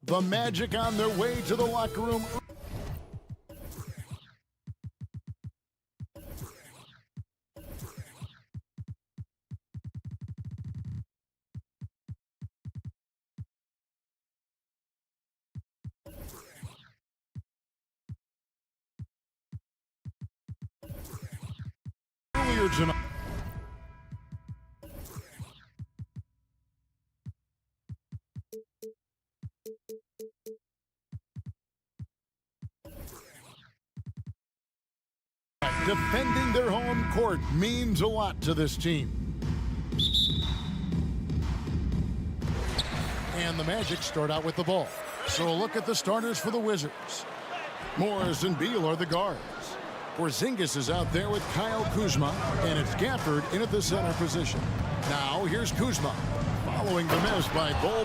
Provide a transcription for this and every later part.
The Magic on their way to the locker room. Earlier tonight. Defending their home court means a lot to this team. And the Magic start out with the ball. So a look at the starters for the Wizards. Morris and Beal are the guards. Porzingis is out there with Kyle Kuzma, and it's Gafford in at the center position. Now here's Kuzma, following the miss by Bol.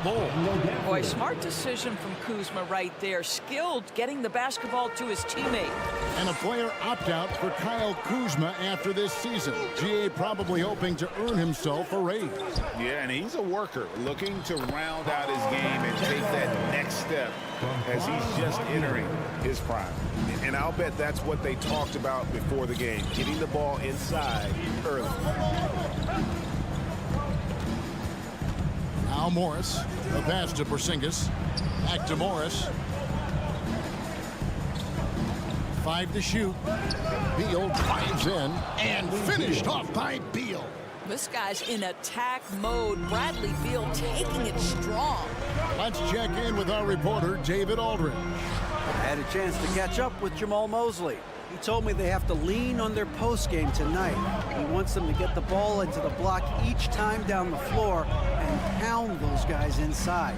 Boy, smart decision from Kuzma right there. Skilled getting the basketball to his teammate. And a player opt-out for Kyle Kuzma after this season. GA probably hoping to earn himself a raise. Yeah, and he's a worker, looking to round out his game and take that next step as he's just entering his prime. And I'll bet that's what they talked about before the game, getting the ball inside early. Now Morris, the pass to Porzingis, back to Morris. 5 to shoot. Beal drives in and finished off by Beal. This guy's in attack mode. Bradley Beal taking it strong. Let's check in with our reporter, David Aldridge. I had a chance to catch up with Jamal Mosley. He told me they have to lean on their post game tonight. He wants them to get the ball into the block each time down the floor and pound those guys inside.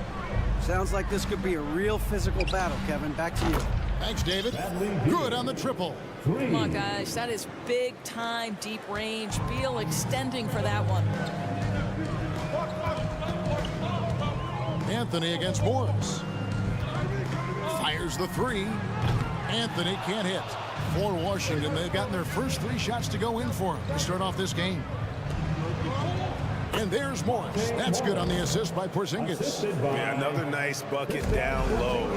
Sounds like this could be a real physical battle, Kevin. Back to you. Thanks, David. Good on the triple. Come on, guys. That is big time, deep range. Beal extending for that one. Anthony against Morris. Fires the three. Anthony can't hit. For Washington, they've gotten their first 3 shots to go in for him to start off this game. And there's Morris. That's good on the assist by Porzingis. Yeah, another nice bucket down low.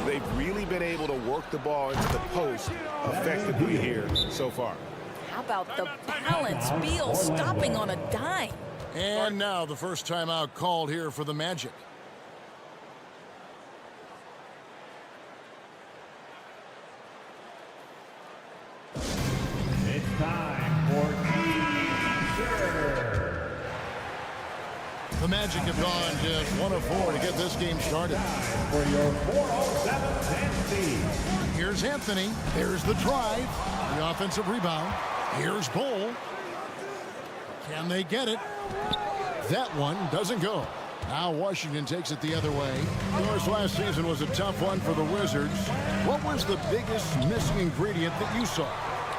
They've really been able to work the ball into the post effectively here so far. How about the balance? Beal stopping on a dime. And now the first timeout called here for the Magic. It's time for The Magic have gone just 1 of 4 to get this game started. for your 407 10 Here's Anthony. There's the drive. The offensive rebound. Here's Bol. Can they get it? That one doesn't go. Now Washington takes it the other way. Of course, last season was a tough one for the Wizards. What was the biggest missing ingredient that you saw?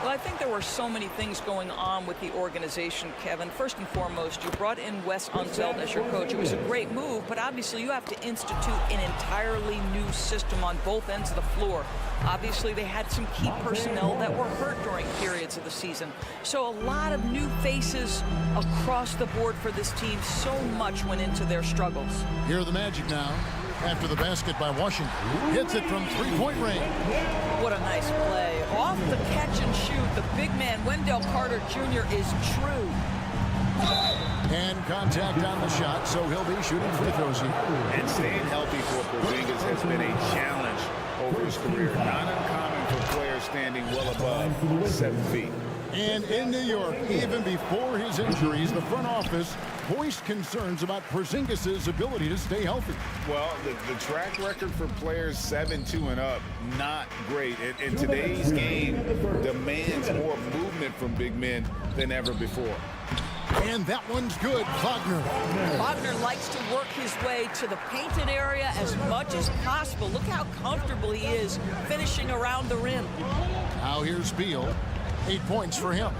Well, I think there were so many things going on with the organization, Kevin. First and foremost, you brought in Wes Unseld as your coach. It was a great move, but obviously you have to institute an entirely new system on both ends of the floor. Obviously, they had some key personnel that were hurt during periods of the season. So a lot of new faces across the board for this team. So much went into their struggles. Here are the Magic now. After the basket by Washington. Hits it from 3-point range. What a nice play. Off the catch and shoot, the big man, Wendell Carter Jr. is true. And contact on the shot, so he'll be shooting free throws here. And staying healthy for Porzingis has been a challenge over his career. Not uncommon for players standing well above 7 feet. And in New York, even before his injuries, the front office voiced concerns about Porzingis' ability to stay healthy. Well, the track record for players 7-2 and up, not great. And today's game demands more movement from big men than ever before. And that one's good. Wagner likes to work his way to the painted area as much as possible. Look how comfortable he is finishing around the rim. Now here's Beal. 8 points for him.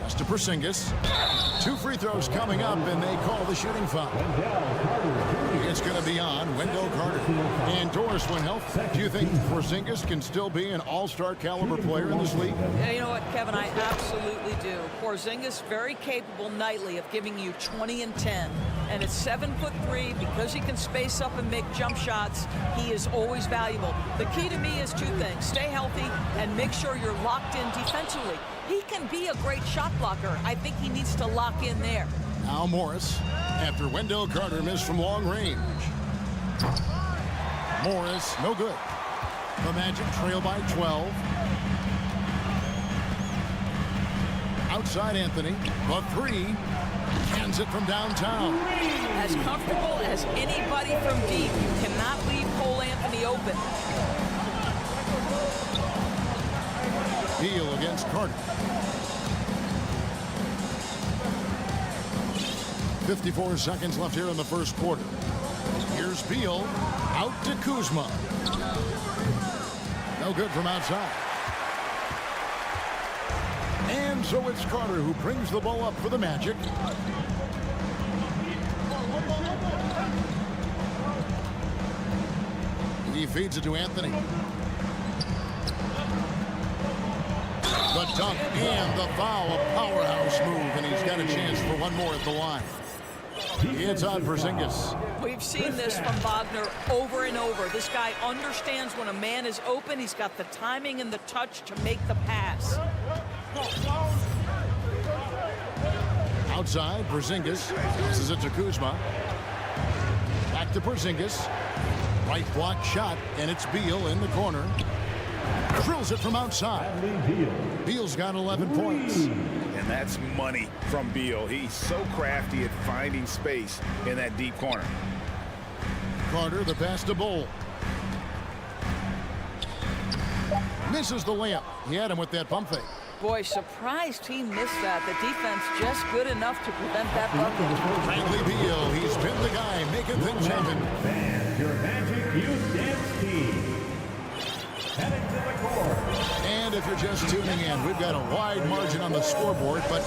Pass to Porzingis. 2 free throws coming up, and they call the shooting foul. It's going to be on Wendell Carter. And Doris, when healthy, do you think Porzingis can still be an all-star caliber player in this league? Yeah, you know what, Kevin, I absolutely do. Porzingis very capable nightly of giving you 20 and 10. And at 7'3", because he can space up and make jump shots, he is always valuable. The key to me is two things: stay healthy and make sure you're locked in defensively. He can be a great shot blocker. I think he needs to lock in there. Now Morris, after Wendell Carter missed from long range. Morris, no good. The Magic trail by 12. Outside Anthony, the three, hands it from downtown. As comfortable as anybody from deep, you cannot leave Cole Anthony open. Beal against Carter. 54 seconds left here in the first quarter. Here's Beal, out to Kuzma. No good from outside. And so it's Carter who brings the ball up for the Magic. He feeds it to Anthony. The dunk and the foul, a powerhouse move, and he's got a chance for one more at the line. It's on Porzingis. We've seen this from Wagner over and over. This guy understands when a man is open. He's got the timing and the touch to make the pass. Outside, Porzingis passes it to Kuzma. Back to Porzingis. Right block shot, and it's Beal in the corner. Drills it from outside. Beal's got 11 points. And that's money from Beal. He's so crafty at finding space in that deep corner. Carter, the pass to Bull. Misses the layup. He had him with that pump fake. Boy, surprised he missed that. The defense just good enough to prevent that bucket. Bradley Beal, he's been the guy making things happen. And your Magic Youth Dance team. Heading to the court. And if you're just tuning in, we've got a wide margin on the scoreboard, but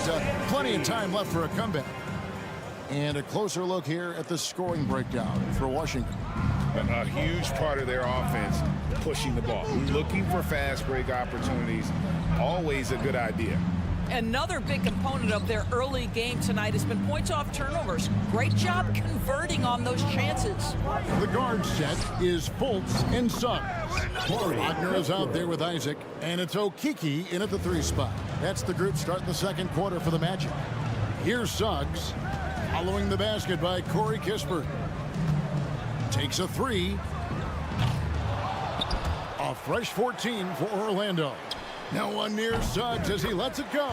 plenty of time left for a comeback. And a closer look here at the scoring breakdown for Washington. A huge part of their offense, pushing the ball, looking for fast break opportunities. Always a good idea. Another big component of their early game tonight has been points off turnovers. Great job converting on those chances. The guard set is Fultz and Suggs. Wagner is out there with Isaac, and it's Okiki in at the 3 spot. That's the group starting the second quarter for the Magic. Here's Suggs, following the basket by Corey Kispert. Takes a 3. A fresh 14 for Orlando. No one near Suggs as he lets it go.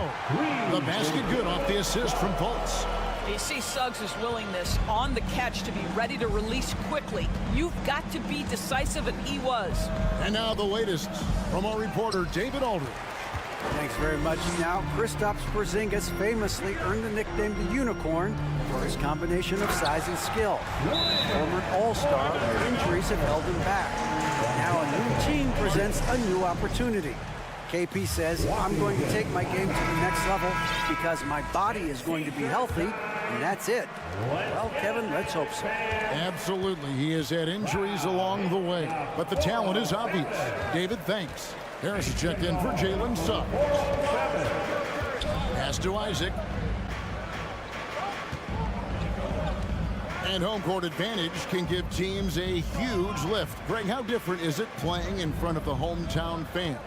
The basket good off the assist from Fultz. You see Suggs' willingness on the catch to be ready to release quickly. You've got to be decisive, and he was. And now the latest from our reporter, David Aldridge. Thanks very much. Now, Kristaps Porzingis famously earned the nickname the Unicorn for his combination of size and skill. Former All-Star, where injuries have held him back. Now a new team presents a new opportunity. KP says, I'm going to take my game to the next level because my body is going to be healthy, and that's it. Well, Kevin, let's hope so. Absolutely. He has had injuries along the way, but the talent is obvious. David, thanks. Harris checked in for Jalen Suggs. Pass to Isaac. And home court advantage can give teams a huge lift. Greg, how different is it playing in front of the hometown fans?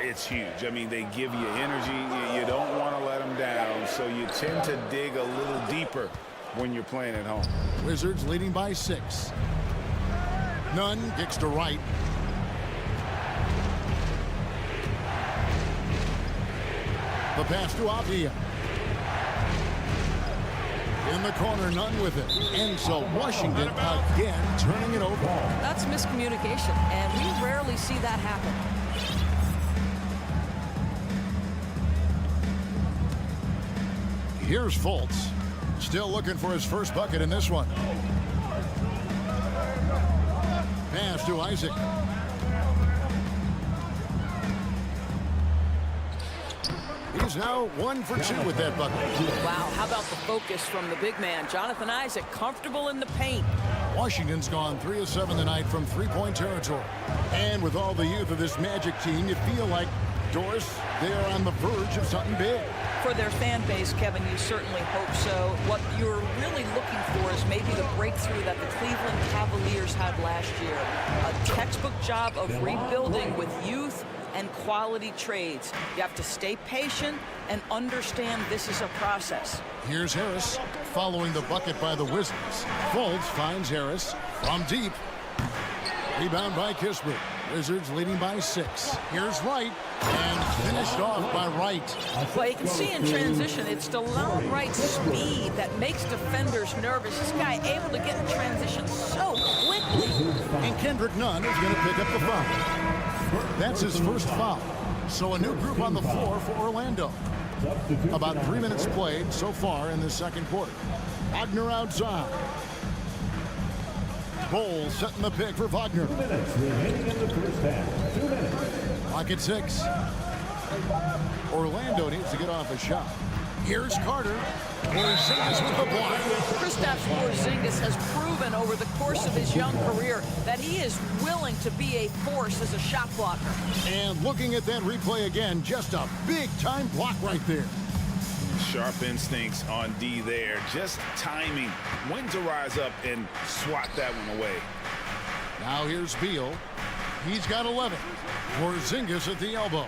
It's huge. I mean, they give you energy. You don't want to let them down, so you tend to dig a little deeper when you're playing at home. Wizards leading by 6. Nunn kicks to right. The pass to Avdia. In the corner, Nunn with it. And so Washington again turning it over. That's miscommunication, and we rarely see that happen. Here's Fultz. Still looking for his first bucket in this one. Pass to Isaac. He's now 1 for 2 with that bucket. Wow, how about the focus from the big man, Jonathan Isaac, comfortable in the paint. Washington's gone 3 of 7 tonight from 3-point territory. And with all the youth of this Magic team, you feel like Doris, they are on the verge of something big. For their fan base, Kevin, you certainly hope so. What you're really looking for is maybe the breakthrough that the Cleveland Cavaliers had last year. A textbook job of rebuilding with youth and quality trades. You have to stay patient and understand this is a process. Here's Harris following the bucket by the Wizards. Fultz finds Harris from deep. Rebound by Kispert. Wizards leading by 6. Here's Wright, and finished off by Wright. Well, you can see in transition, it's DeLon Wright's speed that makes defenders nervous. This guy able to get in transition so quickly. And Kendrick Nunn is going to pick up the foul. That's his first foul. So a new group on the floor for Orlando. About 3 minutes played so far in the second quarter. Wagner outside. Bowles setting the pick for Wagner. 2 minutes remaining in the first half. 2 minutes. Clock at 6. Orlando needs to get off a shot. Here's Carter. Porzingis with the block. Kristaps Porzingis has proven over the course of his young career that he is willing to be a force as a shot blocker. And looking at that replay again, just a big-time block right there. Sharp instincts on D there. Just timing when to rise up and swat that one away. Now here's Beal. He's got 11. Porzingis at the elbow.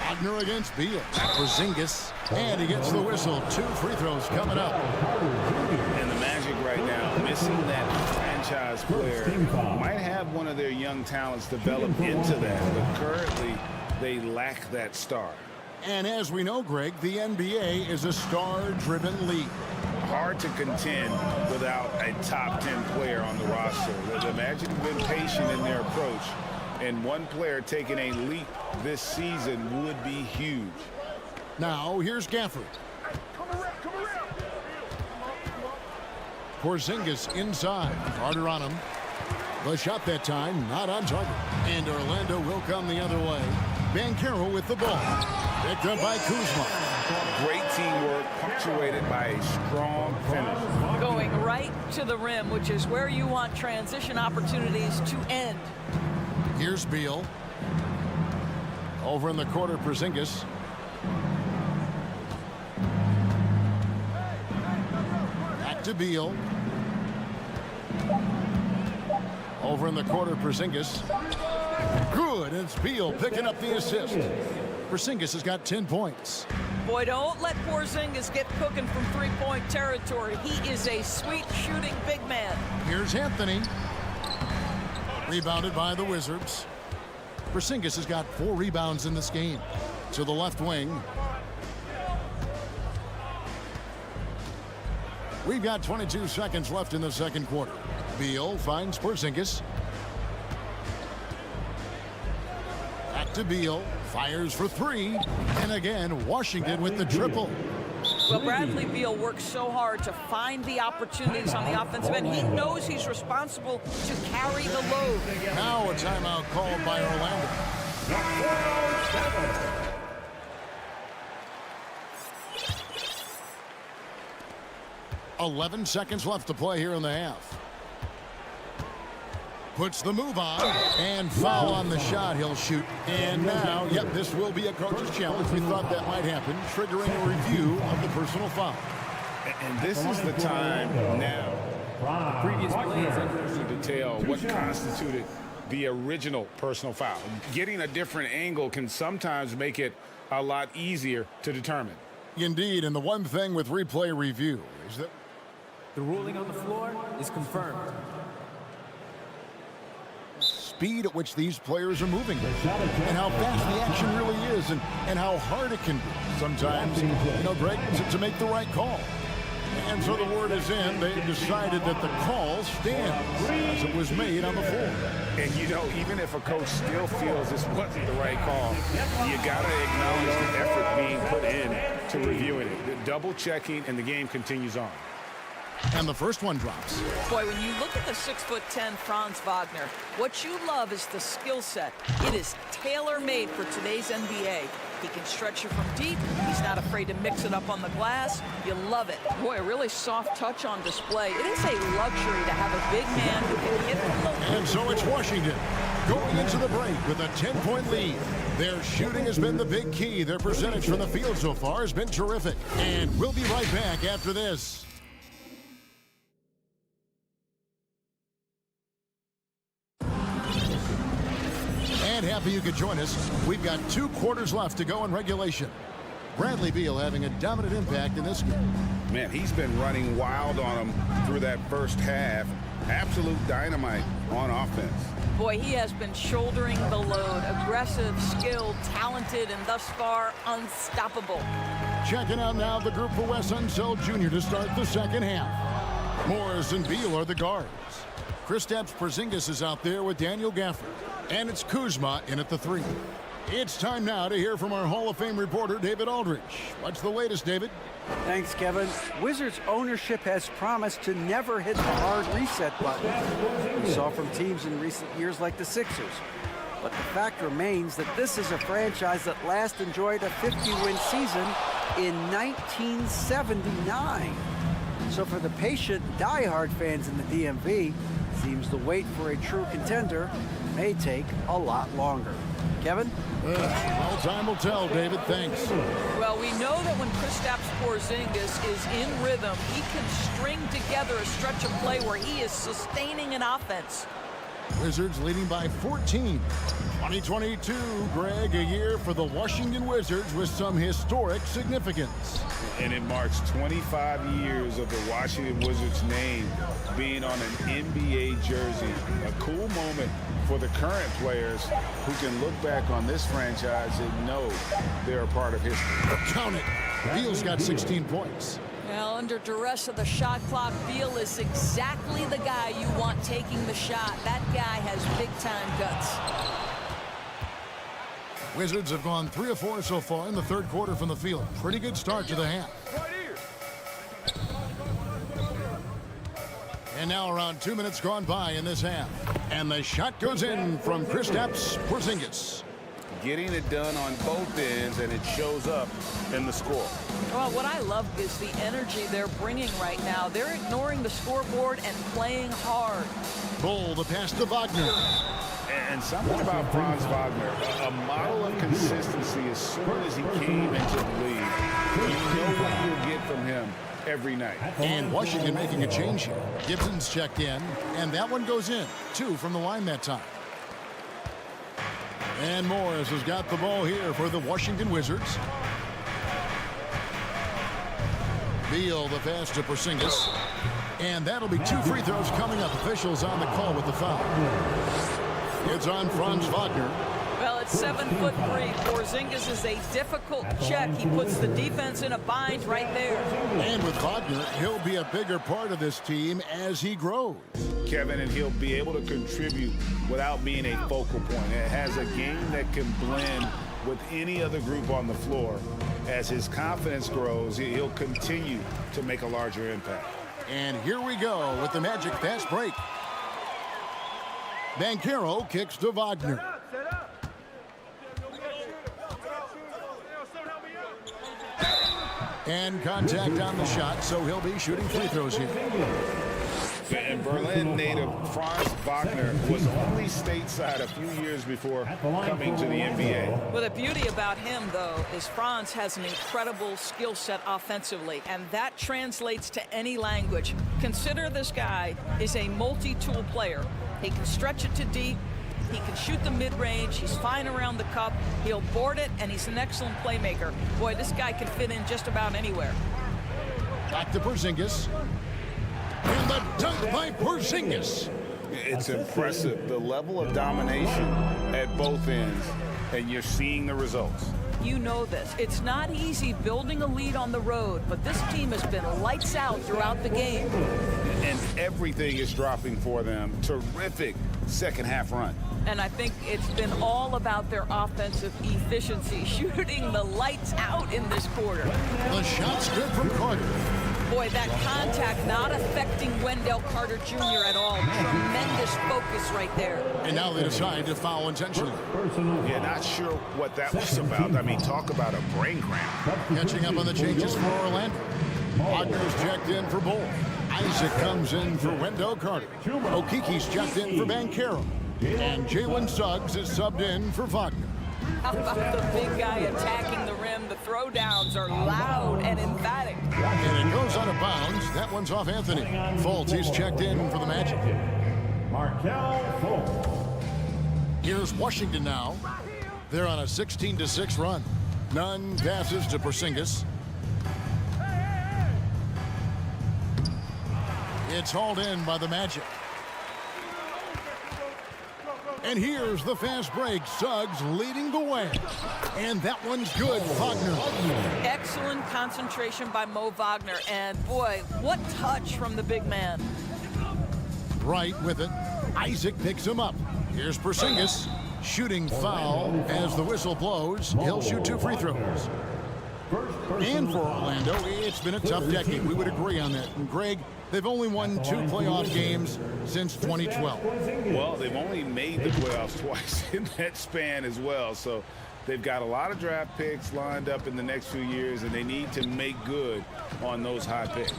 Wagner against Beal. Porzingis. And he gets the whistle. 2 free throws coming up. And the Magic right now, missing that franchise player. Might have one of their young talents develop into that, but currently they lack that star. And as we know, Greg, the NBA is a star-driven league. Hard to contend without a top 10 player on the roster. The Magic have been patient in their approach, and one player taking a leap this season would be huge. Now here's Gafford. Porzingis inside. Carter on him. The shot that time, not on target. And Orlando will come the other way. Banchero with the ball. Picked up by Kuzma. Great teamwork, punctuated by a strong finish. Going right to the rim, which is where you want transition opportunities to end. Here's Beal. Over in the corner, Porzingis. Back to Beal. Over in the corner, Porzingis. Good, it's Beal picking up the assist. Porzingis has got 10 points. Boy, don't let Porzingis get cooking from three-point territory. He is a sweet shooting big man. Here's Anthony. Rebounded by the Wizards. Porzingis has got 4 rebounds in this game. To the left wing. We've got 22 seconds left in the second quarter. Beal finds Porzingis. Back to Beal. Fires for 3. And again, Washington with the triple. Well, Bradley Beal works so hard to find the opportunities on the offensive end. He knows he's responsible to carry the load. Now a timeout called by Orlando. 11 seconds left to play here in the half. Puts the move on, and foul on the shot. He'll shoot. And now, yep, this will be a coach's challenge. We thought that might happen, triggering a review of the personal foul. And this is the time now. Previous plays in detail what constituted the original personal foul. Getting a different angle can sometimes make it a lot easier to determine. Indeed, and the one thing with replay review is that the ruling on the floor is confirmed. Speed at which these players are moving and how fast the action really is and how hard it can be sometimes, Greg, to make the right call. And so the word is in. They decided that the call stands as it was made on the floor. And, even if a coach still feels this wasn't the right call, you got to acknowledge the effort being put in to reviewing it. Double checking, and the game continues on. And the first one drops. Boy, when you look at the 6'10" Franz Wagner, what you love is the skill set. It is tailor-made for today's NBA. He can stretch you from deep. He's not afraid to mix it up on the glass. You love it. Boy, a really soft touch on display. It is a luxury to have a big man who can hit from the... And so it's Washington. going into the break with a 10-point lead. Their shooting has been the big key. Their percentage from the field so far has been terrific. And we'll be right back after this. And happy you could join us. We've got 2 quarters left to go in regulation. Bradley Beal having a dominant impact in this game. Man, he's been running wild on him through that first half. Absolute dynamite on offense. Boy, he has been shouldering the load. Aggressive, skilled, talented, and thus far unstoppable. Checking out now the group for Wes Unseld Jr. to start the second half. Morris and Beal are the guards. Kristaps Porzingis is out there with Daniel Gafford. And it's Kuzma in at the 3. It's time now to hear from our Hall of Fame reporter, David Aldridge. What's the latest, David? Thanks, Kevin. Wizards ownership has promised to never hit the hard reset button we saw from teams in recent years like the Sixers. But the fact remains that this is a franchise that last enjoyed a 50-win season in 1979. So for the patient, diehard fans in the DMV, seems the wait for a true contender may take a lot longer. Kevin? Well, time will tell, David. Thanks. Well, we know that when Kristaps Porzingis is in rhythm, he can string together a stretch of play where he is sustaining an offense. Wizards leading by 14. 2022, Greg, a year for the Washington Wizards with some historic significance. And it marks 25 years of the Washington Wizards name being on an NBA jersey. A cool moment for the current players who can look back on this franchise and know they're a part of history. Count it. Beal's got 16 points. Well, under duress of the shot clock, Beal is exactly the guy you want taking the shot. That guy has big-time guts. Wizards have gone 3 of 4 so far in the third quarter from the field. Pretty good start to the half. And now around 2 minutes gone by in this half. And the shot goes in from Kristaps Porzingis. Getting it done on both ends, and it shows up in the score. Well, what I love is the energy they're bringing right now. They're ignoring the scoreboard and playing hard. Bull, the pass to Wagner. And something about Franz Wagner, a model of consistency as soon as he came into the league. You know what you'll get from him every night. And Washington making a change here. Gibson's checked in, and that one goes in. 2 from the line that time. And Morris has got the ball here for the Washington Wizards. Beal, the pass to Porzingis. And that'll be 2 free throws coming up. Officials on the call with the foul. It's on Franz Wagner. Well, it's 7'3". Porzingis is a difficult check. He puts the defense in a bind right there. And with Wagner, he'll be a bigger part of this team as he grows. Kevin, and he'll be able to contribute without being a focal point. It has a game that can blend with any other group on the floor. As his confidence grows, he'll continue to make a larger impact. And here we go with the Magic fast break. Banchero kicks to Wagner. And contact on the shot, so he'll be shooting free throws here. And Berlin native Franz Wagner was only stateside a few years before coming to the NBA. Well, the beauty about him, though, is Franz has an incredible skill set offensively, and that translates to any language. Consider this guy is a multi-tool player. He can stretch it to deep. He can shoot the mid-range. He's fine around the cup. He'll board it, and he's an excellent playmaker. Boy, this guy can fit in just about anywhere. Back to Porzingis. And the dunk by Porzingis. It's impressive, the level of domination at both ends, and you're seeing the results. You know this. It's not easy building a lead on the road, but this team has been lights out throughout the game. And everything is dropping for them. Terrific second half run. And I think it's been all about their offensive efficiency, shooting the lights out in this quarter. The shot's good from Carter. Boy, that contact not affecting Wendell Carter Jr. at all. Tremendous focus right there. And now they decide to foul intentionally. Yeah, not sure what that was about. I mean, talk about a brain cramp. Catching up on the changes for Orlando. Wagner's checked in for Bull. Isaac comes in for Wendell Carter. Okiki's checked in for Banchero. And Jalen Suggs is subbed in for Wagner. How about the big guy attacking the rim? The throwdowns are loud and emphatic. And it goes out of bounds. That one's off Anthony. Fultz, he's checked in for the Magic. Markel Fultz. Here's Washington now. They're on a 16-6 run. Nunn passes to Porzingis. It's hauled in by the Magic. And here's the fast break. Suggs leading the way. And that one's good. Wagner. Excellent concentration by Mo Wagner. And boy, what touch from the big man. Right with it. Isaac picks him up. Here's Porzingis. Shooting foul as the whistle blows. He'll shoot 2 free throws. And for Orlando, it's been a tough decade. We would agree on that. And Greg, they've only won 2 playoff games since 2012. Well, they've only made the playoffs twice in that span as well. So they've got a lot of draft picks lined up in the next few years, and they need to make good on those high picks.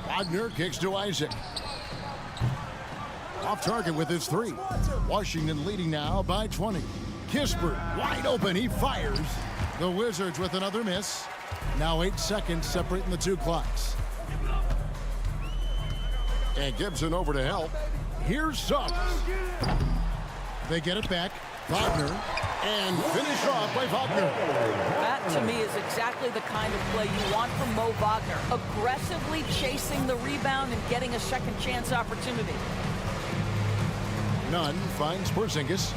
Wagner kicks to Isaac. Off target with his 3. Washington leading now by 20. Kispert wide open. He fires. The Wizards with another miss. Now 8 seconds separating the 2 clocks. And Gibson over to help. Here's Suggs. They get it back. Wagner. And finish off by Wagner. That, to me, is exactly the kind of play you want from Mo Wagner. Aggressively chasing the rebound and getting a second chance opportunity. Nunn finds Porzingis.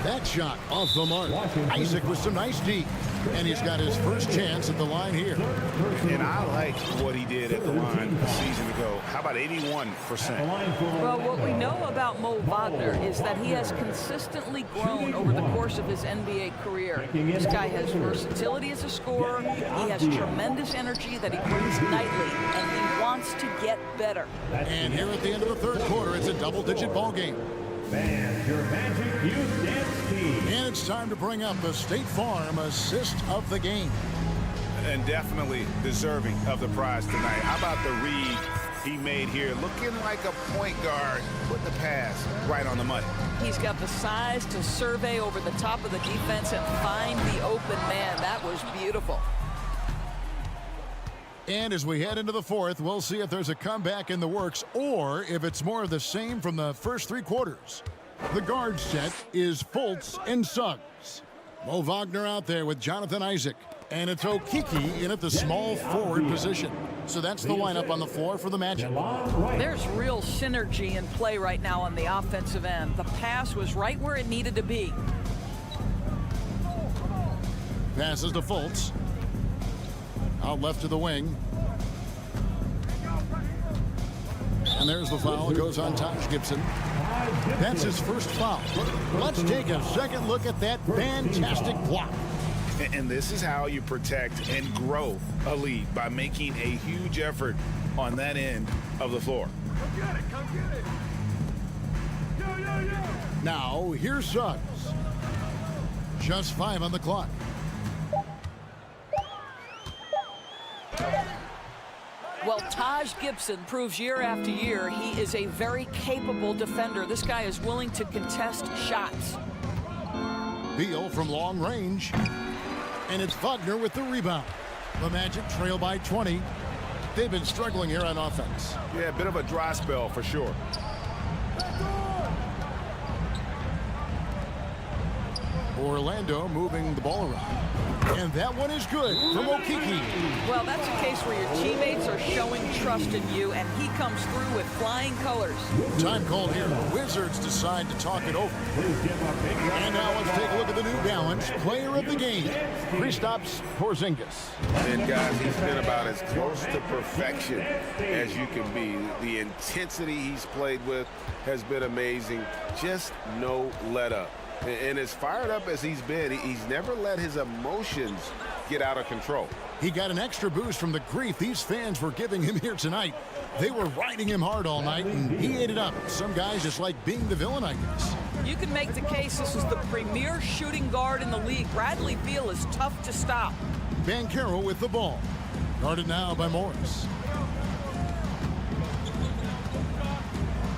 That shot off the mark. Isaac with some nice deep. And he's got his first chance at the line here. And I like what he did at the line a season ago. How about 81%? Well, what we know about Mo Wagner is that he has consistently grown over the course of his NBA career. This guy has versatility as a scorer. He has tremendous energy that he brings nightly, and he wants to get better. And here at the end of the 3rd quarter, it's a double-digit ball game. And your Magic Youth Dance Team. And it's time to bring up the State Farm assist of the game. And definitely deserving of the prize tonight. How about the read he made here? Looking like a point guard. Put the pass right on the money. He's got the size to survey over the top of the defense and find the open man. That was beautiful. And as we head into the 4th, we'll see if there's a comeback in the works or if it's more of the same from the first 3 quarters. The guard set is Fultz and Suggs. Mo Wagner out there with Jonathan Isaac. And it's Okiki in at the small forward position. So that's the lineup on the floor for the Magic. There's real synergy in play right now on the offensive end. The pass was right where it needed to be. Passes to Fultz. Out left to the wing. And there's the foul. It goes on Taj Gibson. That's his first foul. Let's take a second look at that fantastic block. And this is how you protect and grow a lead, by making a huge effort on that end of the floor. Come get it, come get it. Yo, yo, yo. Now, here's Suggs. Just 5 on the clock. Well, Taj Gibson proves year after year he is a very capable defender. This guy is willing to contest shots. Beal from long range. And it's Wagner with the rebound. The Magic trail by 20. They've been struggling here on offense. Yeah, a bit of a dry spell for sure. Orlando moving the ball around. And that one is good from Okiki. Well, that's a case where your teammates are showing trust in you, and he comes through with flying colors. Time called here. The Wizards decide to talk it over. And now let's take a look at the New Balance player of the game, Kristaps Porzingis. And guys, he's been about as close to perfection as you can be. The intensity he's played with has been amazing. Just no let up. And as fired up as he's been, he's never let his emotions get out of control. He got an extra boost from the grief these fans were giving him here tonight. They were riding him hard all night, and he ate it up. Some guys just like being the villain, I guess. You can make the case this is the premier shooting guard in the league. Bradley Beal is tough to stop. Banchero with the ball. Guarded now by Morris.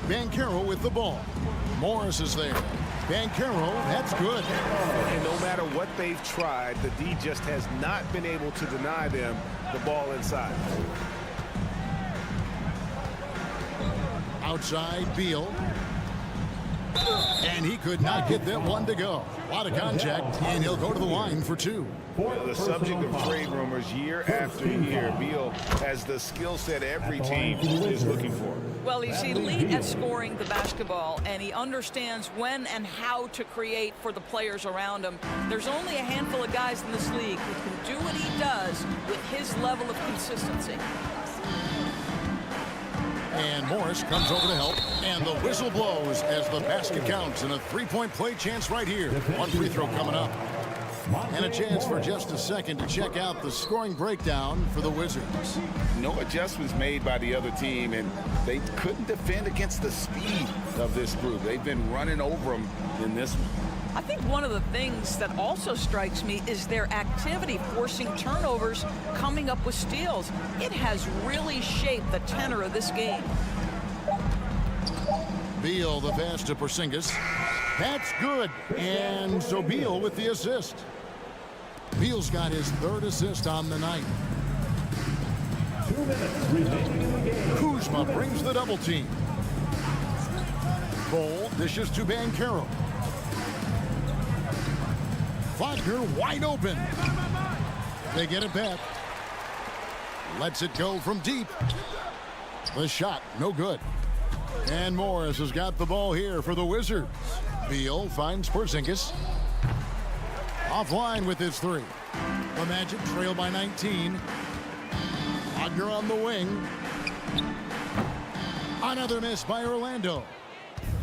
Banchero with the ball. Morris is there. Banchero, that's good. And no matter what they've tried, the D just has not been able to deny them the ball inside. Outside, Beal. And he could not get that one to go. A lot of contact, and he'll go to the line for two. The subject of trade rumors year after year. Beal has the skill set every team is looking for. Well, he's elite at scoring the basketball, and he understands when and how to create for the players around him. There's only a handful of guys in this league who can do what he does with his level of consistency. And Morris comes over to help, and the whistle blows as the basket counts, and a three-point play chance right here. One free throw coming up. And a chance for just a second to check out the scoring breakdown for the Wizards. No adjustments made by the other team, and they couldn't defend against the speed of this group. They've been running over them in this one. I think one of the things that also strikes me is their activity forcing turnovers, coming up with steals. It has really shaped the tenor of this game. Beal the pass to Porzingis. That's good. And so Beal with the assist. Beal's got his third assist on the night. 2 minutes remaining in the game. Kuzma brings the double team. Cole dishes to Banchero. Wagner wide open. They get it back. Lets it go from deep. The shot, no good. And Morris has got the ball here for the Wizards. Beal finds Porzingis. Offline with his three. The Magic trail by 19. Wagner on the wing. Another miss by Orlando.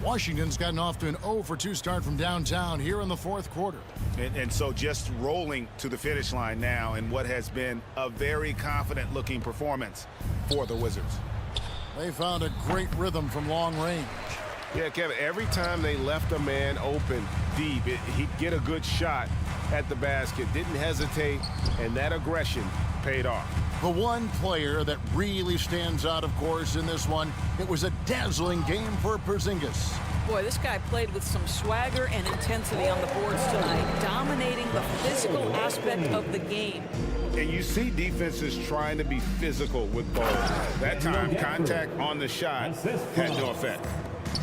Washington's gotten off to an 0-for-2 start from downtown here in the fourth quarter. And so just rolling to the finish line now in what has been a very confident-looking performance for the Wizards. They found a great rhythm from long range. Yeah, Kevin, every time they left a man open deep, he'd get a good shot at the basket, didn't hesitate, and that aggression paid off. The one player that really stands out, of course, in this one, it was a dazzling game for Porzingis. Boy, this guy played with some swagger and intensity on the boards tonight, dominating the physical aspect of the game. And you see defenses trying to be physical with balls. That time, contact on the shot had no effect.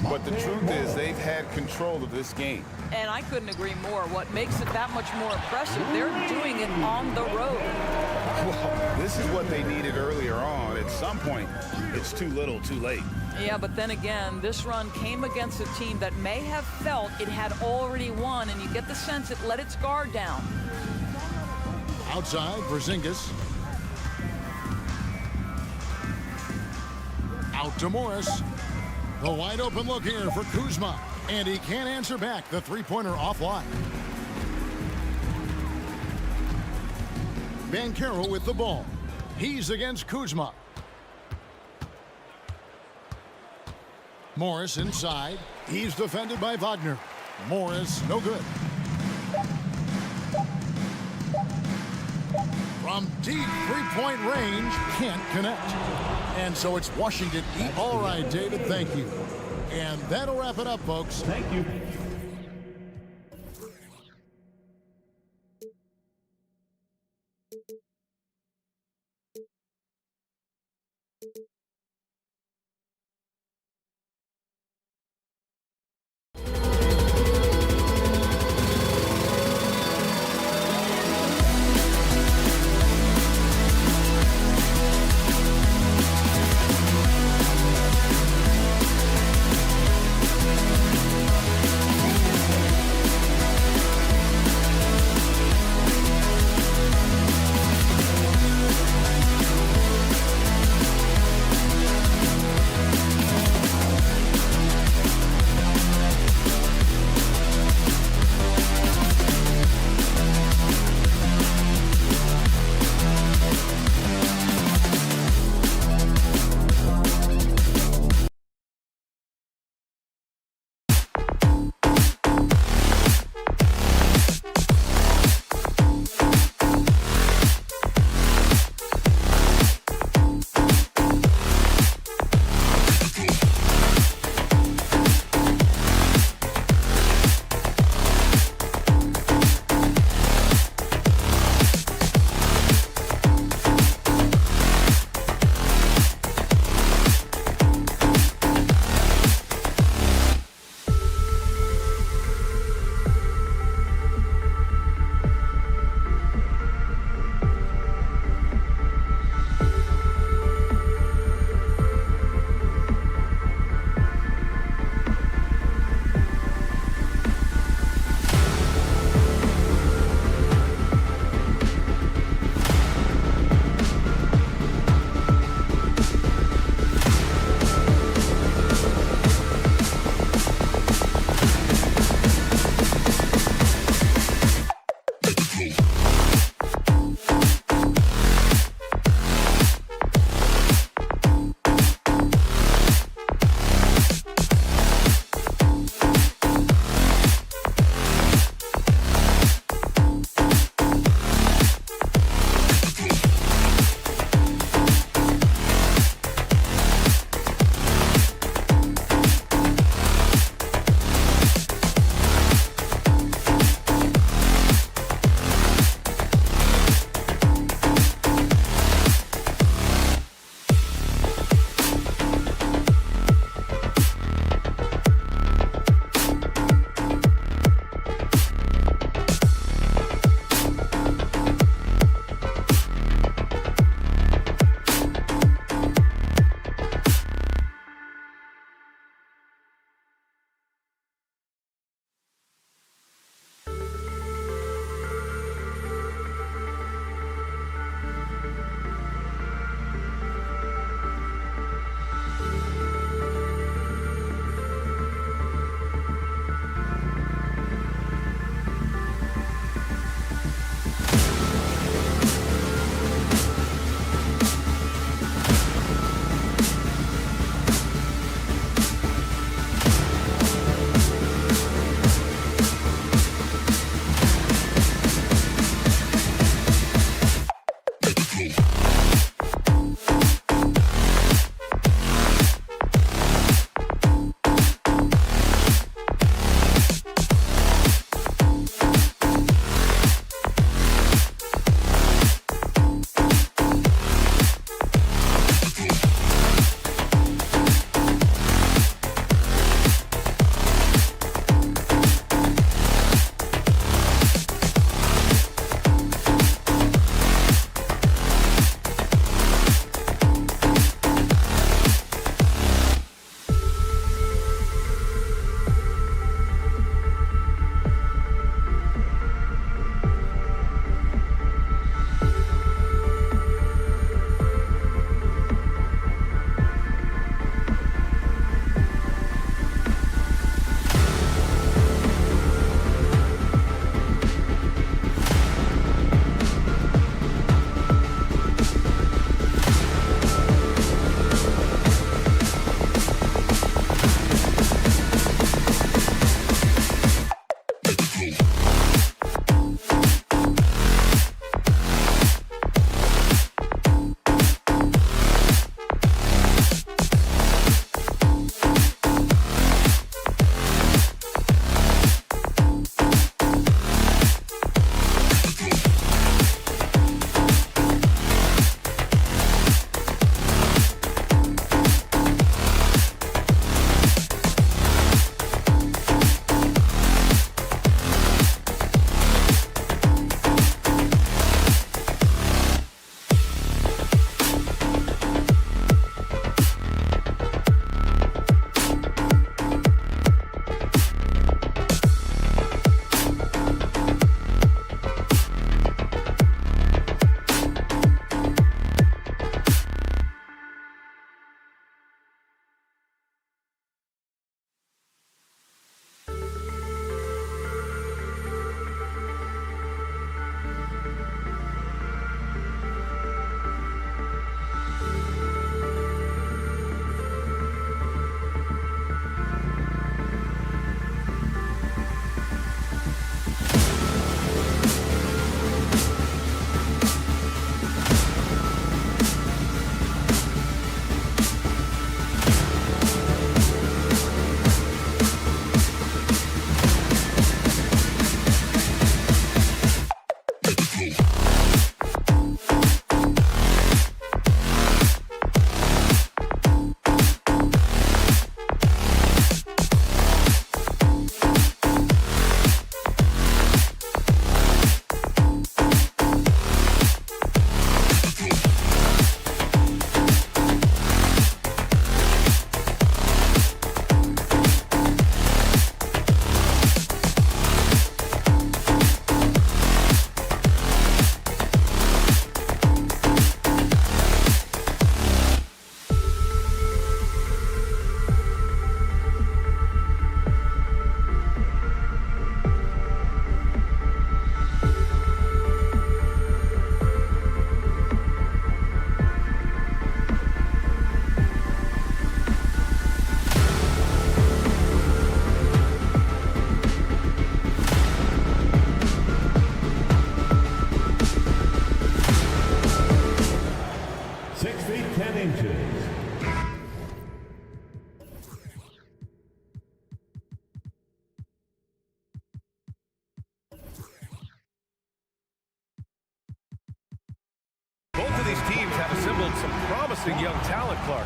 But the truth is they've had control of this game. And I couldn't agree more. What makes it that much more impressive, they're doing it on the road. Well, this is what they needed earlier on. At some point, it's too little, too late. Yeah, but then again, this run came against a team that may have felt it had already won, and you get the sense it let its guard down. Outside, Porzingis. Out to Morris. The wide open look here for Kuzma. And he can't answer back. The three-pointer offline. Banchero with the ball. He's against Kuzma. Morris inside. He's defended by Wagner. Morris, no good. From deep three-point range, can't connect. And so it's Washington. All right, David, thank you. And that'll wrap it up, folks. Thank you.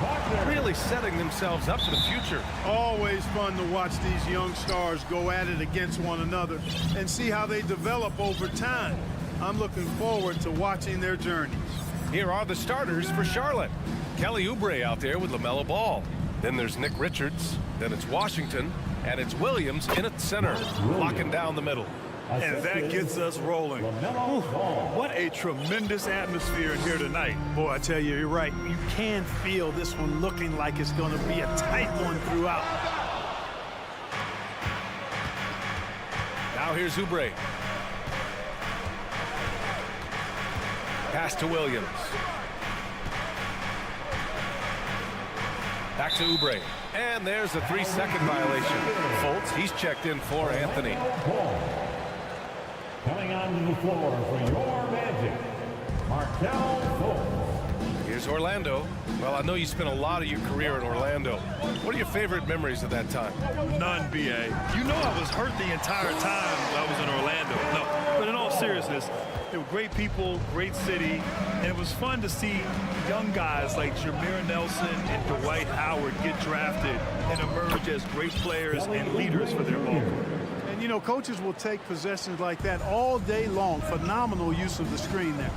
are. Really setting themselves up for the future. Always fun to watch these young stars go at it against one another and see how they develop over time. I'm looking forward to watching their journeys. Here are the starters for Charlotte. Kelly Oubre out there with LaMelo Ball. Then there's Nick Richards. Then it's Washington. And it's Williams in at center, locking down the middle. And that gets us rolling. What a tremendous atmosphere in here tonight. Boy, I tell you, you're right. You can feel this one looking like it's going to be a tight one throughout. Now here's Oubre. Pass to Williams. Back to Oubre. And there's a 3-second violation. Fultz, he's checked in for Anthony. Coming onto the floor for your Magic, Markelle Fultz. Here's Orlando. Well, I know you spent a lot of your career in Orlando. What are your favorite memories of that time? None, B.A. You know I was hurt the entire time I was in Orlando. No, but in all seriousness, they were great people, great city, and it was fun to see young guys like Jameer Nelson and Dwight Howard get drafted and emerge as great players and leaders for their ball. And, you know, coaches will take possessions like that all day long. Phenomenal use of the screen there.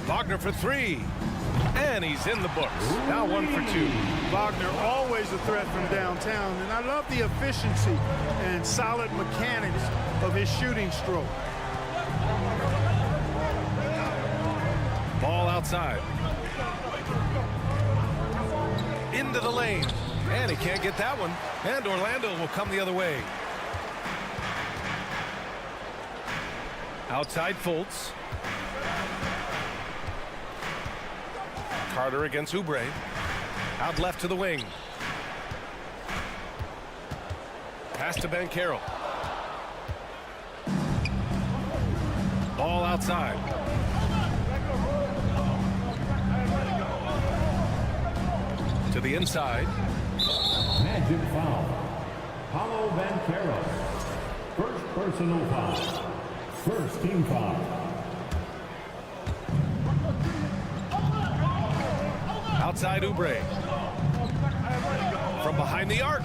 Wagner for 3. And he's in the books. Now 1 for 2. Wagner always a threat from downtown, and I love the efficiency and solid mechanics of his shooting stroke. Ball outside. Into the lane. And he can't get that one. And Orlando will come the other way. Outside Fultz. Carter against Oubre. Out left to the wing. Pass to Banchero. Ball outside. To the inside. Magic foul. Paulo Banchero. First personal foul. First team foul. Outside Oubre. From behind the arc.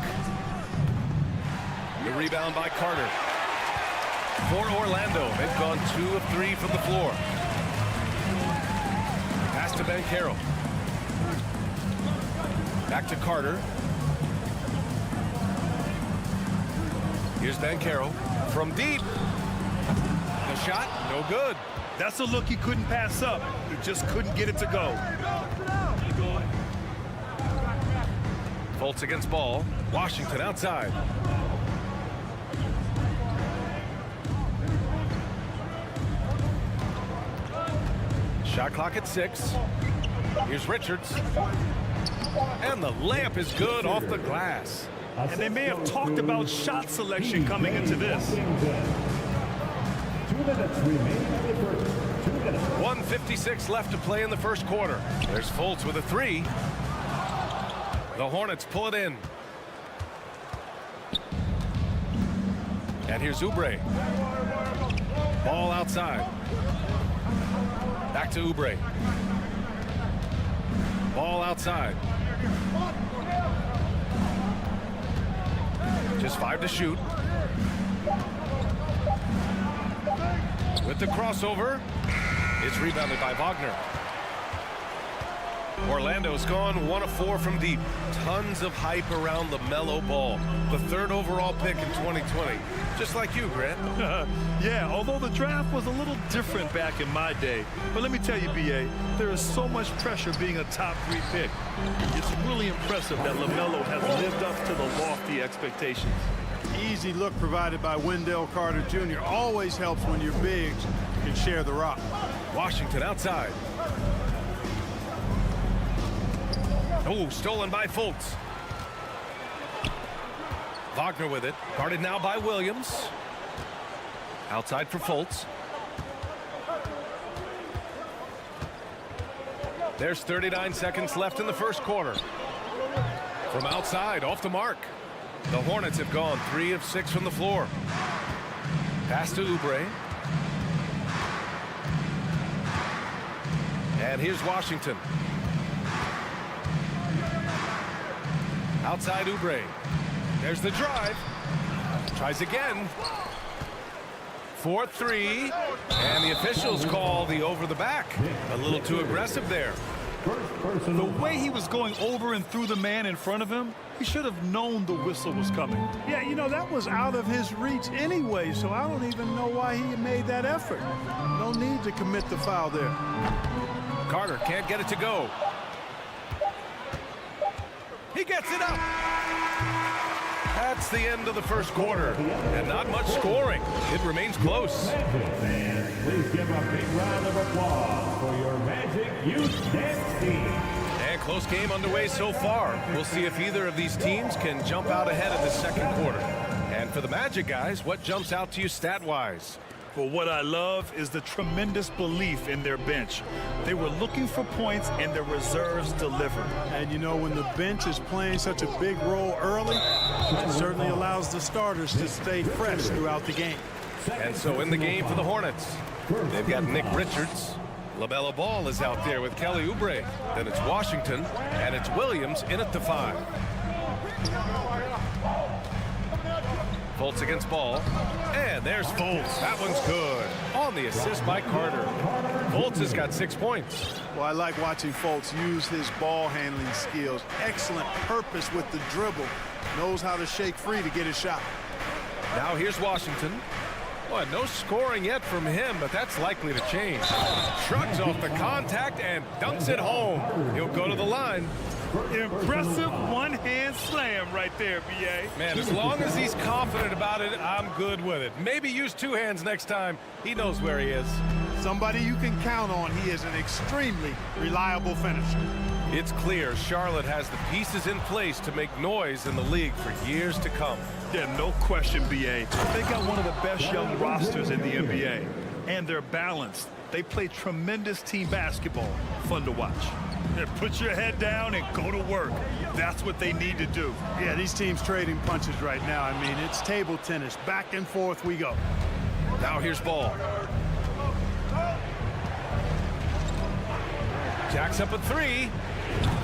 The rebound by Carter. For Orlando, they've gone 2 of 3 from the floor. Pass to Banchero. Back to Carter. Here's Banchero from deep. The shot, no good. That's a look he couldn't pass up. He just couldn't get it to go. Fultz against Ball. Washington outside. Shot clock at 6. Here's Richards. And the layup is good off the glass. And they may have talked about shot selection coming into this. 2 minutes remaining in the first. 2 minutes. 1:56 left to play in the first quarter. There's Fultz with a 3. The Hornets pull it in. And here's Oubre. Ball outside. Back to Oubre. Ball outside. Just 5 to shoot. With the crossover. It's rebounded by Wagner. Orlando's gone 1 of 4 from deep. Tons of hype around LaMelo Ball, the 3rd overall pick in 2020. Just like you, Grant. Yeah, although the draft was a little different back in my day. But let me tell you, B.A., there is so much pressure being a top 3 pick. It's really impressive that LaMelo has lived up to the lofty expectations. Easy look provided by Wendell Carter Jr. Always helps when your bigs can share the rock. Washington outside. Oh, stolen by Fultz. Wagner with it. Guarded now by Williams. Outside for Fultz. There's 39 seconds left in the first quarter. From outside, off the mark. The Hornets have gone 3 of 6 from the floor. Pass to Oubre. And here's Washington. Outside Oubre. There's the drive. Tries again. 4-3. And the officials call the over the back. A little too aggressive there. The way he was going over and through the man in front of him, he should have known the whistle was coming. Yeah, you know, that was out of his reach anyway, so I don't even know why he made that effort. No need to commit the foul there. Carter can't get it to go. He gets it up. That's the end of the first quarter, and not much scoring. It remains close. Fans, please give a big round of applause for your Magic Youth Dance Team. And close game underway so far. We'll see if either of these teams can jump out ahead of the second quarter. And for the Magic guys, what jumps out to you stat-wise? But what I love is the tremendous belief in their bench. They were looking for points, and their reserves delivered. And you know, when the bench is playing such a big role early, it certainly allows the starters to stay fresh throughout the game. And so in the game for the Hornets, they've got Nick Richards. LaMelo Ball is out there with Kelly Oubre. Then it's Washington, and it's Williams in at the 5. Fultz against Ball. And there's Fultz. That one's good. On the assist by Carter. Fultz has got 6 points. Well, I like watching Fultz use his ball handling skills. Excellent purpose with the dribble. Knows how to shake free to get his shot. Now here's Washington. Well, no scoring yet from him, but that's likely to change. Shrugs off the contact and dunks it home. He'll go to the line. Impressive one-hand slam right there, B.A. Man, as long as he's confident about it, I'm good with it. Maybe use 2 hands next time. He knows where he is. Somebody you can count on. He is an extremely reliable finisher. It's clear Charlotte has the pieces in place to make noise in the league for years to come. Yeah, no question, B.A. They got one of the best young rosters in the NBA. And they're balanced. They play tremendous team basketball. Fun to watch. Yeah, put your head down and go to work. That's what they need to do. Yeah, these teams trading punches right now. I mean, it's table tennis. Back and forth we go. Now here's Ball. Jacks up a 3.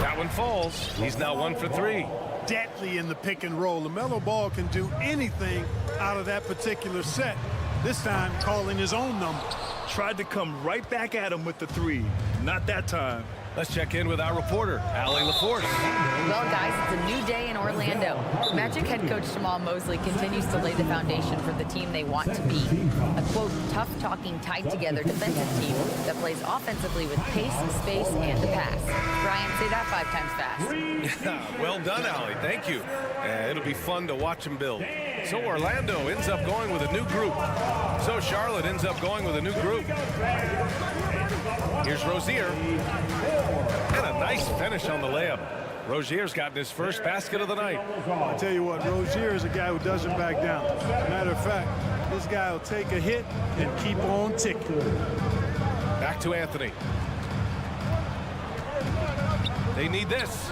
That one falls. He's now 1 for 3. Deadly in the pick and roll. LaMelo Ball can do anything out of that particular set. This time calling his own number. Tried to come right back at him with the 3. Not that time. Let's check in with our reporter, Allie LaForce. Well, guys, it's a new day in Orlando. Magic head coach Jamal Mosley continues to lay the foundation for the team they want to be. A, quote, tough-talking, tied-together defensive team that plays offensively with pace, space, and the pass. Brian, say that 5 times fast. Well done, Allie. Thank you. It'll be fun to watch them build. So Orlando ends up going with a new group. So Charlotte ends up going with a new group. Here's Rozier. And a nice finish on the layup. Rozier's gotten his first basket of the night. I'll tell you what, Rozier is a guy who doesn't back down. Matter of fact, this guy will take a hit and keep on ticking. Back to Anthony. They need this.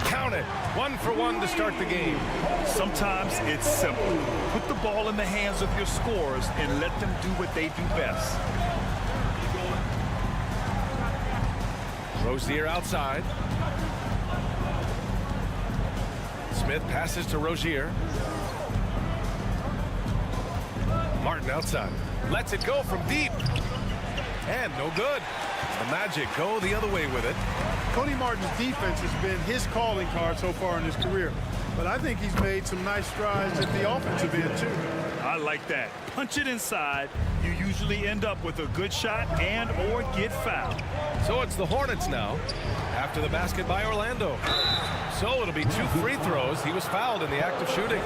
Count it. 1 for 1 to start the game. Sometimes it's simple. Put the ball in the hands of your scorers and let them do what they do best. Rozier outside. Smith passes to Rozier. Martin outside. Lets it go from deep. And no good. The Magic go the other way with it. Cody Martin's defense has been his calling card so far in his career. But I think he's made some nice strides at the offensive end, too. I like that. Punch it inside. You usually end up with a good shot and or get fouled. So it's the Hornets now after the basket by Orlando. So it'll be 2 free throws. He was fouled in the act of shooting.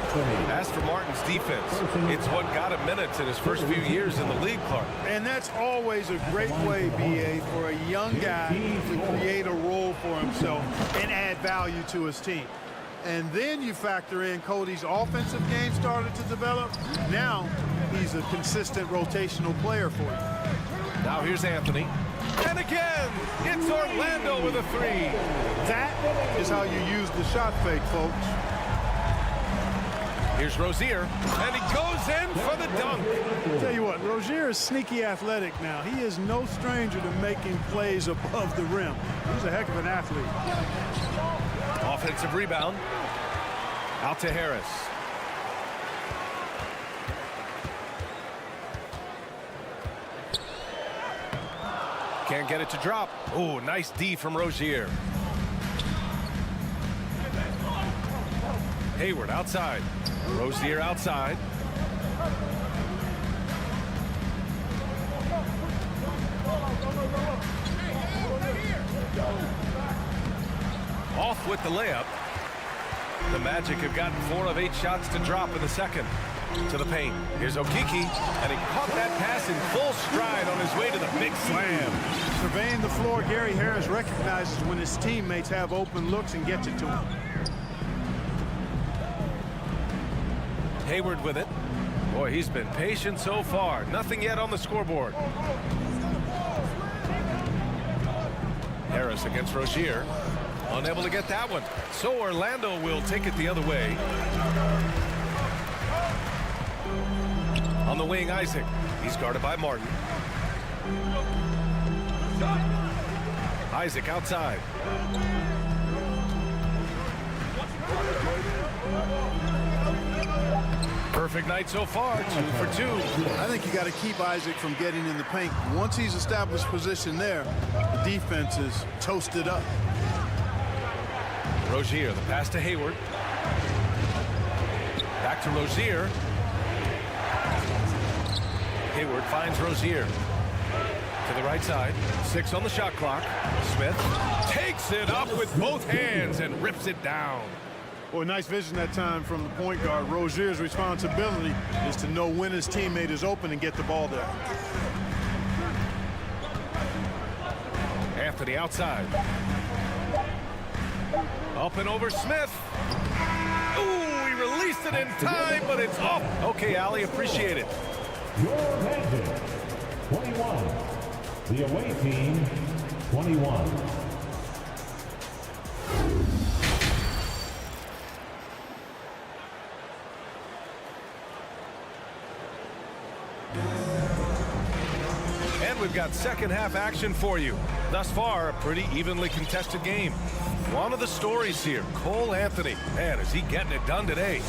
As for Martin's defense, it's what got him minutes in his first few years in the league, Clark. And that's always a great way, B.A., for a young guy to create a role for himself and add value to his team. And then you factor in Cody's offensive game started to develop. Now he's a consistent rotational player for you. Now here's Anthony. And again, it's Orlando with a 3. That is how you use the shot fake, folks. Here's Rozier, and he goes in for the dunk. I'll tell you what, Rozier is sneaky athletic now. He is no stranger to making plays above the rim. He's a heck of an athlete. Offensive rebound. Out to Harris. Can't get it to drop. Oh, nice D from Rozier. Hayward outside. Rozier outside. Off with the layup. The Magic have gotten 4 of 8 shots to drop in the second. To the paint. Here's Okeke, and he caught that pass in full stride on his way to the big slam. Surveying the floor, Gary Harris recognizes when his teammates have open looks and gets it to him. Hayward with it. Boy, he's been patient so far. Nothing yet on the scoreboard. Harris against Rozier. Unable to get that one. So Orlando will take it the other way. On the wing, Isaac. He's guarded by Martin. Isaac outside. Perfect night so far, 2 for 2. I think you got to keep Isaac from getting in the paint. Once he's established position there, the defense is toasted up. Rozier, the pass to Hayward. Back to Rozier. Hayward finds Rozier. To the right side. 6 on the shot clock. Smith takes it up with both hands and rips it down. Boy, nice vision that time from the point guard. Rozier's responsibility is to know when his teammate is open and get the ball there. Anthony outside. Up and over Smith. Ooh, he released it in time, but it's off. Okay, Ali, appreciate it. Your Magic, 21. The away team, 21. And we've got second half action for you. Thus far, a pretty evenly contested game. One of the stories here, Cole Anthony. Man, is he getting it done today?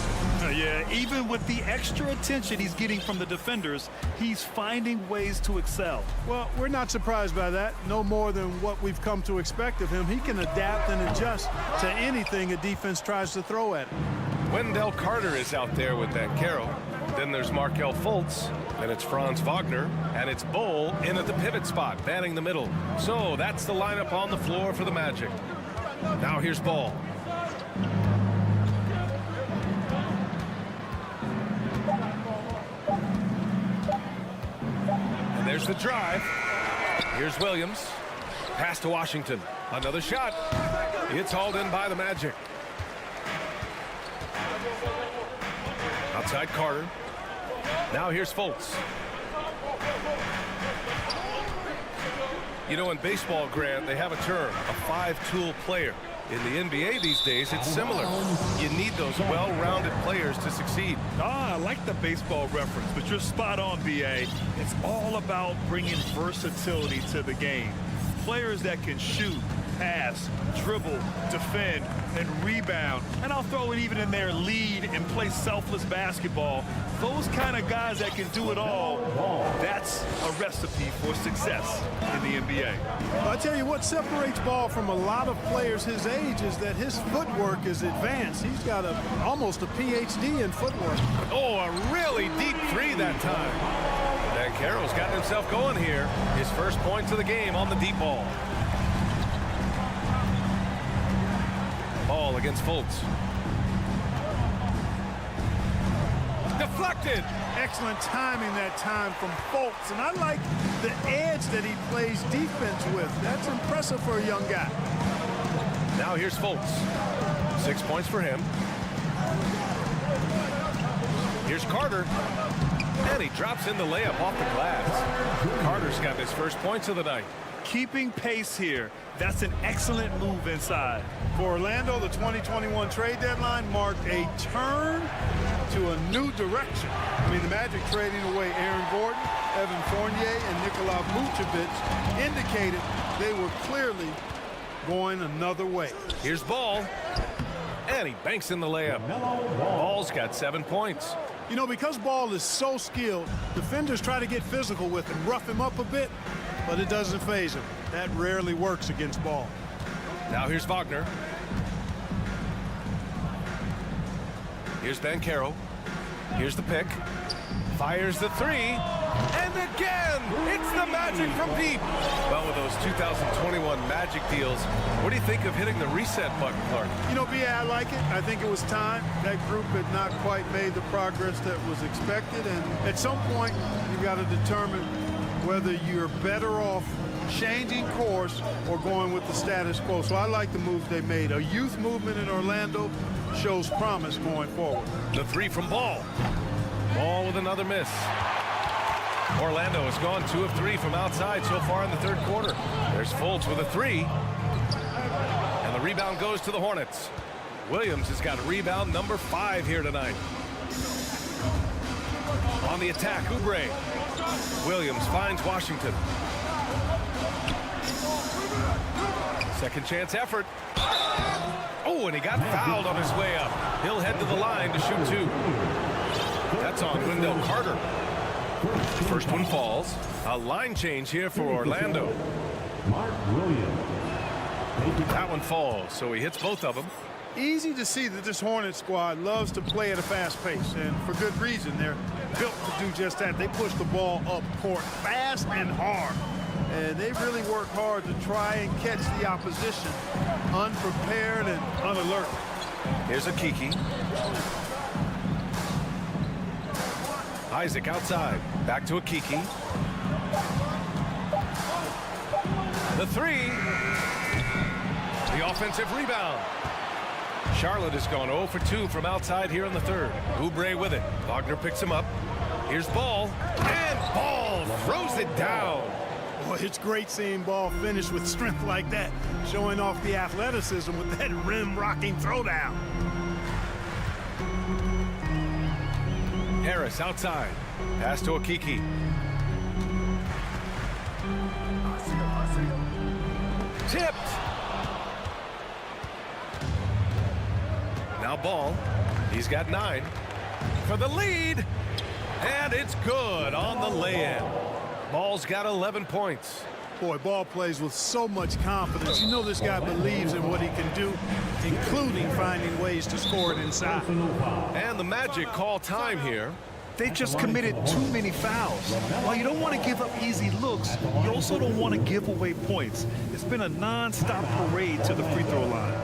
Yeah, even with the extra attention he's getting from the defenders, he's finding ways to excel. Well, we're not surprised by that. No more than what we've come to expect of him. He can adapt and adjust to anything a defense tries to throw at him. Wendell Carter is out there with that Carroll. Then there's Markelle Fultz. Then it's Franz Wagner. And it's Bol in at the pivot spot, manning the middle. So that's the lineup on the floor for the Magic. Now here's Ball. And there's the drive. Here's Williams. Pass to Washington. Another shot. It's hauled in by the Magic. Outside Carter. Now here's Fultz. You know, in baseball, Grant, they have a term, a five-tool player. In the NBA these days, it's similar. You need those well-rounded players to succeed. I like the baseball reference, but you're spot on, B.A. It's all about bringing versatility to the game. Players that can shoot, pass, dribble, defend, and rebound. And I'll throw it even in there, lead and play selfless basketball. Those kind of guys that can do it all, that's a recipe for success in the NBA. I'll tell you what separates Ball from a lot of players his age is that his footwork is advanced. He's got almost a PhD in footwork. Oh, a really deep three that time. And Carroll's gotten himself going here. His first points of the game on the deep ball. Ball against Fultz. Deflected. Excellent timing that time from Fultz. And I like the edge that he plays defense with. That's impressive for a young guy. Now here's Fultz. 6 points for him. Here's Carter. And he drops in the layup off the glass. Carter's got his first points of the night. Keeping pace here. That's an excellent move inside. For Orlando, the 2021 trade deadline marked a turn to a new direction. I mean, the Magic trading away Aaron Gordon, Evan Fournier, and Nikola Vucevic indicated they were clearly going another way. Here's Ball. And he banks in the layup. Ball's got 7 points. You know, because Ball is so skilled, defenders try to get physical with him, rough him up a bit, but it doesn't faze him. That rarely works against Ball. Now here's Wagner. Here's Banchero. Here's the pick. Fires the three. And again, it's the Magic from deep. Well, with those 2021 Magic deals, what do you think of hitting the reset button, Clark? You know, B.A., I like it. I think it was time. That group had not quite made the progress that was expected. And at some point, you've got to determine whether you're better off changing course or going with the status quo. So I like the moves they made. A youth movement in Orlando shows promise going forward. The three from Ball. Ball with another miss. Orlando has gone 2 of 3 from outside so far in the third quarter. There's Fultz with a three. And the rebound goes to the Hornets. Williams has got rebound number 5 here tonight. On the attack, Oubre. Williams finds Washington. Second chance effort. Oh, and he got fouled on his way up. He'll head to the line to shoot 2. That's on Wendell Carter. First one falls. A line change here for Orlando. Mark Williams. That one falls, so he hits both of them. Easy to see that this Hornets squad loves to play at a fast pace, and for good reason. They're built to do just that. They push the ball up court fast and hard, and they really work hard to try and catch the opposition unprepared and unalert. Here's a Kiki. Isaac outside. Back to a Kiki. The three. The offensive rebound. Charlotte has gone 0 for 2 from outside here in the third. Oubre with it. Wagner picks him up. Here's Ball. And Ball throws it down. Boy, it's great seeing Ball finish with strength like that, showing off the athleticism with that rim-rocking throwdown. Harris outside. Pass to Okiki. Tipped. Now Ball. He's got 9 for the lead. And it's good on the lay-in. Ball's got 11 points. Boy, Ball plays with so much confidence. You know this guy believes in what he can do, including finding ways to score it inside. And the Magic call time here. They just committed too many fouls. While you don't want to give up easy looks, you also don't want to give away points. It's been a non-stop parade to the free throw line.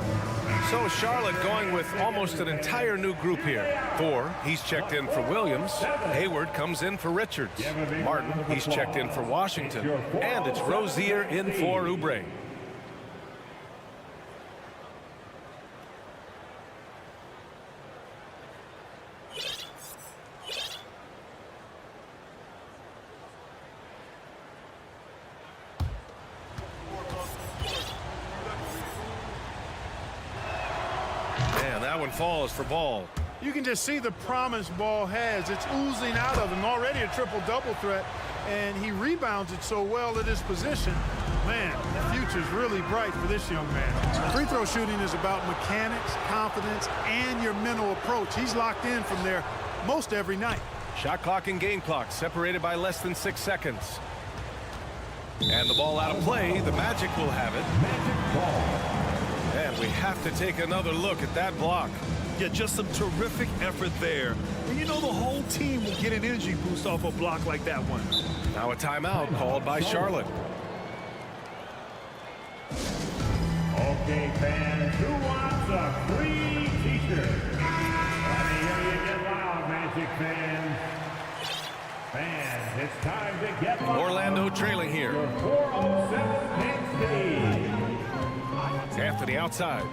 So Charlotte going with almost an entire new group here. 4, he's checked in for Williams. Hayward comes in for Richards. Martin, he's checked in for Washington. And it's Rozier in for Oubre. That one falls for Ball. You can just see the promise Ball has. It's oozing out of him. Already a triple-double threat, and he rebounds it so well at his position. Man, the future's really bright for this young man. Free throw shooting is about mechanics, confidence, and your mental approach. He's locked in from there most every night. Shot clock and game clock separated by less than 6 seconds. And the ball out of play. The Magic will have it. Magic ball. And we have to take another look at that block. Yeah, just some terrific effort there. And you know the whole team will get an energy boost off a block like that one. Now a timeout called by Charlotte. Okay, fans, who wants a free t-shirt? Let me hear you get loud, Magic fans. Fans, it's time to get loud. Orlando trailing here. 407 Penn State. Anthony outside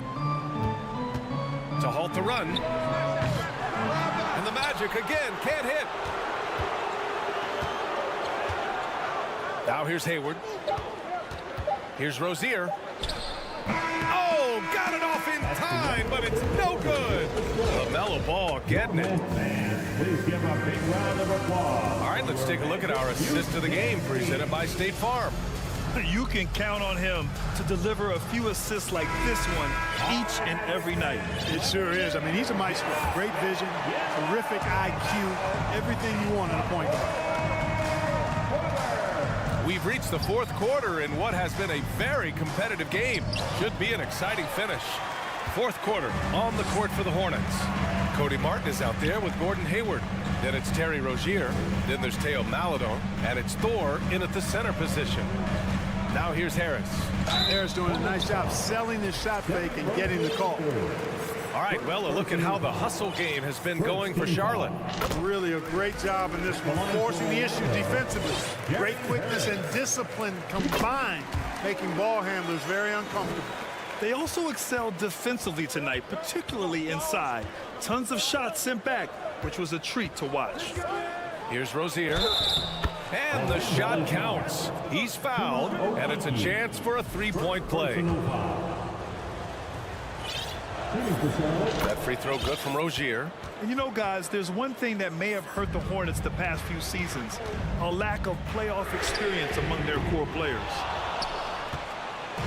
to halt the run, and the Magic again can't hit. Now here's Hayward. Here's Rozier. Oh, got it off in time, but it's no good. LaMelo Ball getting it. Please give a big round of applause. All right, let's take a look at our assist of the game presented by State Farm. You can count on him to deliver a few assists like this one each and every night. It sure is. I mean, he's a maestro. Great vision, terrific IQ, everything you want in a point guard. We've reached the fourth quarter in what has been a very competitive game. Should be an exciting finish. Fourth quarter on the court for the Hornets. Cody Martin is out there with Gordon Hayward. Then it's Terry Rozier. Then there's Teo Maledon. And it's Thor in at the center position. Now here's Harris. Harris doing a nice job selling the shot fake and getting the call. All right, well, a look at how the hustle game has been going for Charlotte. Really a great job in this one, forcing the issue defensively. Great quickness and discipline combined, making ball handlers very uncomfortable. They also excelled defensively tonight, particularly inside. Tons of shots sent back, which was a treat to watch. Here's Rozier. And the shot counts. He's fouled, and it's a chance for a three-point play. That free throw good from Rozier. And you know, guys, there's one thing that may have hurt the Hornets the past few seasons, a lack of playoff experience among their core players.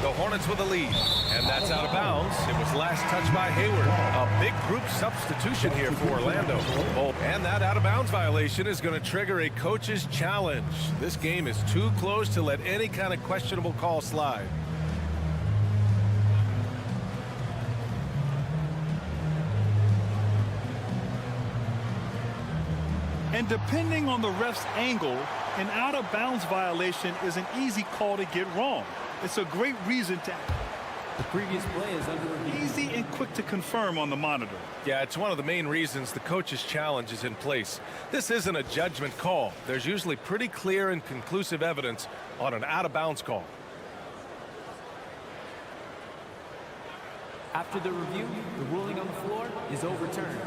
The Hornets with a lead, and that's out of bounds. It was last touched by Hayward. A big group substitution here for Orlando. Oh, and that out-of-bounds violation is going to trigger a coach's challenge. This game is too close to let any kind of questionable call slide. And depending on the ref's angle, an out-of-bounds violation is an easy call to get wrong. It's a great reason to. The previous play is under review. Easy and quick to confirm on the monitor. Yeah, it's one of the main reasons the coach's challenge is in place. This isn't a judgment call. There's usually pretty clear and conclusive evidence on an out-of-bounds call. After the review, the ruling on the floor is overturned.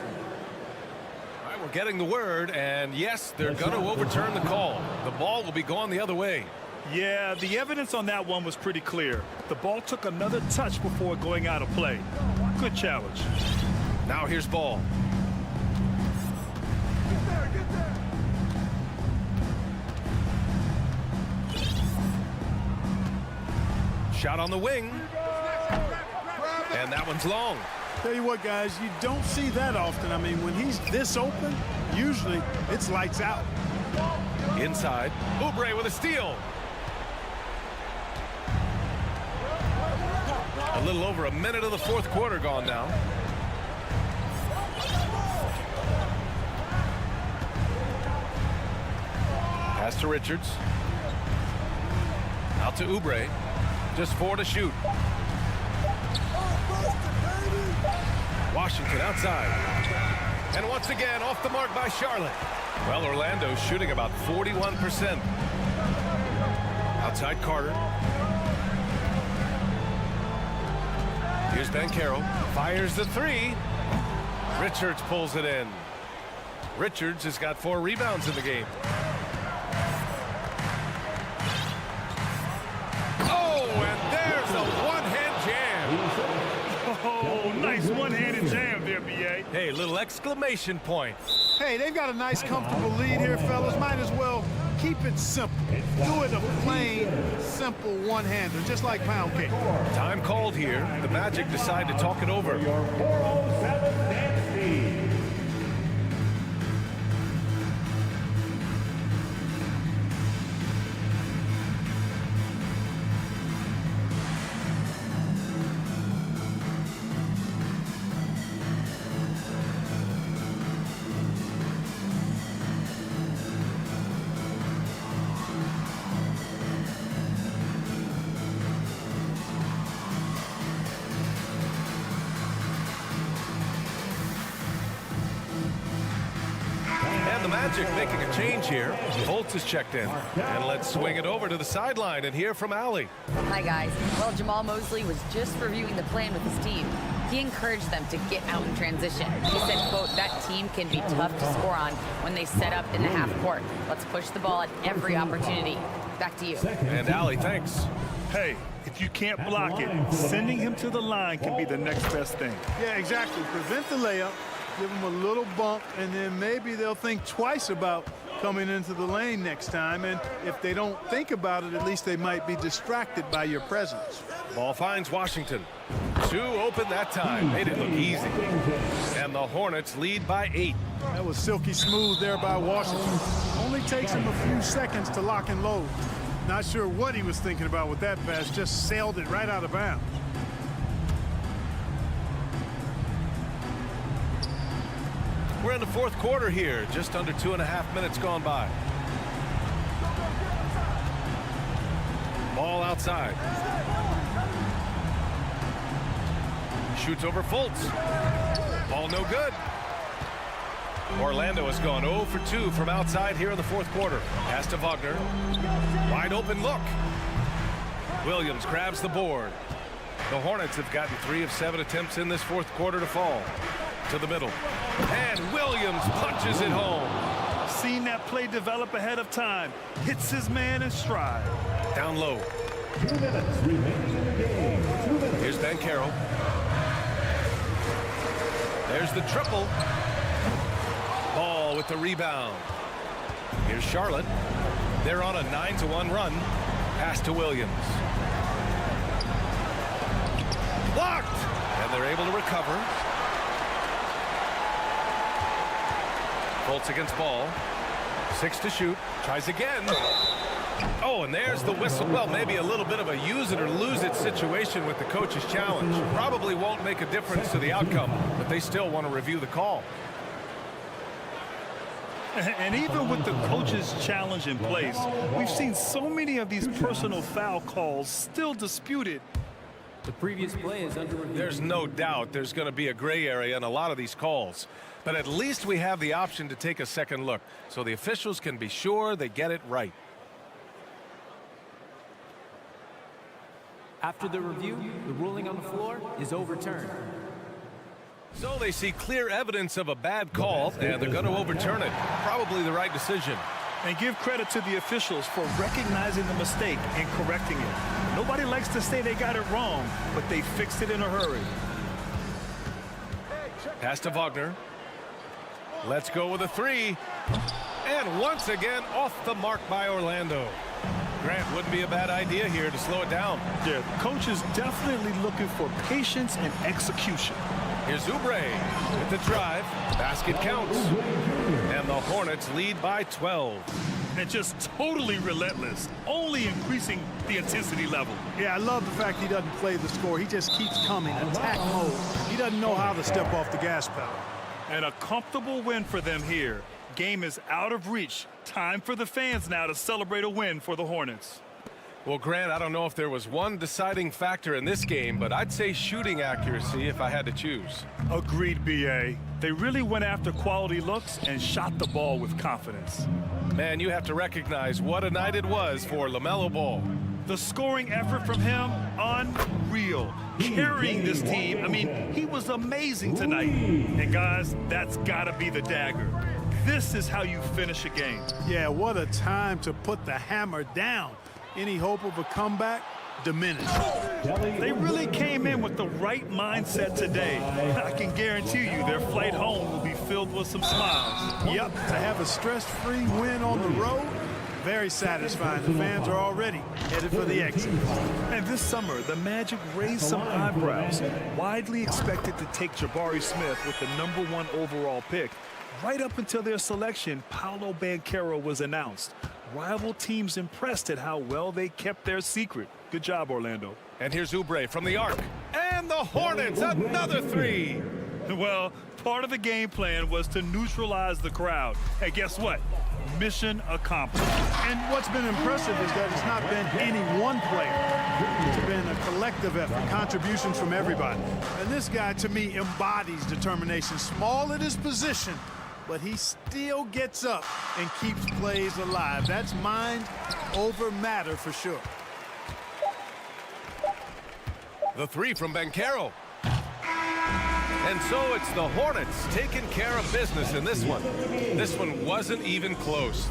All right, we're getting the word, and yes, they're going to overturn the call. The ball will be going the other way. Yeah, the evidence on that one was pretty clear. The ball took another touch before going out of play. Good challenge. Now here's Ball. Shot on the wing. And that one's long. Tell you what, guys, you don't see that often. I mean, when he's this open, usually it's lights out. Inside, Oubre with a steal. A little over a minute of the fourth quarter gone now. Pass to Richards. Out to Oubre. Just 4 to shoot. Washington outside. And once again, off the mark by Charlotte. Well, Orlando's shooting about 41%. Outside Carter. Here's Banchero. Fires the three. Richards pulls it in. Richards has got 4 rebounds in the game. Oh, and there's a one-hand jam. Oh, nice one-handed jam there, B.A. Hey, little exclamation point. Hey, they've got a nice, comfortable lead here, fellas. Might as well keep it simple. Do it a plain, simple one-hander, just like pound cake. Time called here. The Magic decide to talk it over. Your 407 Nancy. And the Magic making a change here. Holtz is checked in. And let's swing it over to the sideline and hear from Allie. Hi, guys. Well, Jamal Mosley was just reviewing the plan with his team. He encouraged them to get out in transition. He said, quote, that team can be tough to score on when they set up in the half court. Let's push the ball at every opportunity. Back to you. And Allie, thanks. Hey, if you can't block it, sending him to the line can be the next best thing. Yeah, exactly. Prevent the layup, give them a little bump, and then maybe they'll think twice about coming into the lane next time. And if they don't think about it, at least they might be distracted by your presence. Ball finds Washington. 2 open that time. Made it look easy. And the Hornets lead by 8. That was silky smooth there by Washington. Only takes him a few seconds to lock and load. Not sure what he was thinking about with that pass. Just sailed it right out of bounds. We're in the 4th quarter here. Just under 2.5 minutes gone by. Ball outside. Shoots over Fultz. Ball no good. Orlando has gone 0 for 2 from outside here in the 4th quarter. Pass to Wagner. Wide open look. Williams grabs the board. The Hornets have gotten 3 of 7 attempts in this 4th quarter to fall. To the middle. And Williams punches it home. Seen that play develop ahead of time. Hits his man in stride. Down low. Here's Banchero. There's the triple. Ball with the rebound. Here's Charlotte. They're on a 9-1 run. Pass to Williams. Blocked. And they're able to recover. Fultz against Ball. 6 to shoot. Tries again. Oh, and there's the whistle. Well, maybe a little bit of a use it or lose it situation with the coach's challenge. Probably won't make a difference to the outcome, but they still want to review the call. And even with the coach's challenge in place, we've seen so many of these personal foul calls still disputed. The previous play is under review. There's no doubt there's going to be a gray area in a lot of these calls. But at least we have the option to take a second look, so the officials can be sure they get it right. After the review, the ruling on the floor is overturned. So they see clear evidence of a bad call, and they're going to overturn it. Probably the right decision. And give credit to the officials for recognizing the mistake and correcting it. Nobody likes to say they got it wrong, but they fixed it in a hurry. Pass to Wagner. Let's go with a 3. And once again, off the mark by Orlando. Grant, wouldn't be a bad idea here to slow it down. Yeah, the coach is definitely looking for patience and execution. Here's Oubre with the drive. Basket counts. And the Hornets lead by 12. And just totally relentless, only increasing the intensity level. Yeah, I love the fact he doesn't play the score. He just keeps coming, attack mode. He doesn't know how to step off the gas pedal. And a comfortable win for them here. Game is out of reach. Time for the fans now to celebrate a win for the Hornets. Well, Grant, I don't know if there was one deciding factor in this game, but I'd say shooting accuracy if I had to choose. Agreed, B.A. They really went after quality looks and shot the ball with confidence. Man, you have to recognize what a night it was for LaMelo Ball. The scoring effort from him, unreal. Carrying this team, I mean, he was amazing tonight. And guys, that's gotta be the dagger. This is how you finish a game. Yeah, what a time to put the hammer down. Any hope of a comeback? Diminished. They really came in with the right mindset today. I can guarantee you their flight home will be filled with some smiles. Yep, to have a stress-free win on the road, very satisfying. The fans are already headed for the exit. And this summer, the Magic raised some eyebrows. Widely expected to take Jabari Smith with the #1 overall pick. Right up until their selection, Paolo Banchero was announced. Rival teams impressed at how well they kept their secret. Good job, Orlando. And here's Oubre from the arc. And the Hornets, another 3. Well, part of the game plan was to neutralize the crowd. And guess what? Mission accomplished. And what's been impressive is that it's not been any one player. It's been a collective effort, contributions from everybody. And this guy, to me, embodies determination. Small at his position, but he still gets up and keeps plays alive. That's mind over matter for sure. The 3 from Banchero. And so it's the Hornets taking care of business in this one. This one wasn't even close.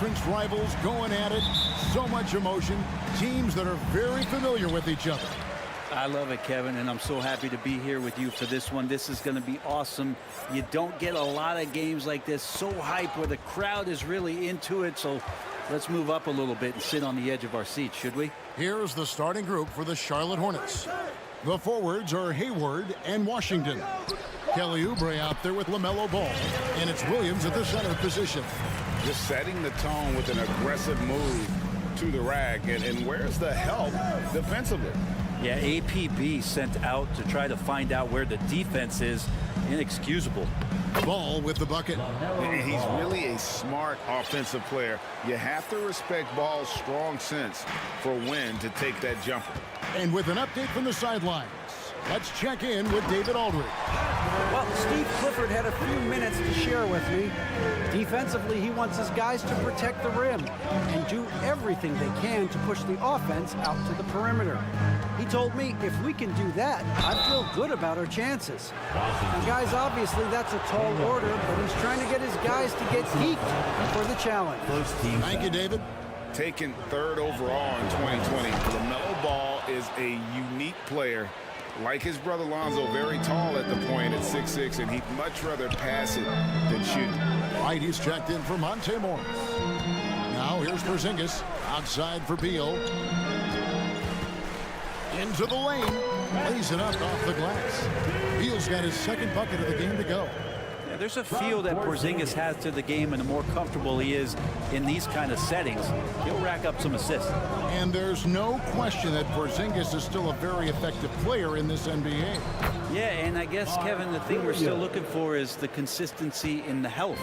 conference rivals going at it. So much emotion. Teams that are very familiar with each other. I love it, Kevin, and I'm so happy to be here with you for this one. This is going to be awesome. You don't get a lot of games like this, so hype, where the crowd is really into it. So let's move up a little bit and sit on the edge of our seats, should we? Here's the starting group for the Charlotte Hornets. The forwards are Hayward and Washington. Kelly Oubre out there with LaMelo Ball, and it's Williams at the center position. Just setting the tone with an aggressive move to the rack. And where's the help defensively? Yeah, APB sent out to try to find out where the defense is. Inexcusable. Ball with the bucket. And he's really a smart offensive player. You have to respect Ball's strong sense for when to take that jumper. And with an update from the sidelines, let's check in with David Aldridge. Well, Steve Clifford had a few minutes to share with me. Defensively, he wants his guys to protect the rim and do everything they can to push the offense out to the perimeter. He told me if we can do that, I feel good about our chances. Now, guys, obviously that's a tall order, but he's trying to get his guys to get geeked for the challenge. Thank you, David. Taken third overall in 2020, LaMelo Ball is a unique player. Like his brother Lonzo, very tall at the point at 6'6", and he'd much rather pass it than shoot. Right, he's checked in for Monte Morris. Now here's Porzingis outside for Beal. Into the lane, lays it up off the glass. Beal's got his second bucket of the game to go. Yeah, there's a feel that Porzingis has to the game, and the more comfortable he is in these kind of settings, he'll rack up some assists. And there's no question that Porzingis is still a very effective player in this NBA. Yeah, and I guess, Kevin, the thing we're still looking for is the consistency in the health.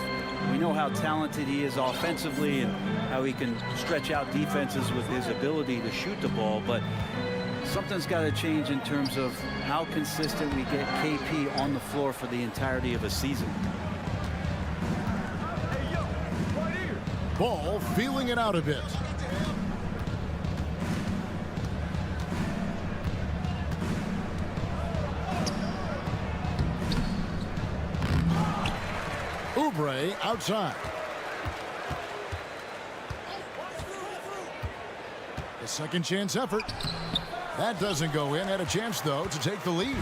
We know how talented he is offensively and how he can stretch out defenses with his ability to shoot the ball, but something's got to change in terms of how consistent we get KP on the floor for the entirety of a season. Ball feeling it out a bit. Oubre outside. The second chance effort. That doesn't go in. Had a chance, though, to take the lead.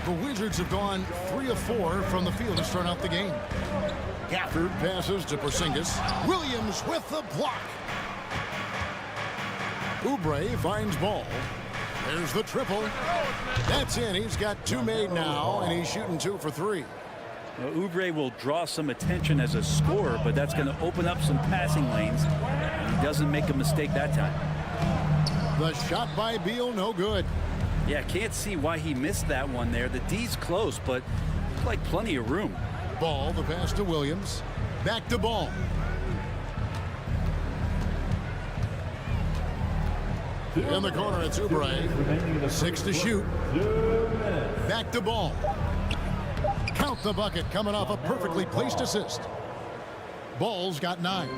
The Wizards have gone 3 of 4 from the field to start out the game. Gafford passes to Porzingis. Williams with the block. Oubre finds Ball. There's the triple. That's in. He's got 2 made now, and he's shooting 2 for 3. Well, Oubre will draw some attention as a scorer, but that's going to open up some passing lanes. And he doesn't make a mistake that time. The shot by Beal, no good. Yeah, can't see why he missed that one there. The D's close, but like plenty of room. Ball, the pass to Williams. Back to Ball. In the corner, it's Oubre. 6 to shoot. Back to Ball. Count the bucket coming off a perfectly placed assist. Ball's got 9.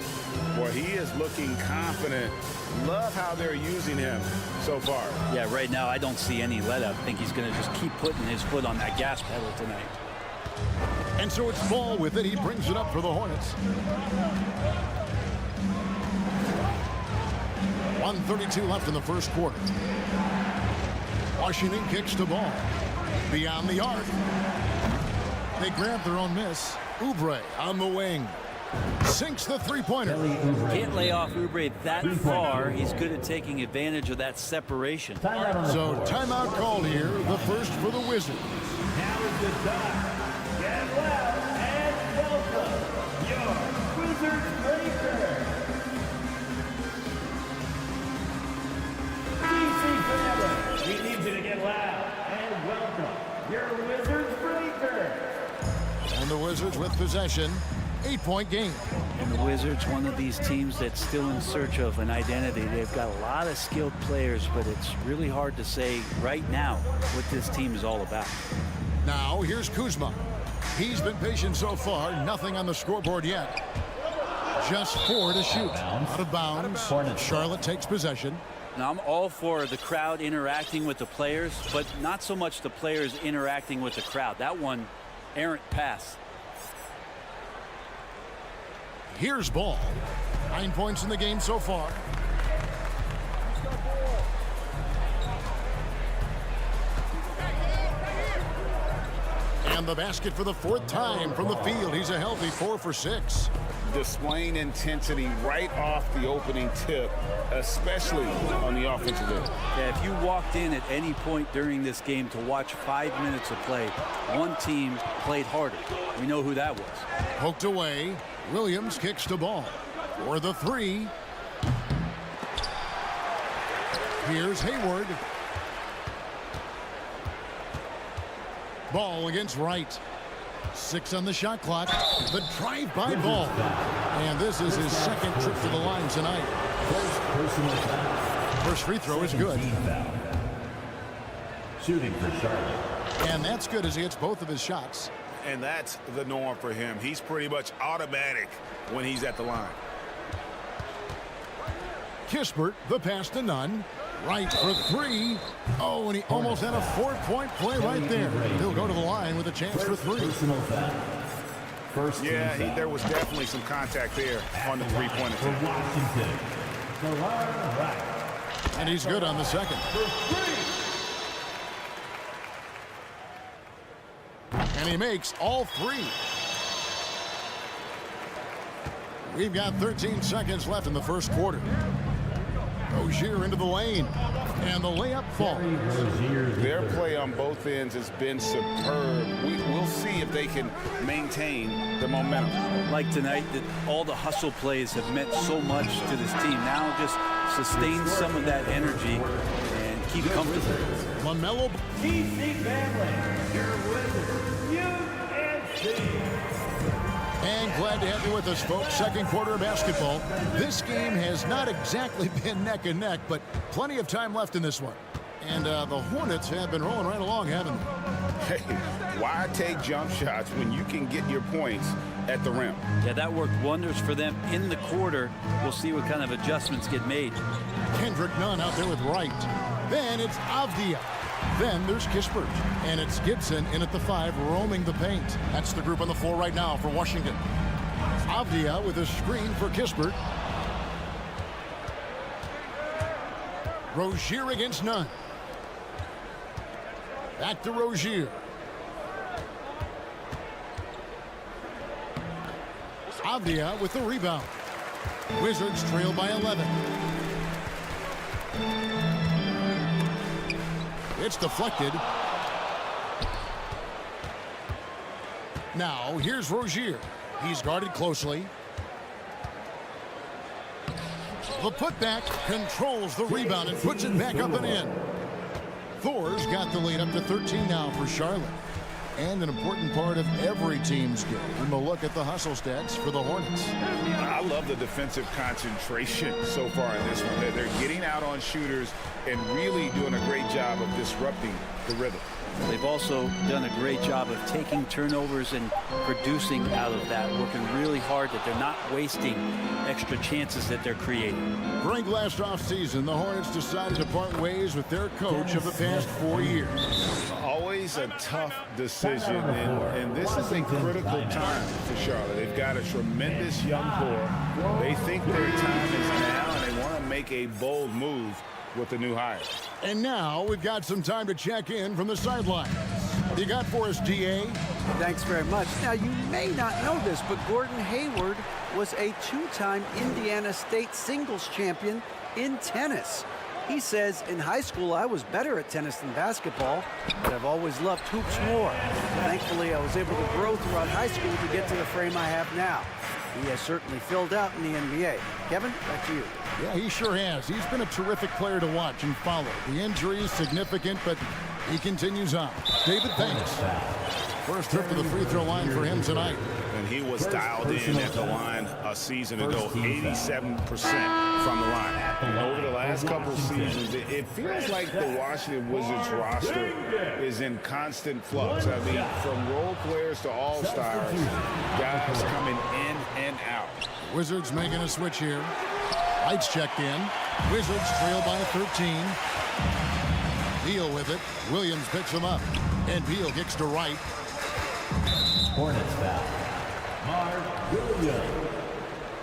Boy, he is looking confident. Love how they're using him so far. Yeah, right now I don't see any let up. I think he's going to just keep putting his foot on that gas pedal tonight. And so it's Ball with it. He brings it up for the Hornets. 1:32 left in the first quarter. Washington kicks the ball. Beyond the arc. They grab their own miss. Oubre on the wing. Sinks the three-pointer. Can't lay off Oubre that far. He's good at taking advantage of that separation. So timeout called here, the first for the Wizards. Now is the time. Get loud and welcome your Wizards Breaker. DC family, we need you to get loud and welcome your Wizards Breaker. And the Wizards with possession. 8-point game. And the Wizards, one of these teams that's still in search of an identity. They've got a lot of skilled players, but it's really hard to say right now what this team is all about. Now here's Kuzma. He's been patient so far. Nothing on the scoreboard yet. Just 4 to shoot. Out of bounds. Charlotte takes possession. Now, I'm all for the crowd interacting with the players, but not so much the players interacting with the crowd. That one, errant pass. Here's Ball. 9 points in the game so far. And the basket for the 4th time from the field. He's a healthy 4 for 6. Displaying intensity right off the opening tip, especially on the offensive end. Yeah, if you walked in at any point during this game to watch 5 minutes of play, one team played harder. We know who that was. Poked away. Williams kicks the ball for the 3. Here's Hayward. Ball against Wright. 6 on the shot clock. The drive-by ball. And this is his 2nd trip to the line tonight. First free throw is good. Shooting for Charlotte. And that's good as he hits both of his shots. And that's the norm for him. He's pretty much automatic when he's at the line. Kispert, the pass to Nunn. Right for 3. Oh, and he almost had a 4-point play right there. He'll go to the line with a chance for 3. Yeah, there was definitely some contact there on the 3-point attempt. And he's good on the 2nd. And he makes all 3. We've got 13 seconds left in the first quarter. Rozier into the lane, and the layup falls. Their play on both ends has been superb. We'll see if they can maintain the momentum. Like tonight, that all the hustle plays have meant so much to this team. Now just sustain some of that energy and keep comfortable. LaMelo. TC family, your winners, UNC. And glad to have you with us, folks. Second quarter of basketball. This game has not exactly been neck and neck, but plenty of time left in this one. And the Hornets have been rolling right along, haven't they? Hey, why take jump shots when you can get your points at the rim? Yeah, that worked wonders for them in the quarter. We'll see what kind of adjustments get made. Kendrick Nunn out there with Wright. Then it's Avdia. Then there's Kispert. And it's Gibson in at the 5, roaming the paint. That's the group on the floor right now for Washington. Avdia with a screen for Kispert. Rozier against Nunn. Back to Rozier. Avdia with the rebound. Wizards trail by 11. It's deflected. Now, here's Rozier. He's guarded closely. The putback controls the rebound and puts it back up and in. Thor's got the lead up to 13 now for Charlotte. And an important part of every team's game. And we'll look at the hustle stats for the Hornets. I love the defensive concentration so far in this one. They're getting out on shooters and really doing a great job of disrupting the rhythm. They've also done a great job of taking turnovers and producing out of that, working really hard that they're not wasting extra chances that they're creating. During last offseason, the Hornets decided to part ways with their coach of the past 4 years. Always a tough decision, and this is a critical time for Charlotte. They've got a tremendous young core. They think their time is now, and they want to make a bold move with the new hire. And now we've got some time to check in from the sideline. What do you got for us, DA? Thanks very much. Now, you may not know this, but Gordon Hayward was a 2-time Indiana State singles champion in tennis. He says, in high school, I was better at tennis than basketball, but I've always loved hoops more. Thankfully, I was able to grow throughout high school to get to the frame I have now. He has certainly filled out in the NBA. Kevin, back to you. Yeah, he sure has. He's been a terrific player to watch and follow. The injury is significant, but he continues on. David, thanks. First trip to the free throw line for him tonight. And he was dialed in at the line a season ago, 87% from the line. And over the last couple seasons, it feels like the Washington Wizards roster is in constant flux. I mean, from role players to all-stars, guys coming in and out. Wizards making a switch here. Lights checked in. Wizards trail by 13. Beal with it. Williams picks him up. And Beal kicks to right. Hornets foul. Mark Williams.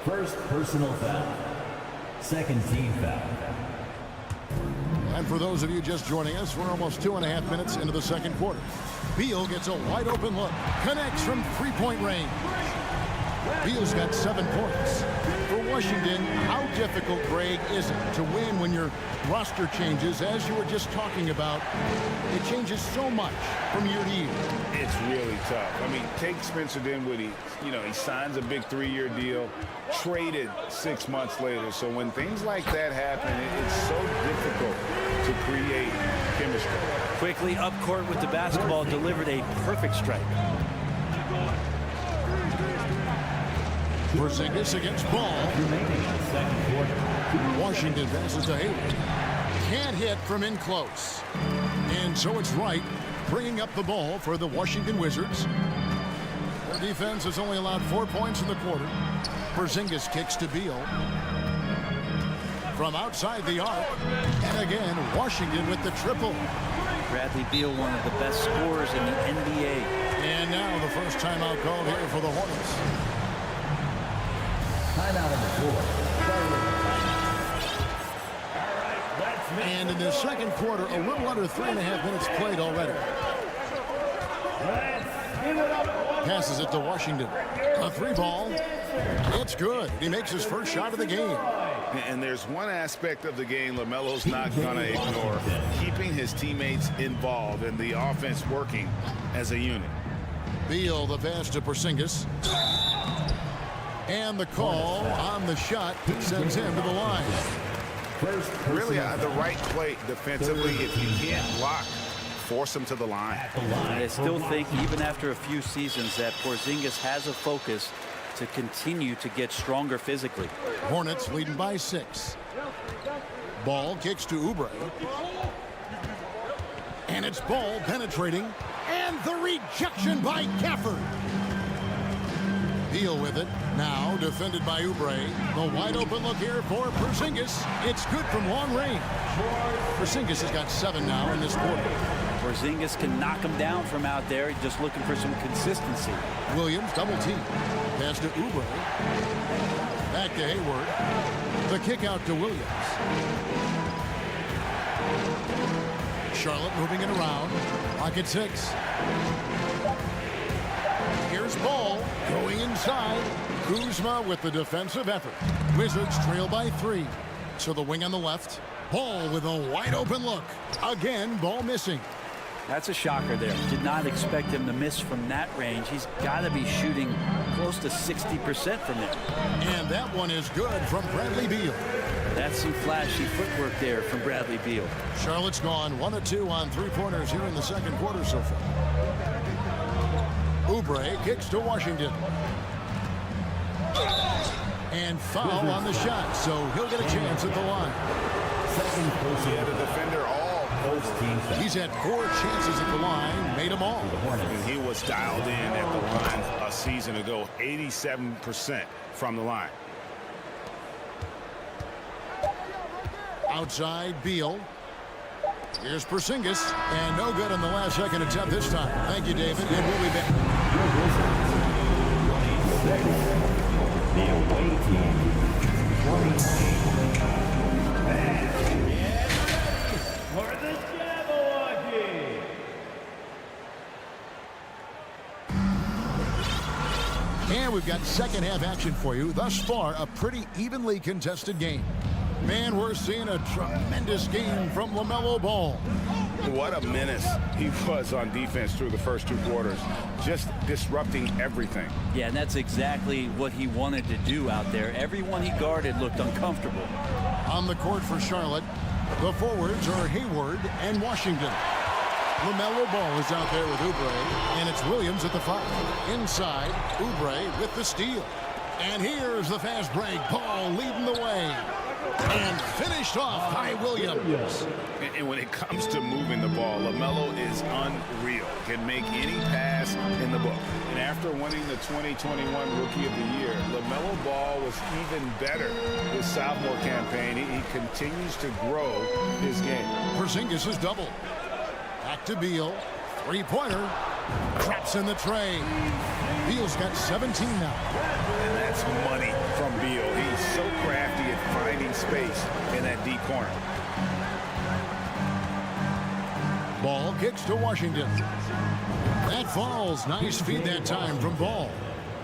First personal foul. Second team foul. And for those of you just joining us, we're almost 2.5 minutes into the second quarter. Beal gets a wide open look. Connects from three-point range. Beal's got 7 points. For Washington, how difficult, Greg, is it to win when your roster changes, as you were just talking about? It changes so much from year to year. It's really tough. I mean, take Spencer Dinwiddie. He signs a big 3-year deal, traded 6 months later. So when things like that happen, it's so difficult to create chemistry. Quickly up court with the basketball, delivered a perfect strike. Porzingis against Ball. Washington passes to Hayward. Can't hit from in close. And so it's Wright bringing up the ball for the Washington Wizards. Their defense has only allowed 4 points in the quarter. Porzingis kicks to Beal. From outside the arc. And again, Washington with the triple. Bradley Beal, one of the best scorers in the NBA. And now the first timeout called here for the Hornets. Timeout on the floor. And in the second quarter, a little under 3.5 minutes played already. Passes it to Washington. A 3-ball. It's good. He makes his first shot of the game. And there's one aspect of the game LaMelo's not going to ignore. Keeping his teammates involved and the offense working as a unit. Beal, the pass to Porzingis. And the call on the shot sends him to the line. Really the right play defensively. If you can't block, force him to the line. I still think, even after a few seasons, that Porzingis has a focus to continue to get stronger physically. Hornets leading by 6. Ball kicks to Oubre. And it's Ball penetrating. And the rejection by Gafford. Beal with it. Now defended by Oubre. The wide open look here for Porzingis. It's good from long range. Porzingis has got 7 now in this quarter. Porzingis can knock him down from out there. He's just looking for some consistency. Williams double team. Pass to Oubre. Back to Hayward. The kick out to Williams. Charlotte moving it around. Pocket 6. Here's Ball going inside. Kuzma with the defensive effort. Wizards trail by 3. So the wing on the left. Ball with a wide open look. Again, Ball missing. That's a shocker there. Did not expect him to miss from that range. He's got to be shooting close to 60% from there. And that one is good from Bradley Beal. That's some flashy footwork there from Bradley Beal. Charlotte's gone 1 of 2 on 3-pointers here in the second quarter so far. Oubre kicks to Washington. And foul on the shot, so he'll get a chance at the line. He had a defender all over. He's had 4 chances at the line, made them all. And he was dialed in at the line a season ago, 87% from the line. Outside, Beal. Here's Porzingis, and no good on the last second attempt this time. Thank you, David, and we'll be back. The away team. 20. For the Jabberwocky. And we've got second half action for you. Thus far, a pretty evenly contested game. Man, we're seeing a tremendous game from LaMelo Ball. What a menace he was on defense through the first 2 quarters. Just disrupting everything. Yeah, and that's exactly what he wanted to do out there. Everyone he guarded looked uncomfortable. On the court for Charlotte, the forwards are Hayward and Washington. LaMelo Ball is out there with Oubre, and it's Williams at the 5. Inside, Oubre with the steal. And here's the fast break. Ball leading the way. And finished off by Williams. And when it comes to moving the ball, LaMelo is unreal. Can make any pass in the book. And after winning the 2021 Rookie of the Year, LaMelo Ball was even better this sophomore campaign. He continues to grow his game. Porzingis is double. Back to Beal. 3-pointer. Traps in the tray. Beal's got 17 now. And that's money from Beal. He's so crafty at finding space in that deep corner. Ball kicks to Washington. That falls. Nice feed that time from Ball.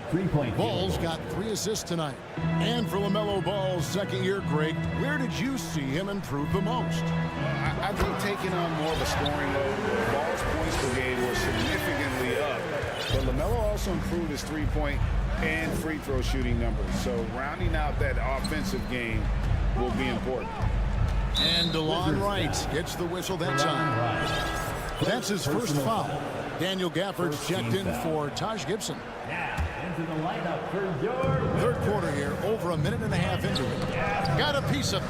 3-point. Ball's got 3 assists tonight. And for LaMelo Ball's second year, Greg, where did you see him improve the most? I think taking on more of a scoring load. Ball's points per game were significantly up. But LaMelo also improved his three-point and free throw shooting numbers. So rounding out that offensive game will be important. And DeLon Wright gets the whistle that time. That's his first foul. Daniel Gafford's checked in for Taj Gibson. Now into the lineup for your Third quarter here, over a minute and a half into it. Got a piece of it.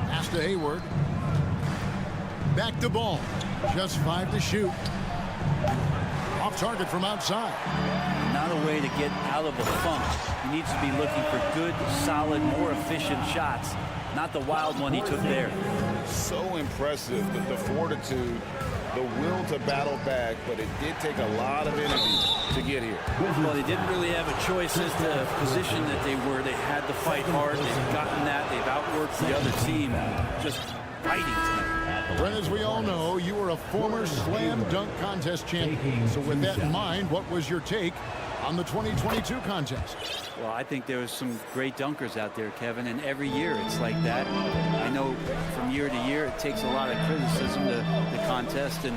Pass to Hayward. Back to Ball. Just 5 to shoot. Off target from outside. Not a way to get out of a funk. He needs to be looking for good, solid, more efficient shots. Not the wild one he took there. So impressive, the fortitude, the will to battle back, but it did take a lot of energy to get here. Well, they didn't really have a choice as to the position that they were. They had to fight hard. They've gotten that. They've outworked the other team. Just fighting tonight. Brent, as we all know, you were a former slam dunk contest champion. So with that in mind, what was your take on the 2022 contest? Well, I think there was some great dunkers out there, Kevin, and every year it's like that. I know from year to year it takes a lot of criticism to the contest, and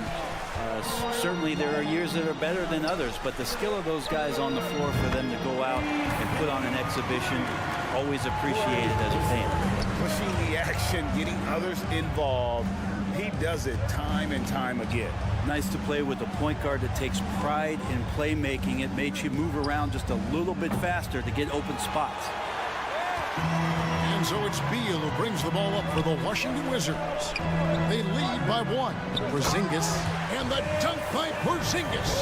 certainly there are years that are better than others, but the skill of those guys on the floor for them to go out and put on an exhibition, always appreciated as a fan. Pushing the action, getting others involved, he does it time and time again. Nice to play with a point guard that takes pride in playmaking. It makes you move around just a little bit faster to get open spots. And so it's Beal who brings the ball up for the Washington Wizards. They lead by 1. Porzingis, and the dunk by Porzingis.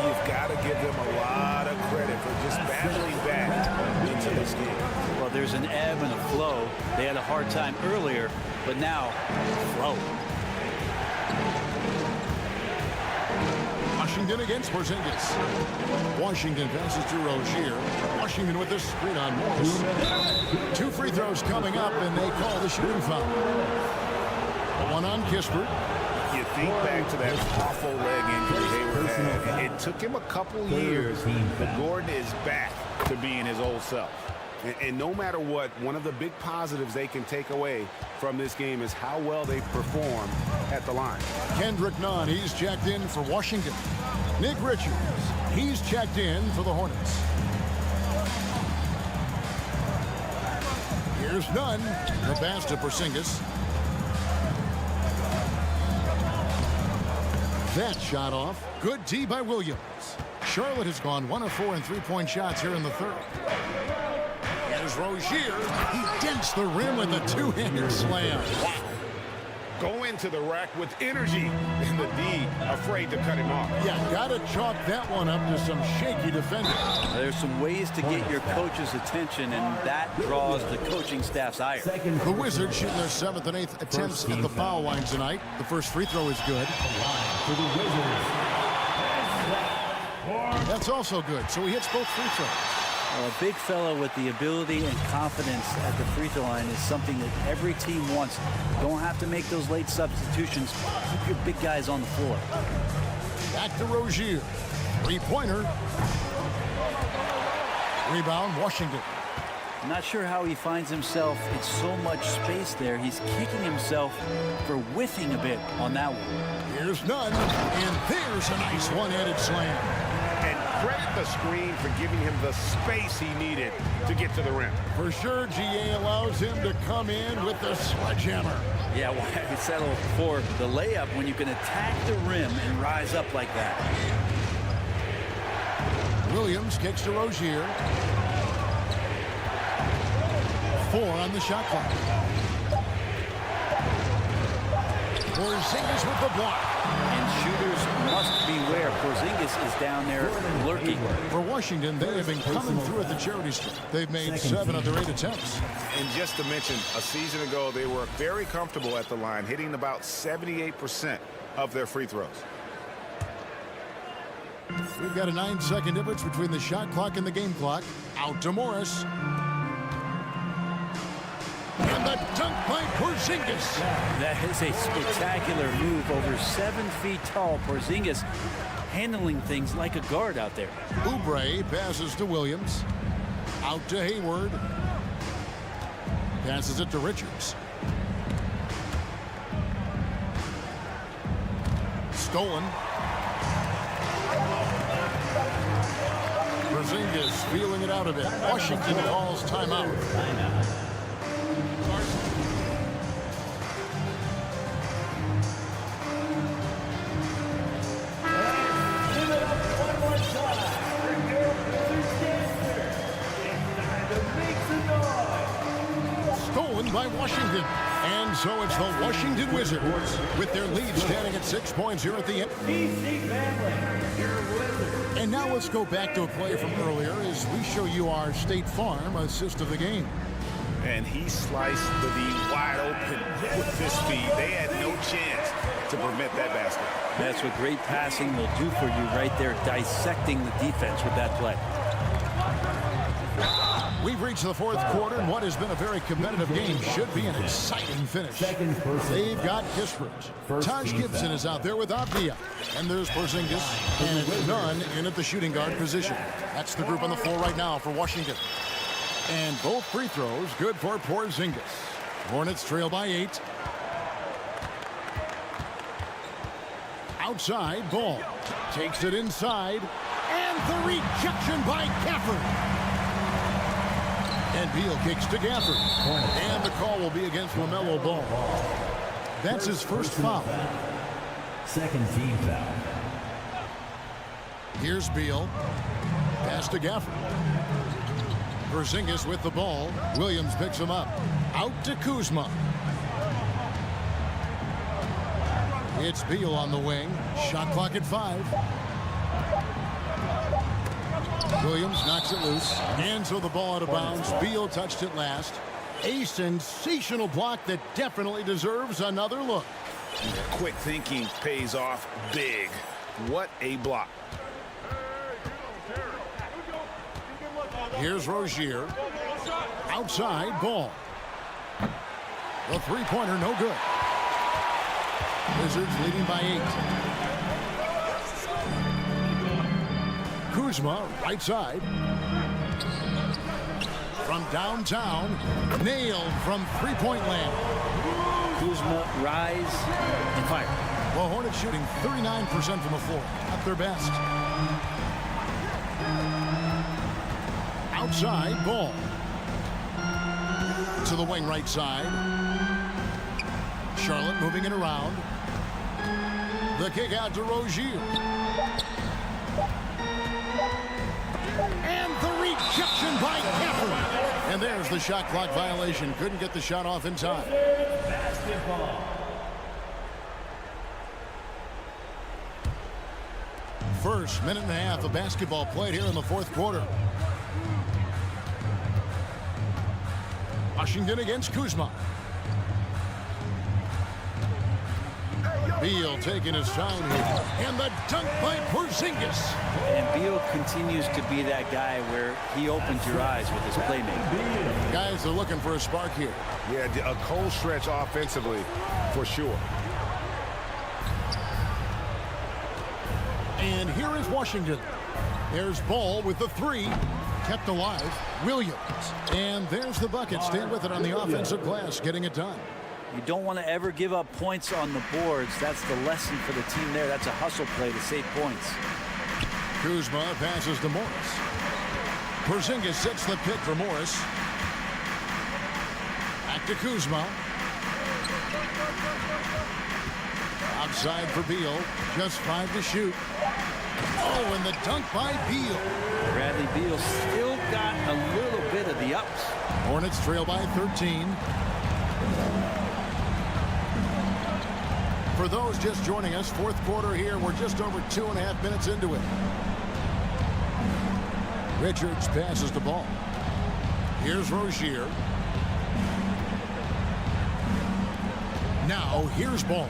You've got to give them a lot of credit for just battling back into this game. Well, there's an ebb and a flow. They had a hard time earlier, but now, flow. Washington against Porzingis. Washington passes to Rozier. Washington with the screen on Morris. 2 free throws coming up, and they call the shooting foul. 1 on Kispert. You think back to that awful leg injury Hayward had. It took him a couple years, but Gordon is back to being his old self. And no matter what, one of the big positives they can take away from this game is how well they perform at the line. Kendrick Nunn, he's checked in for Washington. Nick Richards, he's checked in for the Hornets. Here's Nunn. The pass to Porzingis. That shot off. Good D by Williams. Charlotte has gone 1 of 4 in 3-point shots here in the third. Here's Rozier. He dents the rim with a 2-handed slam. Wow. Go into the rack with energy, and the D afraid to cut him off. Yeah, gotta chalk that one up to some shaky defending. There's some ways to get your coach's attention, and that draws the coaching staff's ire. The Wizards shooting their 7th and 8th attempts at the foul line tonight. The first free throw is good. For the Wizards. That's also good, so he hits both free throws. Well, a big fella with the ability and confidence at the free throw line is something that every team wants. Don't have to make those late substitutions. Keep your big guys on the floor. Back to Rozier. 3-pointer. Rebound, Washington. I'm not sure how he finds himself. It's so much space there. He's kicking himself for whiffing a bit on that one. Here's Nunn, and there's a nice one-handed slam. Credit the screen for giving him the space he needed to get to the rim. For sure, GA allows him to come in with the sledgehammer. Yeah, why settle for the layup when you can attack the rim and rise up like that? Williams kicks to Rozier. 4 on the shot clock. Porzingis with the block. And shooters must beware. Porzingis is down there lurking. For Washington, they have been coming through at the charity stripe. They've made 7 of their 8 attempts. And just to mention, a season ago, they were very comfortable at the line, hitting about 78% of their free throws. We've got a 9-second difference between the shot clock and the game clock. Out to Morris. And the dunk by Porzingis. That is a spectacular move. Over 7 feet tall, Porzingis handling things like a guard out there. Oubre passes to Williams. Out to Hayward. Passes it to Richards. Stolen. Porzingis feeling it out a bit. Washington calls timeout. Stolen by Washington. And so it's the Washington Wizards with their lead standing at 6 points here at the end. And now let's go back to a play from earlier as we show you our State Farm assist of the game. And he sliced the D wide open with this speed. They had no chance to prevent that basket. That's what great passing will do for you right there, dissecting the defense with that play. We've reached the fourth quarter, and what has been a very competitive game should be an exciting finish. They've got Kispert. Taj Gibson is out there with Avdia. And there's Porzingis, and it's Nunn in at the shooting guard position. That's the group on the floor right now for Washington. And both free throws good for Porzingis. Hornets trail by 8. Outside, Ball takes it inside, and the rejection by Gafford. And Beal kicks to Gafford. And the call will be against LaMelo Ball. That's his first foul. Second team foul. Here's Beal. Pass to Gafford. Porzingis with the ball. Williams picks him up. Out to Kuzma. It's Beal on the wing. Shot clock at 5. Williams knocks it loose. And so the ball out of bounds. Beal touched it last. A sensational block that definitely deserves another look. Quick thinking pays off big. What a block. Here's Rozier. Outside, Ball. The three-pointer, no good. Wizards leading by 8. Kuzma, right side. From downtown, nailed from three-point land. Kuzma, rise, and fire. Well, Hornets shooting 39% from the floor. At their best. Outside, Ball. To the wing right side. Charlotte moving it around. The kick out to Rozier. And the rejection by Gafford. And there's the shot clock violation. Couldn't get the shot off in time. First minute and a half of basketball played here in the fourth quarter. Washington against Kuzma. Beal taking his time here. And the dunk by Porzingis. And Beal continues to be that guy where he opens your eyes with his playmaking. Guys are looking for a spark here. Yeah, a cold stretch offensively for sure. And here is Washington. There's Ball with the 3. Kept alive. Williams. And there's the bucket. Stand with it on the offensive glass. Getting it done. You don't want to ever give up points on the boards. That's the lesson for the team there. That's a hustle play to save points. Kuzma passes to Morris. Porzingis sets the pick for Morris. Back to Kuzma. Outside for Beal. Just 5 to shoot. Oh, and the dunk by Beal. Bradley Beal still got a little bit of the ups. Hornets trail by 13. For those just joining us, fourth quarter here. We're just over 2.5 minutes into it. Richards passes the ball. Here's Rozier. Now here's Ball.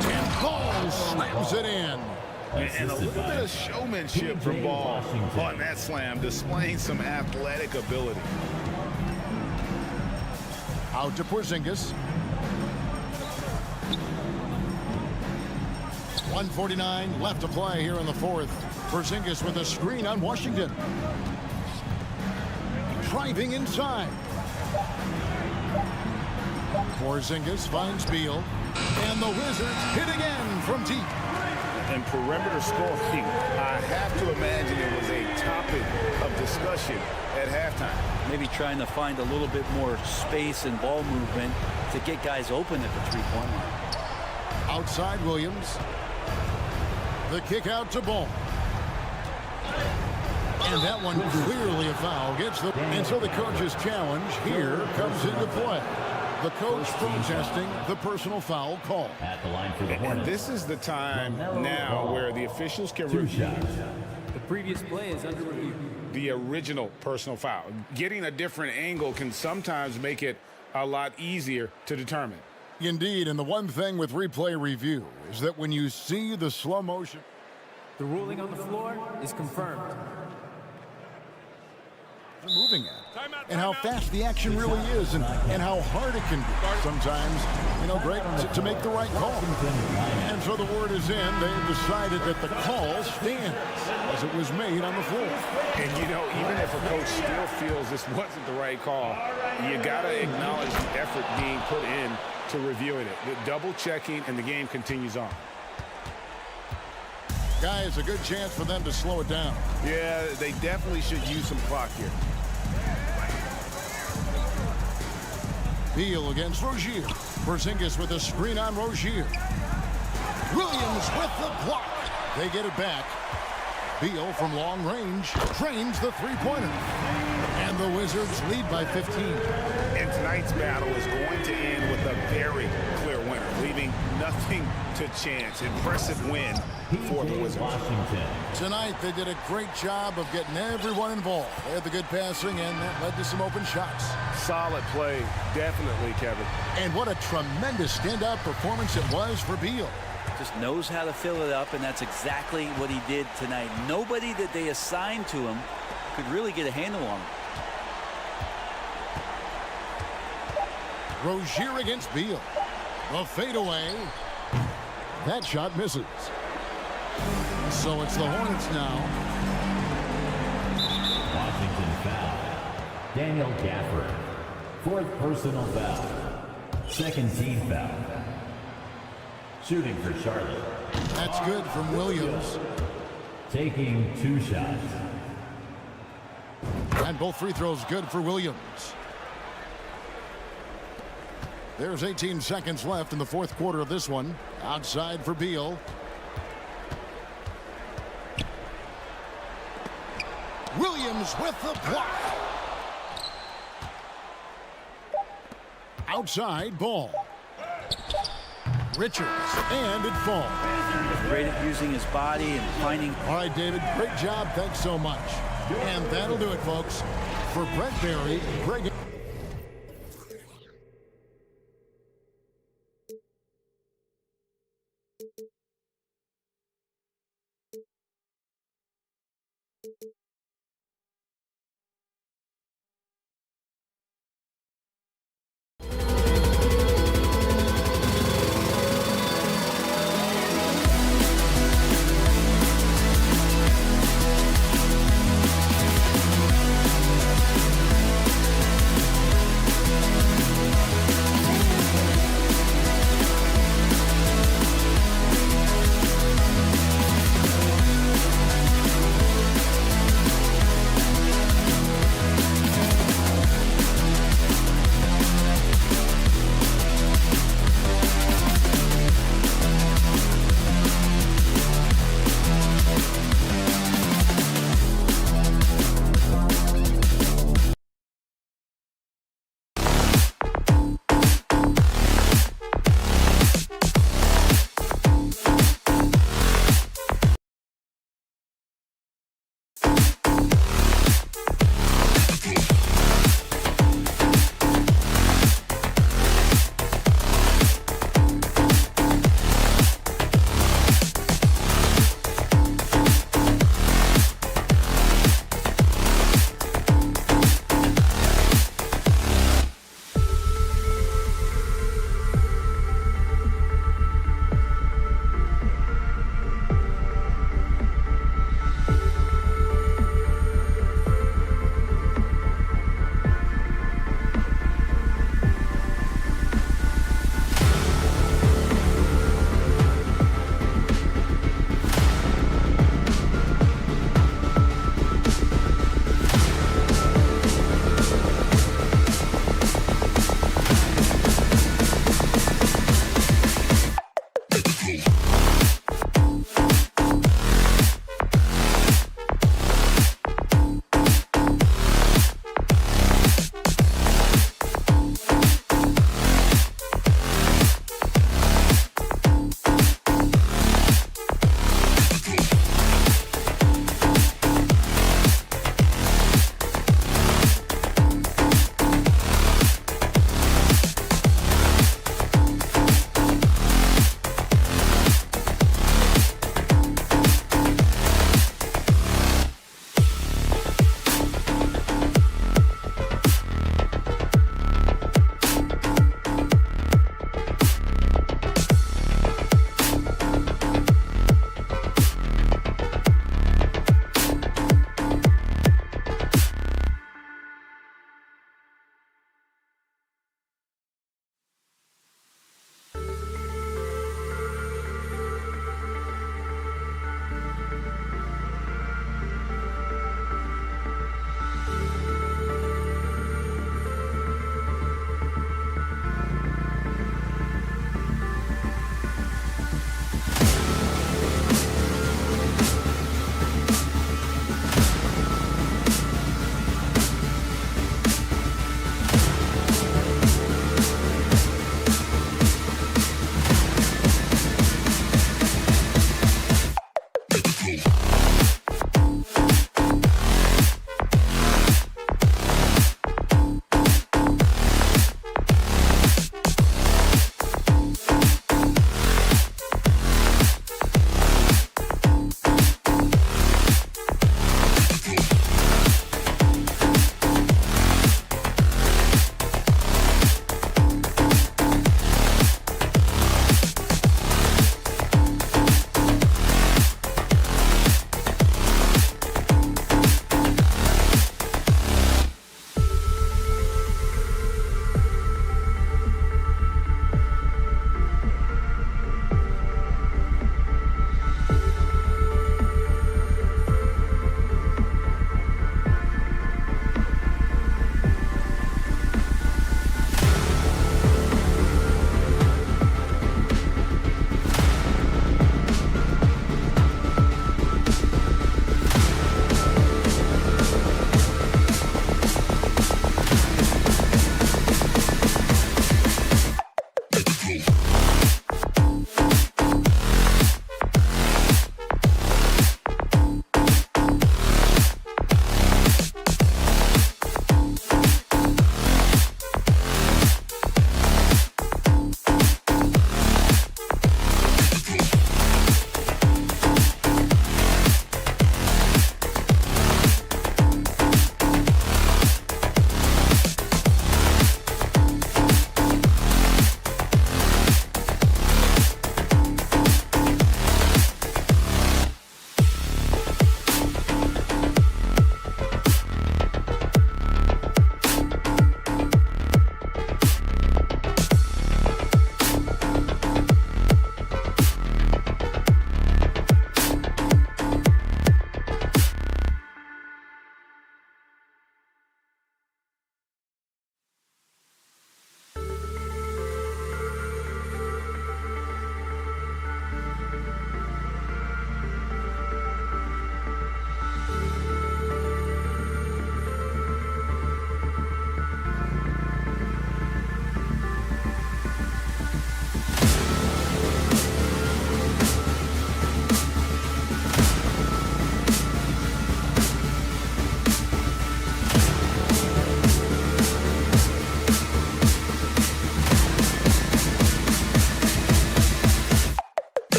And Ball slams it in. And a little bit of showmanship from Ball on that slam, displaying some athletic ability. Out to Porzingis. 1:49 left to play here in the fourth. Porzingis with a screen on Washington. Driving inside. Porzingis finds Beal. And the Wizards hit again from deep. And perimeter scoring, I have to imagine it was a topic of discussion at halftime. Maybe trying to find a little bit more space and ball movement to get guys open at the three-point line. Outside Williams. The kick out to Ball. And that one clearly a foul. And so the coach's challenge here comes into play. The coach protesting the personal foul call. At the line for the Hornets. And this is the time now where the officials can review The previous play is under review. the original personal foul. Getting a different angle can sometimes make it a lot easier to determine. Indeed, and the one thing with replay review is that when you see the slow motion, The ruling on the floor is confirmed. moving at, and how fast the action really is, and how hard it can be sometimes, Greg, to make the right call. And so the word is in. They've decided that the call stands as it was made on the floor. And, even if a coach still feels this wasn't the right call, you got to acknowledge the effort being put in to reviewing it. The double checking, and the game continues on. Guys, a good chance for them to slow it down. Yeah, they definitely should use some clock here. Beal against Rozier. Porzingis with a screen on Rozier. Williams with the block. They get it back. Beal from long range drains the three-pointer. And the Wizards lead by 15. And tonight's battle is going to end with a very clear winner, leaving nothing to chance. Impressive win for the Wizards. Washington. Tonight, they did a great job of getting everyone involved. They had the good passing, and that led to some open shots. Solid play, definitely, Kevin. And what a tremendous standout performance it was for Beal. Just knows how to fill it up, and that's exactly what he did tonight. Nobody that they assigned to him could really get a handle on him. Rozier against Beal. The fadeaway. That shot misses. So it's the Hornets now. Washington foul. Daniel Gafford. Fourth personal foul. Second team foul. Shooting for Charlotte. That's good from Williams. Taking 2 shots. And both free throws good for Williams. There's 18 seconds left in the fourth quarter of this one. Outside for Beal. Williams with the block. Outside Ball. Richards, and it falls. Great at using his body and finding. All right, David, great job. Thanks so much. And that'll do it, folks. For Brett Barry, Greg.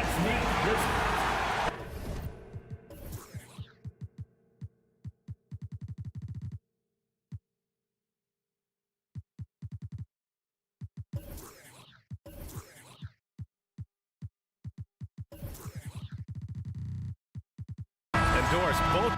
Let's meet this. Endorse both.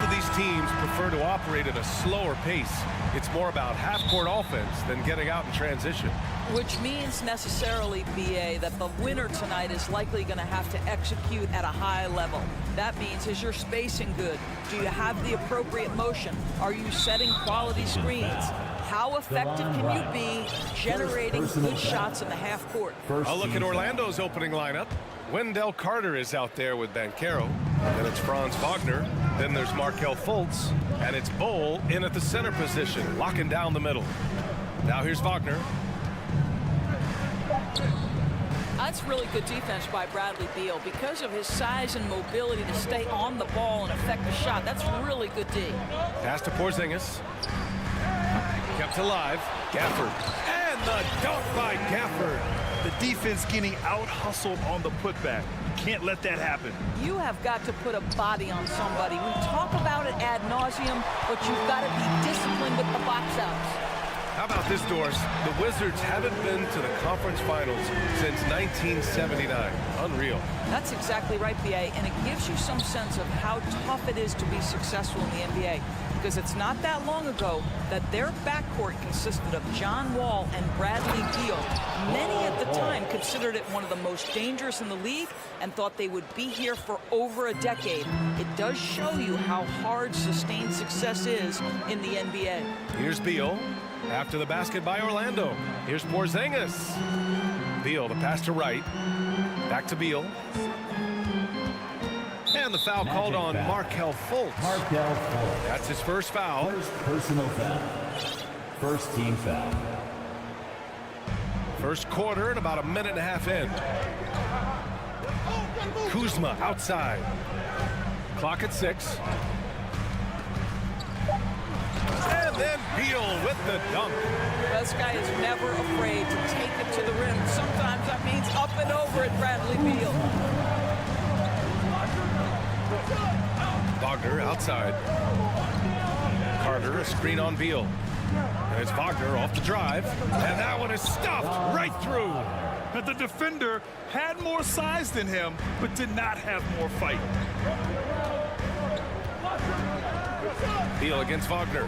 These teams prefer to operate at a slower pace. It's more about half-court offense than getting out in transition. Which means necessarily, BA, that the winner tonight is likely going to have to execute at a high level. That means, is your spacing good? Do you have the appropriate motion? Are you setting quality screens? How effective can you be generating good shots in the half court? I'll look at Orlando's opening lineup. Wendell Carter is out there with Banchero. Then it's Franz Wagner. Then there's Markelle Fultz. And it's Bowl in at the center position, locking down the middle. Now here's Wagner. That's really good defense by Bradley Beal. Because of his size and mobility to stay on the ball and affect the shot, that's really good D. Pass to Porzingis. Kept alive. Gafford. And the dunk by Gafford. The defense getting out-hustled on the putback. Can't let that happen. You have got to put a body on somebody. We talk about it ad nauseum, but you've got to be disciplined with the box outs. How about this, Doris? The Wizards haven't been to the conference finals since 1979. Unreal. That's exactly right, BA, and it gives you some sense of how tough it is to be successful in the NBA. Because it's not that long ago that their backcourt consisted of John Wall and Bradley Beal. Many at the time considered it one of the most dangerous in the league and thought they would be here for over a decade. It does show you how hard sustained success is in the NBA. Here's Beal. After the basket by Orlando. Here's Porzingis. Beal, the pass to right. Back to Beal. And the foul called on Markelle Fultz. Markelle Fultz. That's his first foul. First personal foul. First team foul. First quarter and about a minute and a half in. Kuzma outside. Clock at 6. And then Beal with the dunk. This guy is never afraid to take it to the rim. Sometimes that means up and over at Bradley Beal. Wagner outside. Carter, a screen on Beal. And it's Wagner off the drive. And that one is stuffed right through. But the defender had more size than him, but did not have more fight. Beal against Wagner.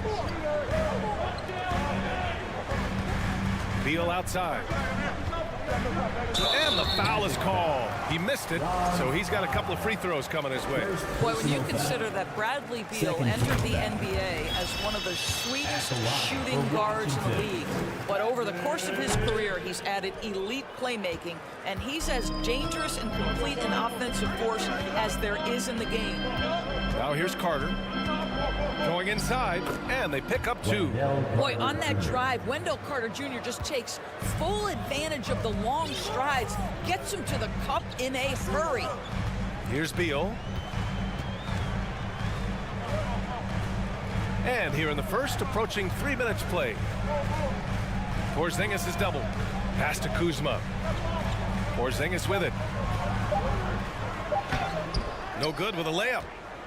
Beal outside. And the foul is called. He missed it, so he's got a couple of free throws coming his way. Boy, when you consider that Bradley Beal entered the NBA as one of the sweetest shooting guards in the league, but over the course of his career, he's added elite playmaking, and he's as dangerous and complete an offensive force as there is in the game. Now here's Carter. Going inside, and they pick up 2. Boy, on that drive, Wendell Carter Jr. just takes full advantage of the long strides, gets him to the cup in a hurry. Here's Beal. And here in the first, approaching 3 minutes played. Porzingis is doubled. Pass to Kuzma. Porzingis with it. No good with a layup.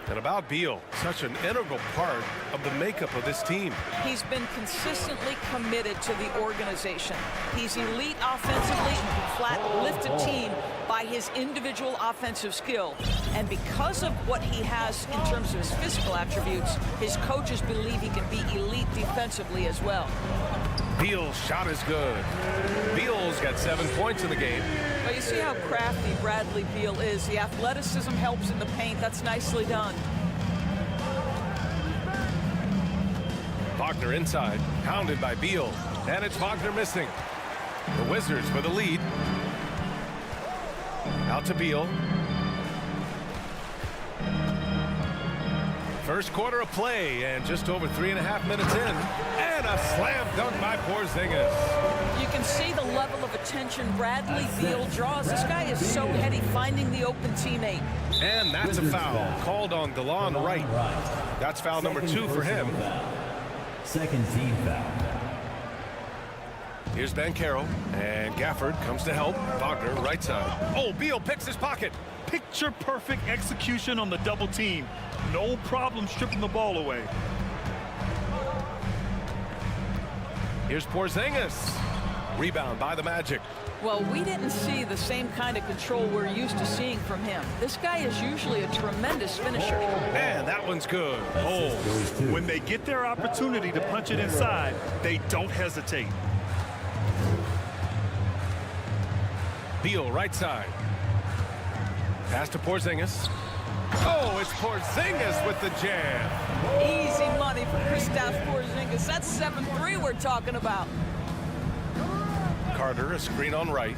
And about Beal, such an integral part of the makeup of this team. He's been consistently committed to the organization. He's elite offensively and can flat lift a team by his individual offensive skill. And because of what he has in terms of his physical attributes, his coaches believe he can be elite defensively as well. Beal's shot is good. Beal's got 7 points in the game. Well, you see how crafty Bradley Beal is. The athleticism helps in the paint. That's nicely done. Wagner inside, pounded by Beal. And it's Wagner missing. The Wizards with the lead. Out to Beal. First quarter of play, and just over 3.5 minutes in, and a slam dunk by Porzingis. You can see the level of attention Bradley Beal draws. This guy is so heady finding the open teammate. And that's a foul called on DeLon Wright. That's foul number 2 for him. Second team foul. Here's Ben Carroll, and Gafford comes to help. Wagner, right side. Oh, Beal picks his pocket. Picture-perfect execution on the double team. No problem stripping the ball away. Here's Porzingis. Rebound by the Magic. Well, we didn't see the same kind of control we're used to seeing from him. This guy is usually a tremendous finisher. And that one's good. Oh, When they get their opportunity to punch it inside, they don't hesitate. Beal, right side. Pass to Porzingis. Oh, it's Porzingis with the jam. Easy money for Kristaps Porzingis. That's 7-3 we're talking about. Carter, a screen on right.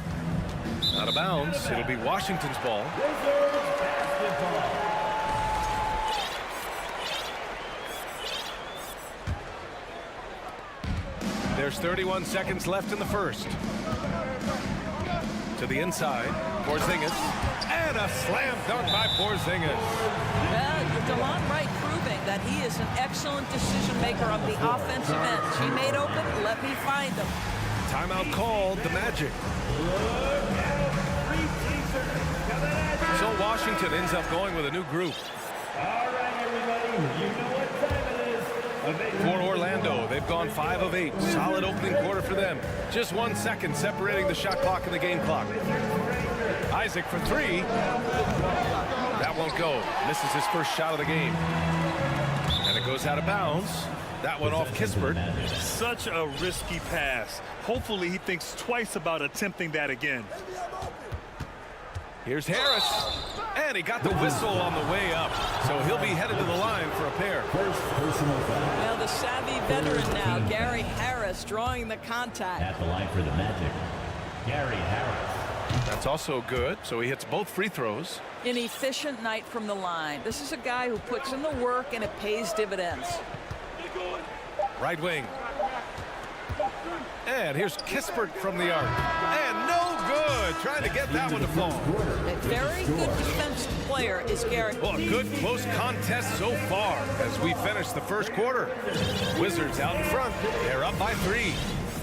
Out of bounds. It'll be Washington's ball. There's 31 seconds left in the first. To the inside, Porzingis, and a slam dunk by Porzingis. Well, DeLon Wright proving that he is an excellent decision maker on the offensive end. He made open, let me find him. Timeout called, the Magic. So Washington ends up going with a new group. All right, everybody, you know what time it is. For Orlando, they've gone 5 of 8. Solid opening quarter for them. Just 1 second separating the shot clock and the game clock. Isaac for 3. That won't go. Misses his first shot of the game. And it goes out of bounds. That one off Kispert. Such a risky pass. Hopefully he thinks twice about attempting that again. Here's Harris. And he got the whistle on the way up. So he'll be headed to the line for a pair. Well, the savvy veteran now, Gary Harris, drawing the contact. At the line for the Magic, Gary Harris. That's also good. So he hits both free throws. An efficient night from the line. This is a guy who puts in the work and it pays dividends. Right wing. And here's Kispert from the arc. And no good. Trying to get that one to fall. A very good defensive player is Gary. Well, a good close contest so far as we finish the first quarter. Wizards out in front. They're up by 3.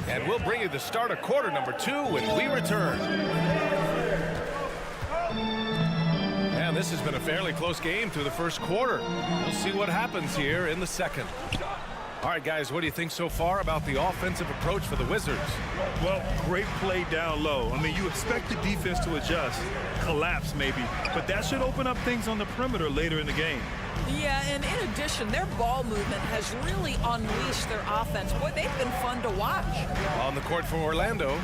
And we'll bring you the start of quarter number 2 when we return. And this has been a fairly close game through the first quarter. We'll see what happens here in the second. All right, guys, what do you think so far about the offensive approach for the Wizards? Well, great play down low. I mean, you expect the defense to adjust, collapse maybe, but that should open up things on the perimeter later in the game. Yeah, and in addition, their ball movement has really unleashed their offense. Boy, they've been fun to watch. On the court for Orlando,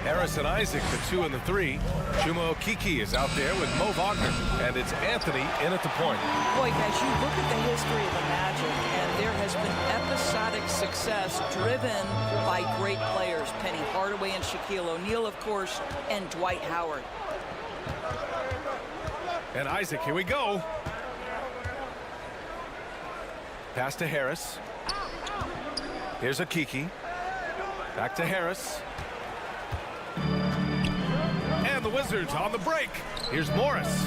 Harris and Isaac, the 2 and the 3. Chuma Okeke is out there with Mo Wagner, and it's Anthony in at the point. Boy, guys, you look at the history of the Magic, and there has been episodic success driven by great players. Penny Hardaway and Shaquille O'Neal, of course, and Dwight Howard. And Isaac, here we go. Pass to Harris. Here's Okeke. Back to Harris. And the Wizards on the break. Here's Morris.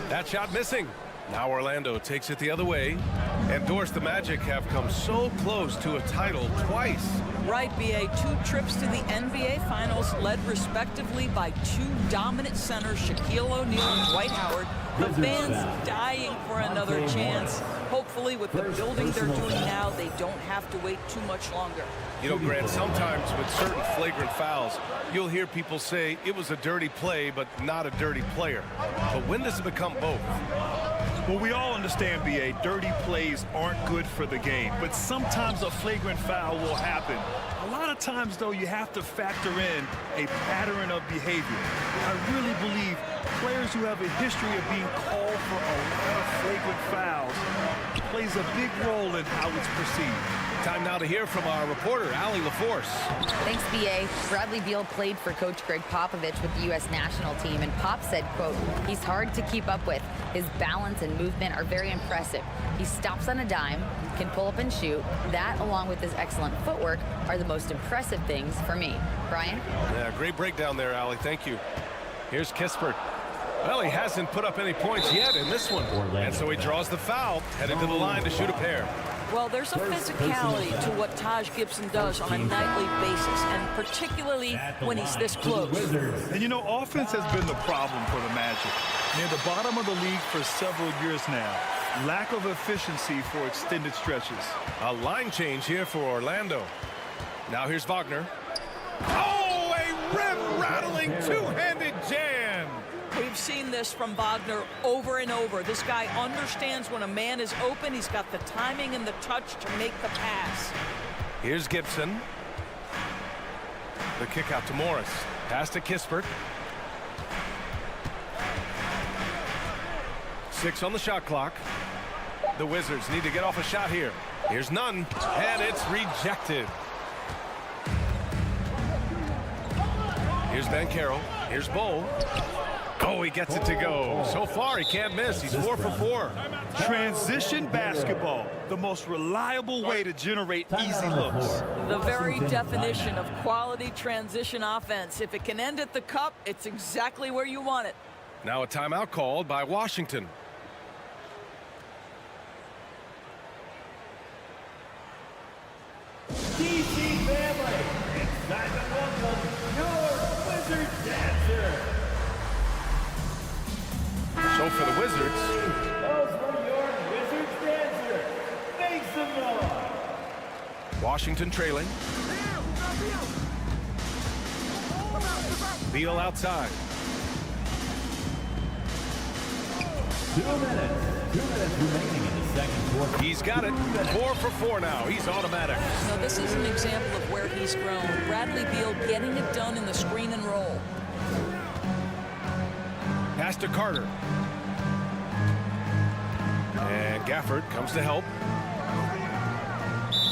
That shot missing. Now Orlando takes it the other way. And Doris, the Magic have come so close to a title twice. Right, B.A. 2 trips to the NBA Finals, led respectively by 2 dominant centers, Shaquille O'Neal and Dwight Howard. The fans dying for another chance. Hopefully, with the building they're doing now, they don't have to wait too much longer. You know, Grant, sometimes with certain flagrant fouls, you'll hear people say it was a dirty play, but not a dirty player. But when does it become both? Well, we all understand, B.A., dirty plays aren't good for the game, but sometimes a flagrant foul will happen. A lot of times, though, you have to factor in a pattern of behavior. I really believe players who have a history of being called for a lot of flagrant fouls plays a big role in how it's perceived. Time now to hear from our reporter, Allie LaForce. Thanks, B.A. Bradley Beal played for Coach Greg Popovich with the U.S. national team, and Pop said, quote, he's hard to keep up with. His balance and movement are very impressive. He stops on a dime, can pull up and shoot. That, along with his excellent footwork, are the most impressive things for me. Brian? Yeah, great breakdown there, Allie. Thank you. Here's Kispert. Well, he hasn't put up any points yet in this one, and so he draws the foul, headed to the line to shoot a pair. Well, there's a physicality to what Taj Gibson does on a nightly basis, and particularly when he's this close. And you know, offense has been the problem for the Magic. Near the bottom of the league for several years now. Lack of efficiency for extended stretches. A line change here for Orlando. Now here's Wagner. Oh, a rim-rattling two-handed jam. We've seen this from Wagner over and over. This guy understands when a man is open. He's got the timing and the touch to make the pass. Here's Gibson. The kick out to Morris. Pass to Kispert. 6 on the shot clock. The Wizards need to get off a shot here. Here's none, and it's rejected. Here's Banchero. Here's Bull. Oh, he gets it to go. So far, he can't miss. He's 4 for 4. Transition basketball, the most reliable way to generate easy looks. The very definition of quality transition offense. If it can end at the cup, it's exactly where you want it. Now a timeout called by Washington. DC family, it's time to welcome your Wizard Dancer. So for the Wizards, Those were your Wizards Dancer. Make some noise. Washington trailing. Beal outside. 2 minutes remaining in the second quarter. He's got it. 4 for 4 now. He's automatic. Now, this is an example of where he's grown. Bradley Beal getting it done in the screen and roll. Pass to Carter. And Gafford comes to help.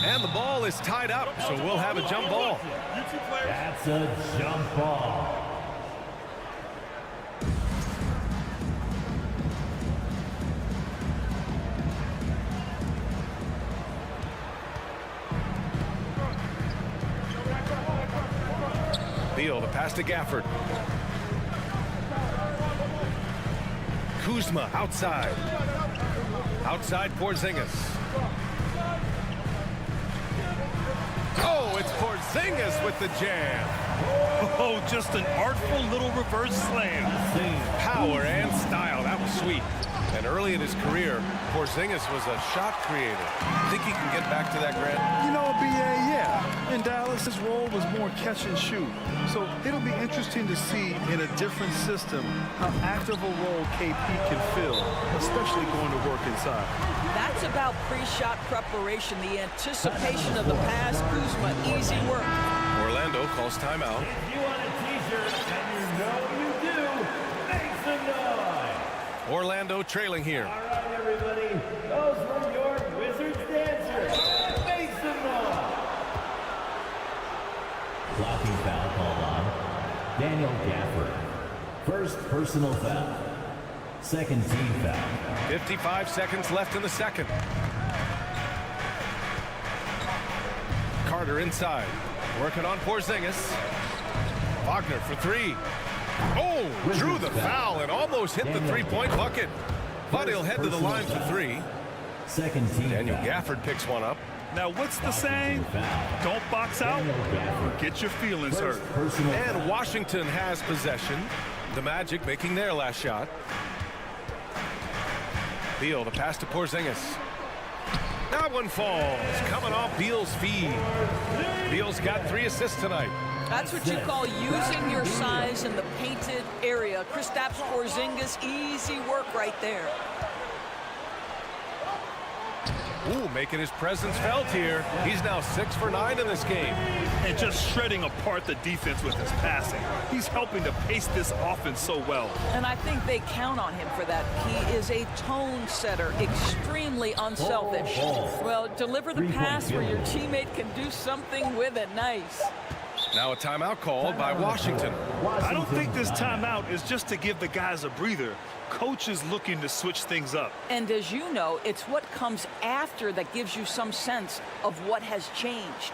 And the ball is tied up, so we'll have a jump ball. That's a jump ball. Beal, the pass to Gafford. Kuzma outside. Outside Porzingis. Oh, it's Porzingis with the jam. Oh, just an artful little reverse slam. Power and style. That was sweet. And early in his career, Porzingis was a shot creator. Think he can get back to that, Grant? You know, B.A., yeah. In Dallas, his role was more catch and shoot. So it'll be interesting to see in a different system how active a role KP can fill, especially going to work inside. That's about pre-shot preparation, the anticipation of the pass. Kuzma, easy work. Orlando calls timeout. If you want a t-shirt, and you know you do, make some noise. Orlando trailing here. All right, everybody. Those were your Wizards dancers. Make some noise. Blocking foul called on Daniel Gafford. First personal foul. Second team foul. 55 seconds left in the second. Carter inside. Working on Porzingis. Wagner for 3. Oh, drew the foul and almost hit the three-point bucket. But he'll head to the line for 3. Second team Daniel foul. Gafford picks one up. Now, what's the saying? Don't box out or get your feelings hurt. And Washington has possession. The Magic making their last shot. Beal, the pass to Porzingis. That one falls, coming off Beal's feed. Beal's got 3 assists tonight. That's what you call using your size in the painted area. Kristaps Porzingis, easy work right there. Ooh, making his presence felt here. He's now 6 for 9 in this game. And just shredding apart the defense with his passing. He's helping to pace this offense so well. And I think they count on him for that. He is a tone setter, extremely unselfish. Well, deliver the pass where your teammate can do something with it. Nice. Now a timeout called by Washington. I don't think this timeout is just to give the guys a breather. Coach is looking to switch things up. And as you know, it's what comes after that gives you some sense of what has changed.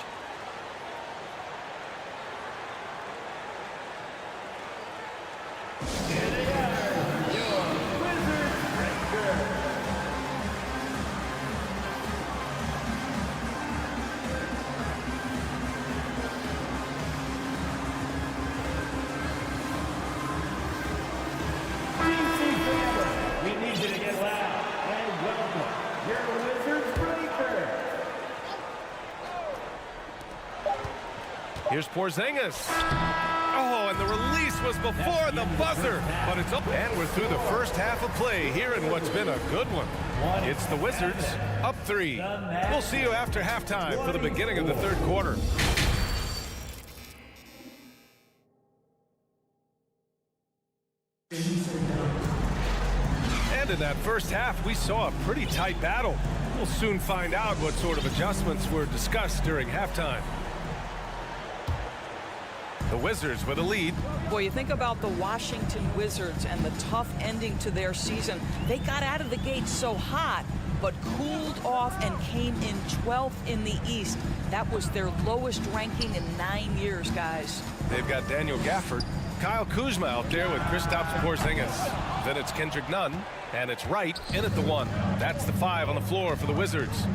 Here's Porzingis. Oh, and the release was before the buzzer, but it's up. And we're through the first half of play here in what's been a good one. It's the Wizards up 3. We'll see you after halftime for the beginning of the third quarter. And in that first half, we saw a pretty tight battle. We'll soon find out what sort of adjustments were discussed during halftime. The Wizards with a lead. Boy, you think about the Washington Wizards and the tough ending to their season. They got out of the gate so hot, but cooled off and came in 12th in the East. That was their lowest ranking in 9 years, guys. They've got Daniel Gafford, Kyle Kuzma out there with Kristaps Porzingis. Then it's Kendrick Nunn, and it's Wright in at the 1. That's the 5 on the floor for the Wizards.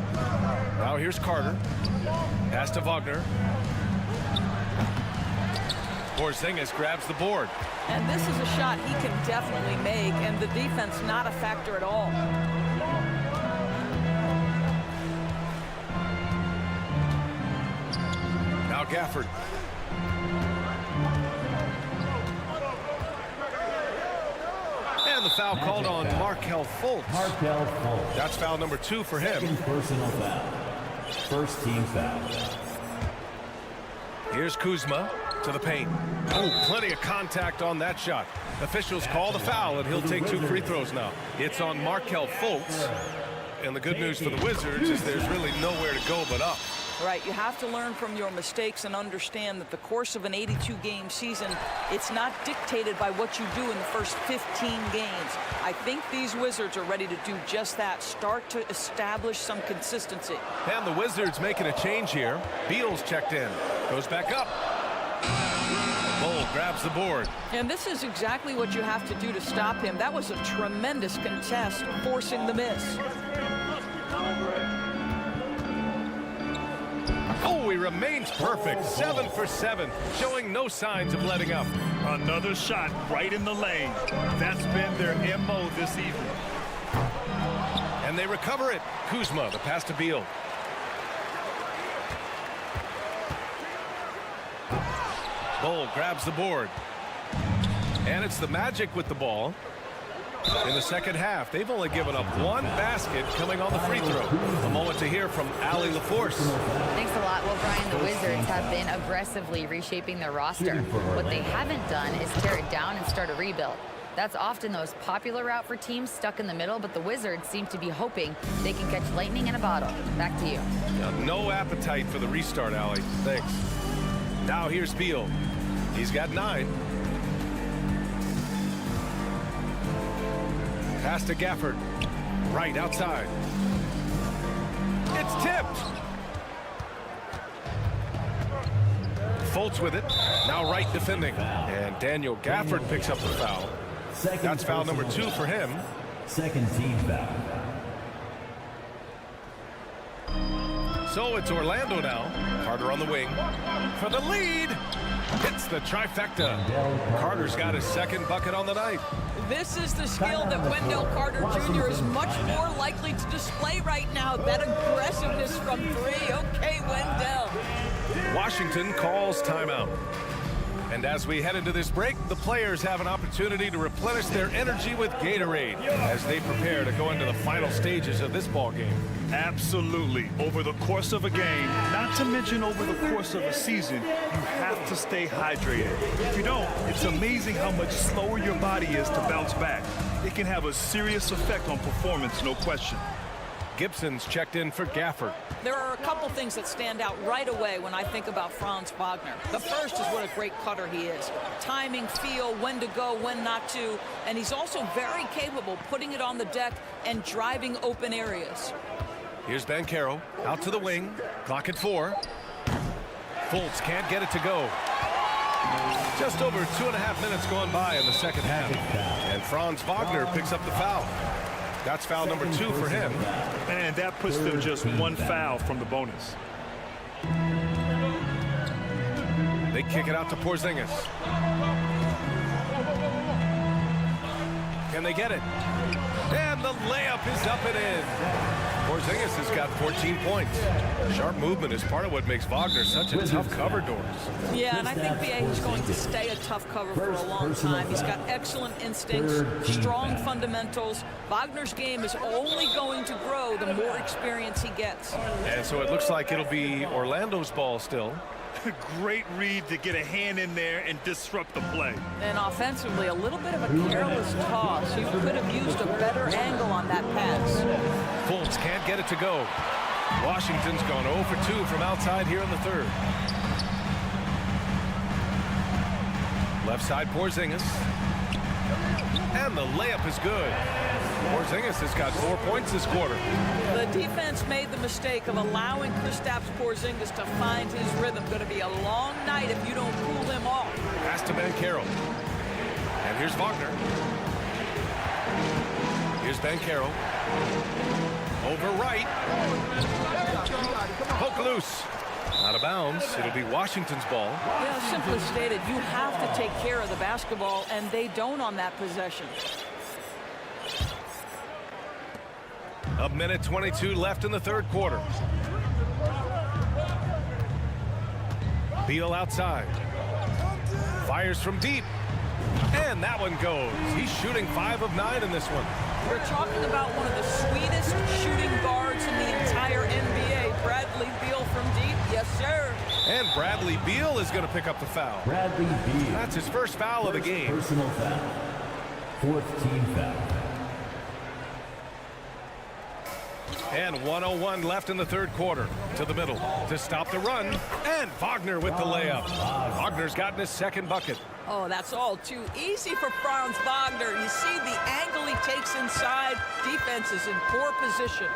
Now here's Carter. Pass to Wagner. Porzingis grabs the board. And this is a shot he can definitely make, and the defense not a factor at all. Now Gafford. And the foul called on Markelle Fultz. That's foul number 2 for him. Second personal foul. First team foul. Here's Kuzma to the paint. Oh, plenty of contact on that shot. Officials call the foul, and he'll take 2 free throws now. It's on Markelle Fultz. And the good news for the Wizards is there's really nowhere to go but up. Right, you have to learn from your mistakes and understand that the course of an 82-game season, it's not dictated by what you do in the first 15 games. I think these Wizards are ready to do just that, start to establish some consistency. And the Wizards making a change here. Beal's checked in, goes back up. Bull grabs the board. And this is exactly what you have to do to stop him. That was a tremendous contest, forcing the miss. Oh, he remains perfect. 7 for 7, showing no signs of letting up. Another shot right in the lane. That's been their MO this evening. And they recover it. Kuzma, the pass to Beal. Bull grabs the board. And it's the Magic with the ball. In the second half, they've only given up 1 basket coming on the free throw. A moment to hear from Allie LaForce. Thanks a lot. Well, Brian, the Wizards have been aggressively reshaping their roster. What they haven't done is tear it down and start a rebuild. That's often the most popular route for teams stuck in the middle, but the Wizards seem to be hoping they can catch lightning in a bottle. Back to you. No appetite for the restart, Allie. Thanks. Now here's Beal. He's got 9. Pass to Gafford. Right outside. It's tipped. Fultz with it. Now Wright defending. And Daniel Gafford picks up the foul. That's foul number 2 for him. Second team foul. So it's Orlando now. Carter on the wing. For the lead. Hits the trifecta. Carter's got his 2nd bucket on the night. This is the skill that Wendell Carter Jr. is much more likely to display right now. That aggressiveness from 3. Okay, Wendell. Washington calls timeout. And as we head into this break, the players have an opportunity to replenish their energy with Gatorade as they prepare to go into the final stages of this ball game. Absolutely. Over the course of a game, not to mention over the course of a season, you have to stay hydrated. If you don't, it's amazing how much slower your body is to bounce back. It can have a serious effect on performance, no question. Gibson's checked in for Gafford. There are a couple things that stand out right away when I think about Franz Wagner. The first is what a great cutter he is. Timing, feel, when to go, when not to. And he's also very capable putting it on the deck and driving open areas. Here's Banchero out to the wing. Clock at 4. Fultz can't get it to go. Just over 2.5 minutes going by in the second half. And Franz Wagner picks up the foul. That's foul number 2 for him. And that puts them just 1 foul from the bonus. They kick it out to Porzingis. Can they get it? And the layup is up and in. Porzingis has got 14 points. Sharp movement is part of what makes Wagner such a tough cover, Doris. Yeah, and I think BA is going to stay a tough cover for a long time. He's got excellent instincts, strong fundamentals. Wagner's game is only going to grow the more experience he gets. And so it looks like it'll be Orlando's ball still. Great read to get a hand in there and disrupt the play. And offensively, a little bit of a careless toss. You could have used a better angle on that pass. Fultz can't get it to go. Washington's gone 0 for 2 from outside here in the third. Left side Porzingis. And the layup is good. Porzingis has got 4 points this quarter. The defense made the mistake of allowing Kristaps Porzingis to find his rhythm. Going to be a long night if you don't cool him off. Pass to Banchero. And here's Wagner. Here's Banchero. Over right. Poke loose. Out of bounds. It'll be Washington's ball. Yeah, simply stated, you have to take care of the basketball, and they don't on that possession. A minute 22 left in the third quarter. Beal outside. Fires from deep. And that one goes. He's shooting 5 of 9 in this one. We're talking about one of the sweetest shooting guards in the entire NBA. Bradley Beal from deep. Yes, sir. And Bradley Beal is going to pick up the foul. Bradley Beal. That's his first foul of the game. Personal foul. 4th team foul. And 1:01 left in the third quarter. To the middle to stop the run. And Wagner with the layup. Wagner's gotten his second bucket. Oh, that's all too easy for Franz Wagner. You see the angle he takes inside. Defense is in poor position.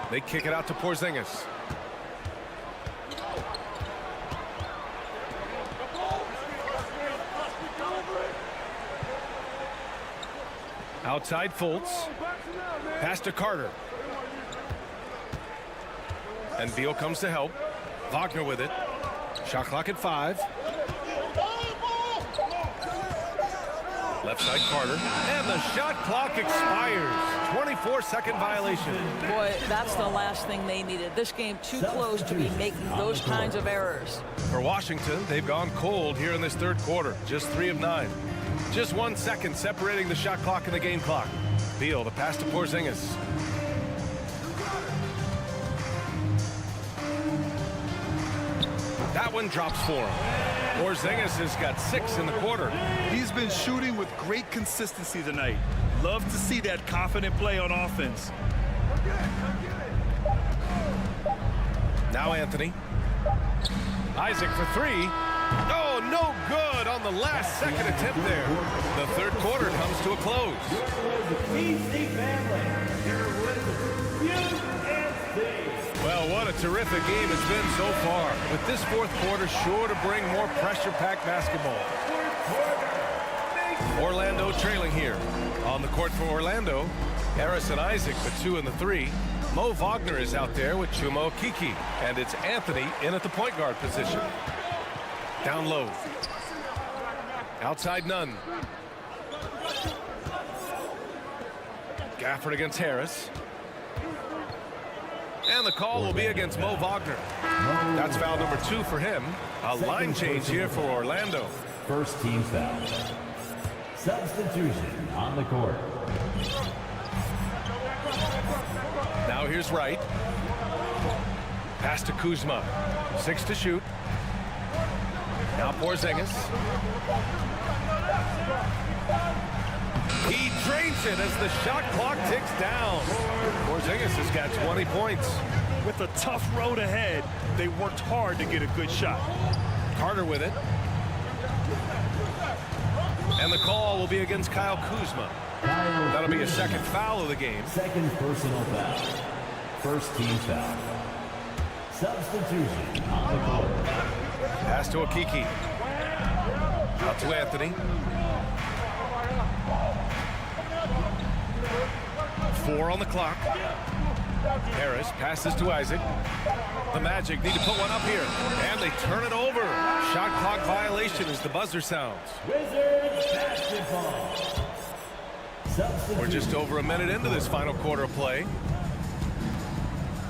They kick it out to Porzingis. Outside Fultz. Pass to Carter. And Beal comes to help. Wagner with it. Shot clock at 5. Left side Carter. And the shot clock expires. 24-second violation. Boy, that's the last thing they needed. This game too close to be making those kinds of errors. For Washington, they've gone cold here in this third quarter. Just 3 of 9. Just 1 second separating the shot clock and the game clock. Beal, the pass to Porzingis. That one drops for him. Porzingis has got 6 in the quarter. He's been shooting with great consistency tonight. Love to see that confident play on offense. Now Anthony. Isaac for 3. Oh, no good on the last second attempt there. The third quarter comes to a close. Well, what a terrific game it's been so far. With this fourth quarter sure to bring more pressure-packed basketball. Orlando trailing here. On the court for Orlando, Harris and Isaac the 2 and the 3. Mo Wagner is out there with Chuma Okeke. And it's Anthony in at the point guard position. Down low. Outside Nunn. Gafford against Harris. And the call will be against Mo Wagner. That's foul number 2 for him. A line change here for Orlando. First team foul. Substitution on the court. Now here's Wright. Pass to Kuzma. 6 to shoot. Now Porzingis. He drains it as the shot clock ticks down. Porzingis has got 20 points. With a tough road ahead, they worked hard to get a good shot. Carter with it. And the call will be against Kyle Kuzma. That'll be a second foul of the game. Second personal foul. First team foul. Substitution on the court. Pass to Okiki. Out to Anthony. 4 on the clock. Harris passes to Isaac. The Magic need to put one up here. And they turn it over. Shot clock violation as the buzzer sounds. Wizards basketball. We're just over a minute into this final quarter of play.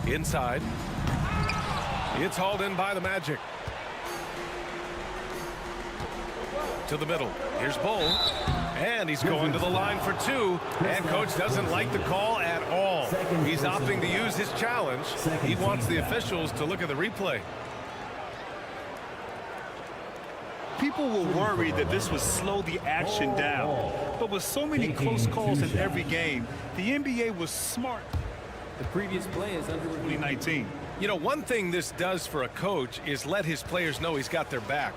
Inside. It's hauled in by the Magic. To the middle. Here's Bull. And he's going to the line for 2. And coach doesn't like the call at all. He's opting to use his challenge. He wants the officials to look at the replay. People were worried that this would slow the action down. But with so many close calls in every game, the NBA was smart. The previous play is under 2019. You know, one thing this does for a coach is let his players know he's got their back.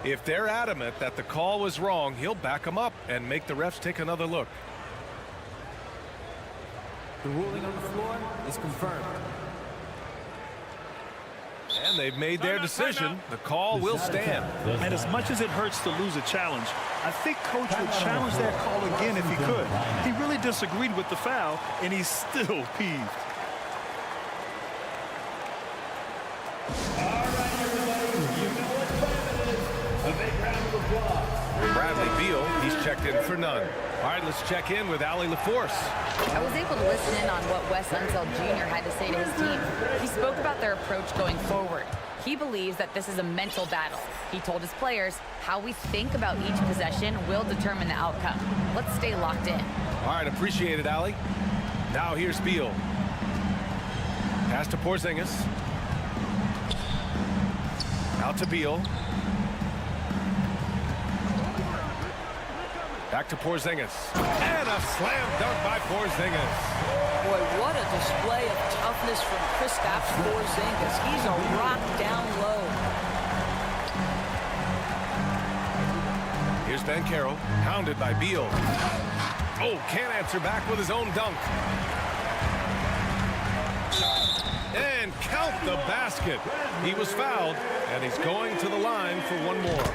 If they're adamant that the call was wrong, he'll back them up and make the refs take another look. The ruling on the floor is confirmed. And they've made their decision. The call will stand. And as much as it hurts to lose a challenge, I think coach would challenge that call again if he could. He really disagreed with the foul, and he's still peeved. Bradley Beal, he's checked in for none. All right, let's check in with Allie LaForce. I was able to listen in on what Wes Unseld Jr. had to say to his team. He spoke about their approach going forward. He believes that this is a mental battle. He told his players how we think about each possession will determine the outcome. Let's stay locked in. All right, appreciate it, Allie. Now here's Beal. Pass to Porzingis. Out to Beal. Back to Porzingis. And a slam dunk by Porzingis. Boy, what a display of toughness from Kristaps Porzingis. He's a rock down low. Here's Banchero, pounded by Beal. Oh, can't answer back with his own dunk. And count the basket. He was fouled, and he's going to the line for one more.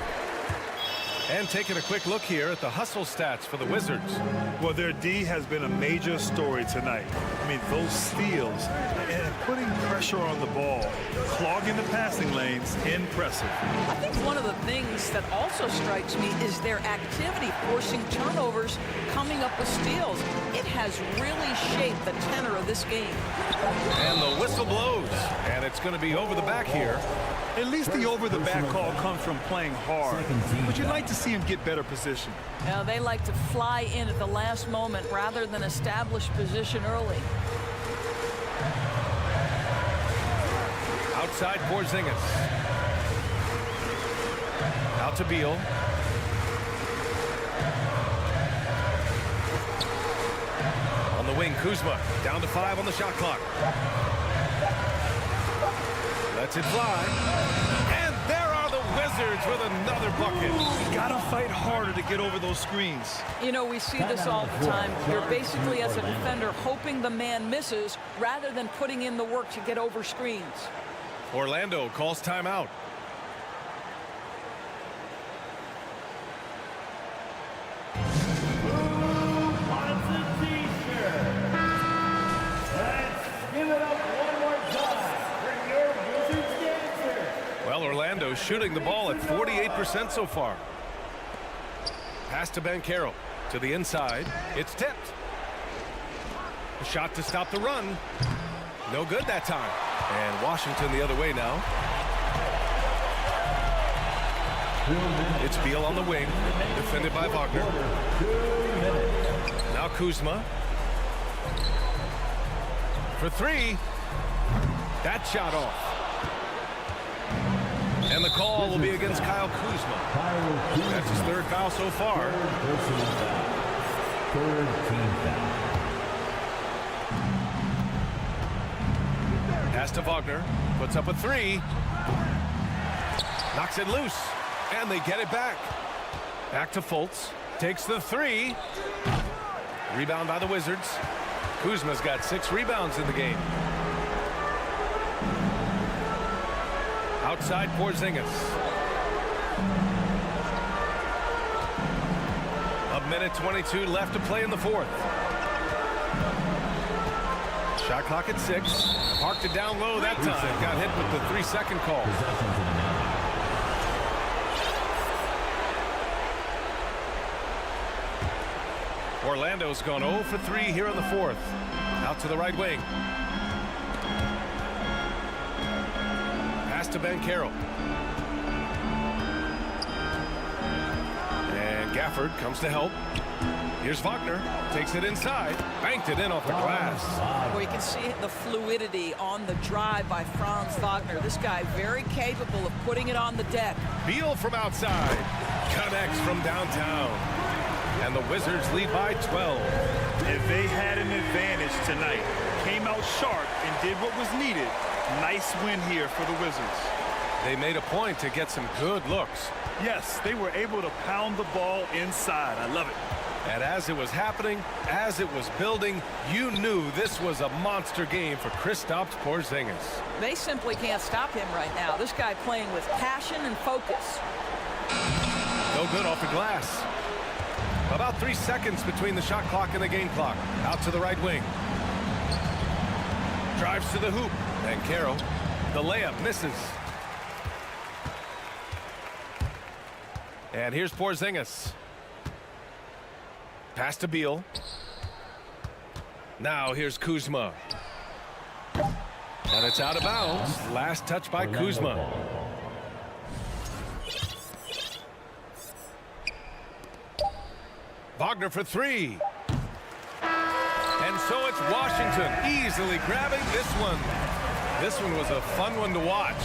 And taking a quick look here at the hustle stats for the Wizards. Well, their D has been a major story tonight. I mean, those steals and putting pressure on the ball, clogging the passing lanes, impressive. I think one of the things that also strikes me is their activity forcing turnovers, coming up with steals. It has really shaped the tenor of this game. And the whistle blows, and it's going to be over the back here. At least the over-the-back call comes from playing hard. But you'd like to see him get better position. Now, they like to fly in at the last moment rather than establish position early. Outside Porzingis. Out to Beal. On the wing, Kuzma. Down to 5 on the shot clock. Lets it fly. And there are the Wizards with another bucket. You gotta fight harder to get over those screens. You know, we see this all the time. You're basically, as a defender, hoping the man misses rather than putting in the work to get over screens. Orlando calls timeout. Well, Orlando shooting the ball at 48% so far. Pass to Banchero. To the inside. It's tipped. A shot to stop the run. No good that time. And Washington the other way now. It's Beal on the wing, defended by Wagner. Now Kuzma. For three. That shot off. And the call will be against Kyle Kuzma. That's his third foul so far. Third team foul. Pass to Wagner. Puts up a three. Knocks it loose. And they get it back. Back to Fultz. Takes the three. Rebound by the Wizards. Kuzma's got 6 rebounds in the game. Outside Porzingis. A minute 22 left to play in the fourth. Shot clock at 6. Parked it down low that time. Got hit with the 3-second call. Orlando's gone 0 for 3 here in the fourth. Out to the right wing. Pass to Banchero. And Gafford comes to help. Here's Wagner. Takes it inside. Banked it in off the glass. Well, you can see the fluidity on the drive by Franz Wagner. This guy very capable of putting it on the deck. Beal from outside. Connects from downtown. And the Wizards lead by 12. If they had an advantage tonight, came out sharp and did what was needed, nice win here for the Wizards. They made a point to get some good looks. Yes, they were able to pound the ball inside. I love it. And as it was happening, as it was building, you knew this was a monster game for Kristaps Porzingis. They simply can't stop him right now. This guy playing with passion and focus. No good off the glass. About 3 seconds between the shot clock and the game clock. Out to the right wing. Drives to the hoop. And Caro, the layup misses. And here's Porzingis. Pass to Beal. Now here's Kuzma. And it's out of bounds. Last touch by Kuzma. Wagner for three. And so it's Washington easily grabbing this one. This one was a fun one to watch.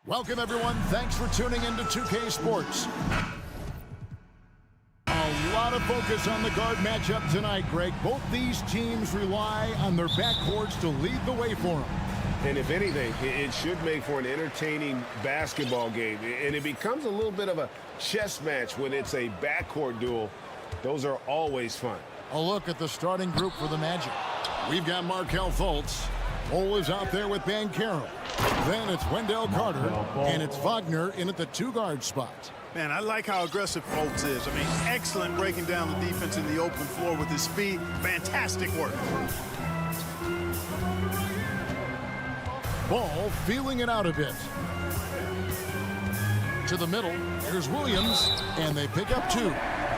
Welcome, everyone. Thanks for tuning into 2K Sports. A lot of focus on the guard matchup tonight, Greg. Both these teams rely on their backcourts to lead the way for them. And if anything, it should make for an entertaining basketball game. And it becomes a little bit of a chess match when it's a backcourt duel. Those are always fun. A look at the starting group for the Magic. We've got Markelle Fultz. Cole is out there with Banchero. Then it's Wendell Carter, and it's Wagner in at the two-guard spot. Man, I like how aggressive Fultz is. I mean, excellent breaking down the defense in the open floor with his speed. Fantastic work. Ball feeling it out a bit. To the middle, here's Williams, and they pick up 2.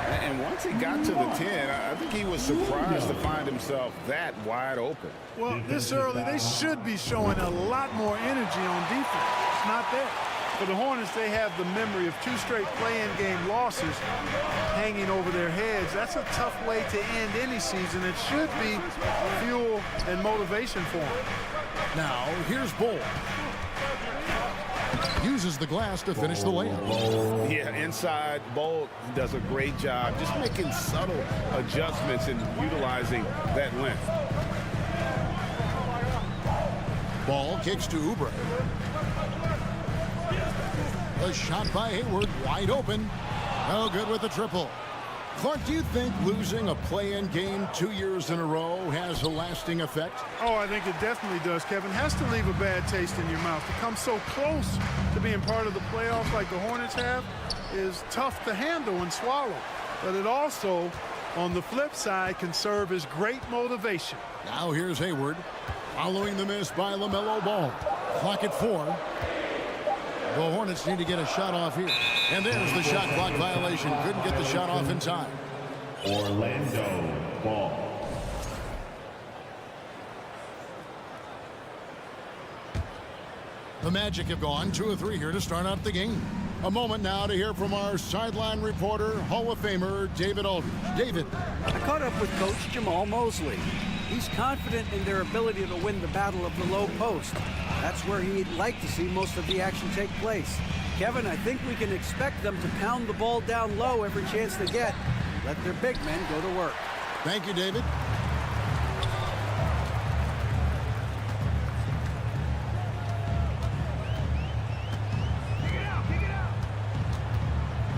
And once he got to the 10, I think he was surprised to find himself that wide open. Well, this early, they should be showing a lot more energy on defense. It's not there. For the Hornets, they have the memory of 2 straight play-in game losses hanging over their heads. That's a tough way to end any season. It should be fuel and motivation for them. Now, here's Bull. Uses the glass to finish the layup. Yeah, inside, Bull does a great job just making subtle adjustments and utilizing that length. Ball kicks to Oubre. The shot by Hayward, wide open. No good with the triple. Clark, do you think losing a play-in game 2 years in a row has a lasting effect? Oh, I think it definitely does, Kevin. Has to leave a bad taste in your mouth. To come so close to being part of the playoffs like the Hornets have is tough to handle and swallow. But it also, on the flip side, can serve as great motivation. Now here's Hayward. Following the miss by LaMelo Ball. Clock at 4. The Hornets need to get a shot off here. And there's the shot clock violation. Couldn't get the shot off in time. Orlando ball. The Magic have gone 2 of 3 here to start out the game. A moment now to hear from our sideline reporter, Hall of Famer David Aldridge. David. I caught up with Coach Jamal Mosley. He's confident in their ability to win the battle of the low post. That's where he'd like to see most of the action take place. Kevin, I think we can expect them to pound the ball down low every chance they get. Let their big men go to work. Thank you, David.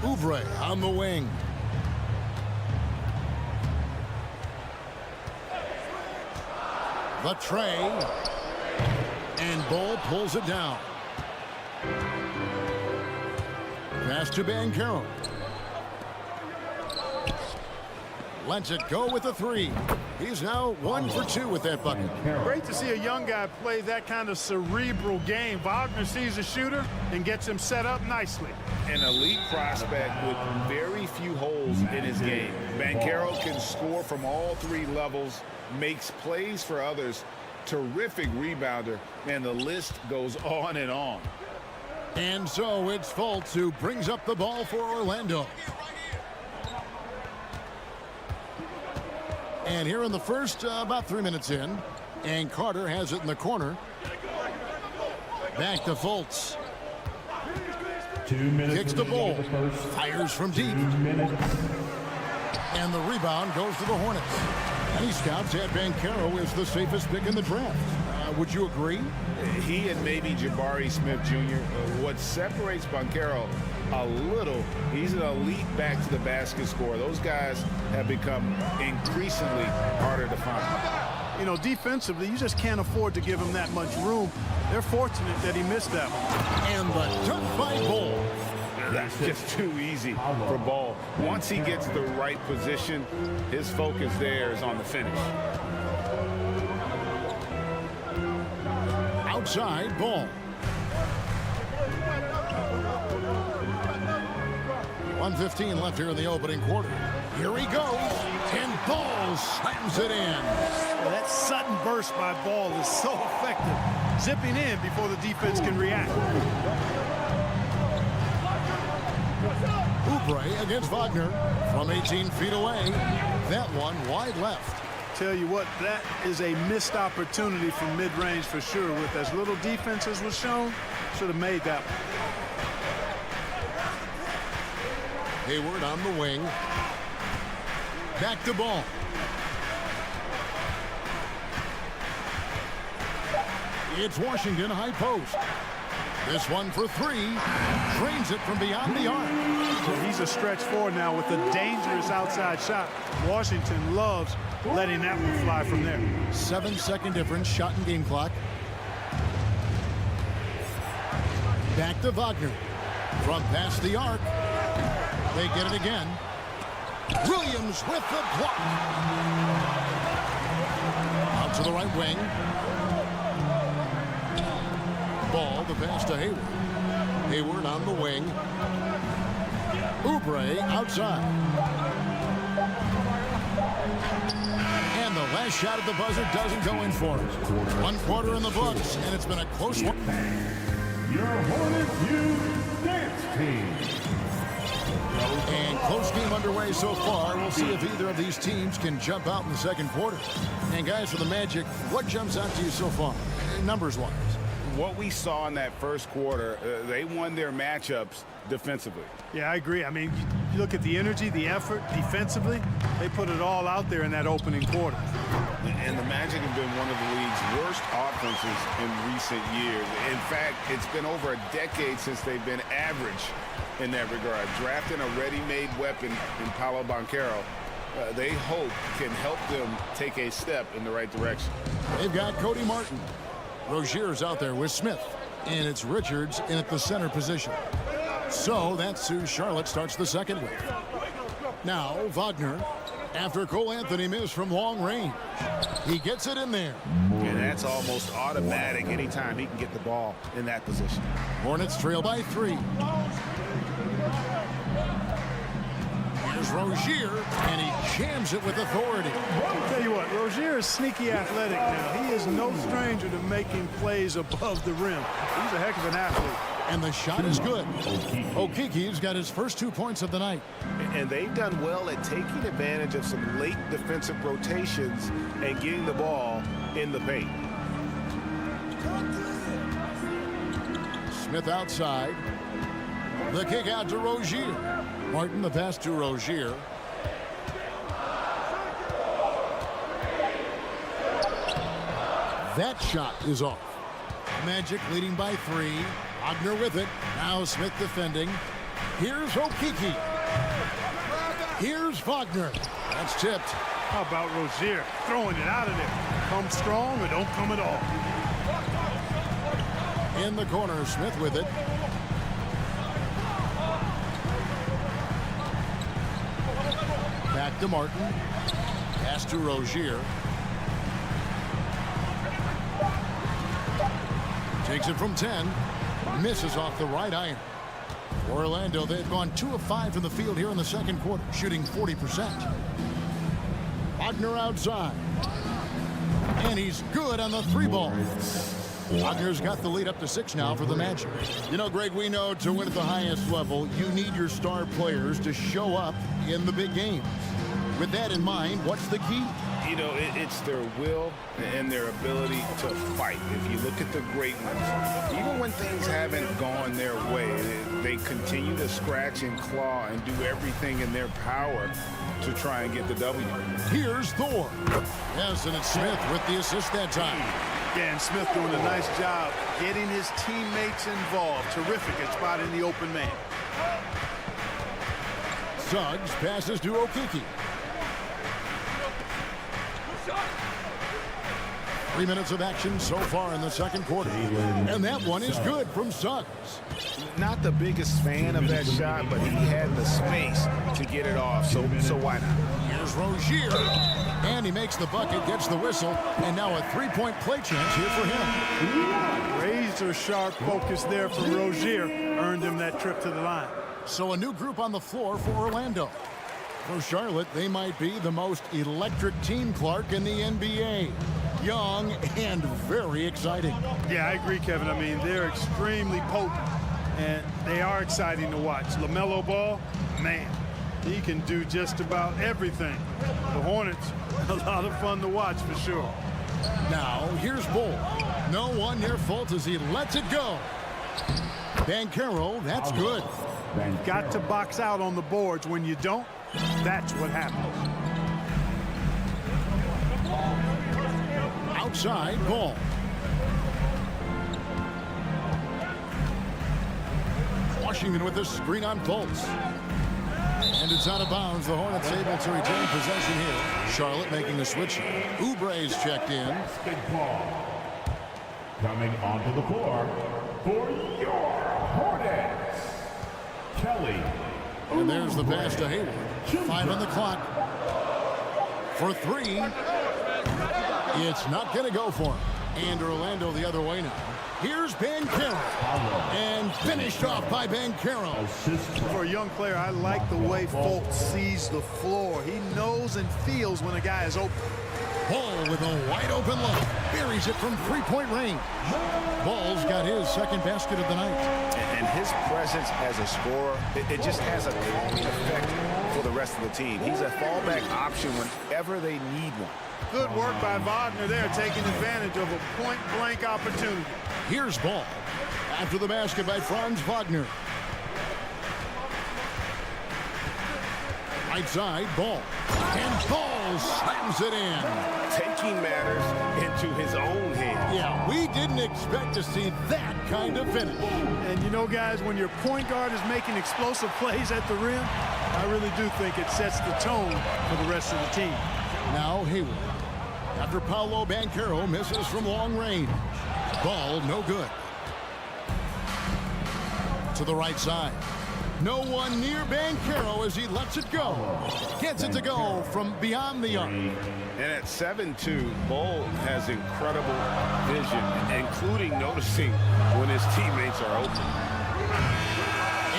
Oubre on the wing. The tray. And Bull pulls it down. Pass to Banchero. Lets it go with a 3. He's now 1 for 2 with that bucket. Great to see a young guy play that kind of cerebral game. Wagner sees a shooter and gets him set up nicely. An elite prospect with very few holes in his game. Banchero can score from all 3 levels, makes plays for others, terrific rebounder, and the list goes on and on. And so it's Fultz who brings up the ball for Orlando. And here in the first, about 3 minutes in, and Carter has it in the corner. Back to Fultz. 2 minutes. Kicks the ball. Fires from deep. 2 minutes. And the rebound goes to the Hornets. Many scouts had Banchero as the safest pick in the draft. Would you agree? He and maybe Jabari Smith Jr. What separates Banchero a little, he's an elite back to the basket scorer. Those guys have become increasingly harder to find. You know, defensively, you just can't afford to give him that much room. They're fortunate that he missed that one. And the dunk by Bull. That's just too easy for Ball. Once he gets the right position, his focus there is on the finish. Outside Ball. 1:15 left here in the opening quarter. Here he goes, and Ball slams it in. Well, that sudden burst by Ball is so effective, zipping in before the defense can react. Oubre against Wagner from 18 feet away. That one wide left. Tell you what, that is a missed opportunity from mid-range for sure. With as little defense as was shown, should have made that one. Hayward on the wing. Back to ball. It's Washington high post. This one for three. Trains it from beyond the arc. So he's a stretch forward now with a dangerous outside shot. Washington loves letting that one fly from there. 7-second difference, shot and game clock. Back to Wagner. From past the arc. They get it again. Williams with the block. Out to the right wing. Ball, the pass to Hayward. Hayward on the wing. Oubre outside. And the last shot at the buzzer doesn't go in for it. 1 quarter in the books, and it's been a close one. Your Hornets youth dance team. And close game underway so far. We'll see if either of these teams can jump out in the second quarter. And guys, for the Magic, what jumps out to you so far, numbers-wise? What we saw in that first quarter, they won their matchups defensively. Yeah, I agree. I mean, you look at the energy, the effort defensively, they put it all out there in that opening quarter. And the Magic have been one of the league's worst offenses in recent years. In fact, it's been over a decade since they've been average in that regard. Drafting a ready-made weapon in Paolo Banchero, they hope can help them take a step in the right direction. They've got Cody Martin. Rozier's out there with Smith. And it's Richards in at the center position. So that's who Charlotte starts the second with. Now Wagner, after Cole Anthony missed from long range. He gets it in there. And that's almost automatic anytime he can get the ball in that position. Hornets trail by 3. Here's Rozier, and he jams it with authority. I'll tell you what, Rozier is sneaky athletic now. He is no stranger to making plays above the rim. He's a heck of an athlete. And the shot is good. Okiki's got his first 2 points of the night. And they've done well at taking advantage of some late defensive rotations and getting the ball in the paint. Smith outside. The kick out to Rozier. Martin the pass to Rozier. That shot is off. Magic leading by 3. Wagner with it. Now Smith defending. Here's Okiki. Here's Wagner. That's tipped. How about Rozier throwing it out of there? Come strong or don't come at all. In the corner, Smith with it. Back to Martin. Pass to Rozier. Takes it from 10. Misses off the right iron. Orlando, they've gone 2 of 5 from the field here in the second quarter, shooting 40%. Wagner outside. And he's good on the 3 ball. Wagner's got the lead up to 6 now for the Magic. You know, Greg, we know to win at the highest level, you need your star players to show up in the big games. With that in mind, what's the key? You know, it's their will and their ability to fight. If you look at the great ones, even when things haven't gone their way, they continue to scratch and claw and do everything in their power to try and get the W. Here's Thor. Yes, and it's Smith with the assist that time. Yeah, and Smith doing a nice job getting his teammates involved. Terrific at spotting the open man. Suggs passes to Okiki. 3 minutes of action so far in the second quarter. And that one is good from Suggs. Not the biggest fan of that shot, but he had the space to get it off, so why not? Here's Rozier. And he makes the bucket, gets the whistle, and now a 3-point play chance here for him. Razor sharp focus there from Rozier. Earned him that trip to the line. So a new group on the floor for Orlando. For Charlotte, they might be the most electric team, Clark, in the NBA. Young and very exciting. Yeah, I agree, Kevin. I mean, they're extremely potent, and they are exciting to watch. LaMelo Ball, man, He can do just about everything. The Hornets, a lot of fun to watch for sure. Now, here's Bull. No one near fault as he lets it go. Banchero, that's good. Got to box out on the boards. When you don't, that's what happens. Outside Ball. Washington with the screen on Fultz. And it's out of bounds. The Hornets able to retain possession here. Charlotte making a switch. Oubre's checked in. Basketball. Coming onto the floor for your Hornets, Kelly. And there's the pass to Hayward. 5 on the clock. For 3. It's not going to go for him. And Orlando the other way now. Here's Banchero. And finished off by Banchero. For a young player, I like the way Fultz sees the floor. He knows and feels when a guy is open. Ball with a wide open look. Buries it from three-point range. Ball's got his second basket of the night. And his presence as a scorer, it just has a calming effect for the rest of the team. He's a fallback option whenever they need one. Good work by Wagner there, taking advantage of a point-blank opportunity. Here's Ball. After the basket by Franz Wagner. Right side, Ball. And Ball slams it in. Taking matters into his own hands. Yeah, we didn't expect to see that kind of finish. And you know, guys, when your point guard is making explosive plays at the rim, I really do think it sets the tone for the rest of the team. Now Hayward. After Paolo Banchero misses from long range. Ball no good. To the right side. No one near Banchero as he lets it go. Gets it to go from beyond the arc. And at 7'2", Bull has incredible vision, including noticing when his teammates are open.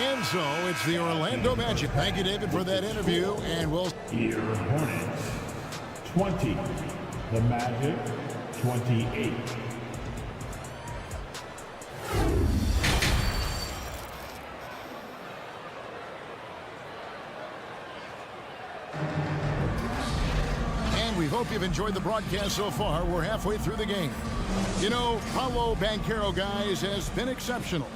And so it's the Orlando Magic. Thank you, David, for that interview. And we'll... Here, Hornets, 20. The Magic, 28. And we hope you've enjoyed the broadcast so far. We're halfway through the game. You know, Paolo Banchero, guys, has been exceptional.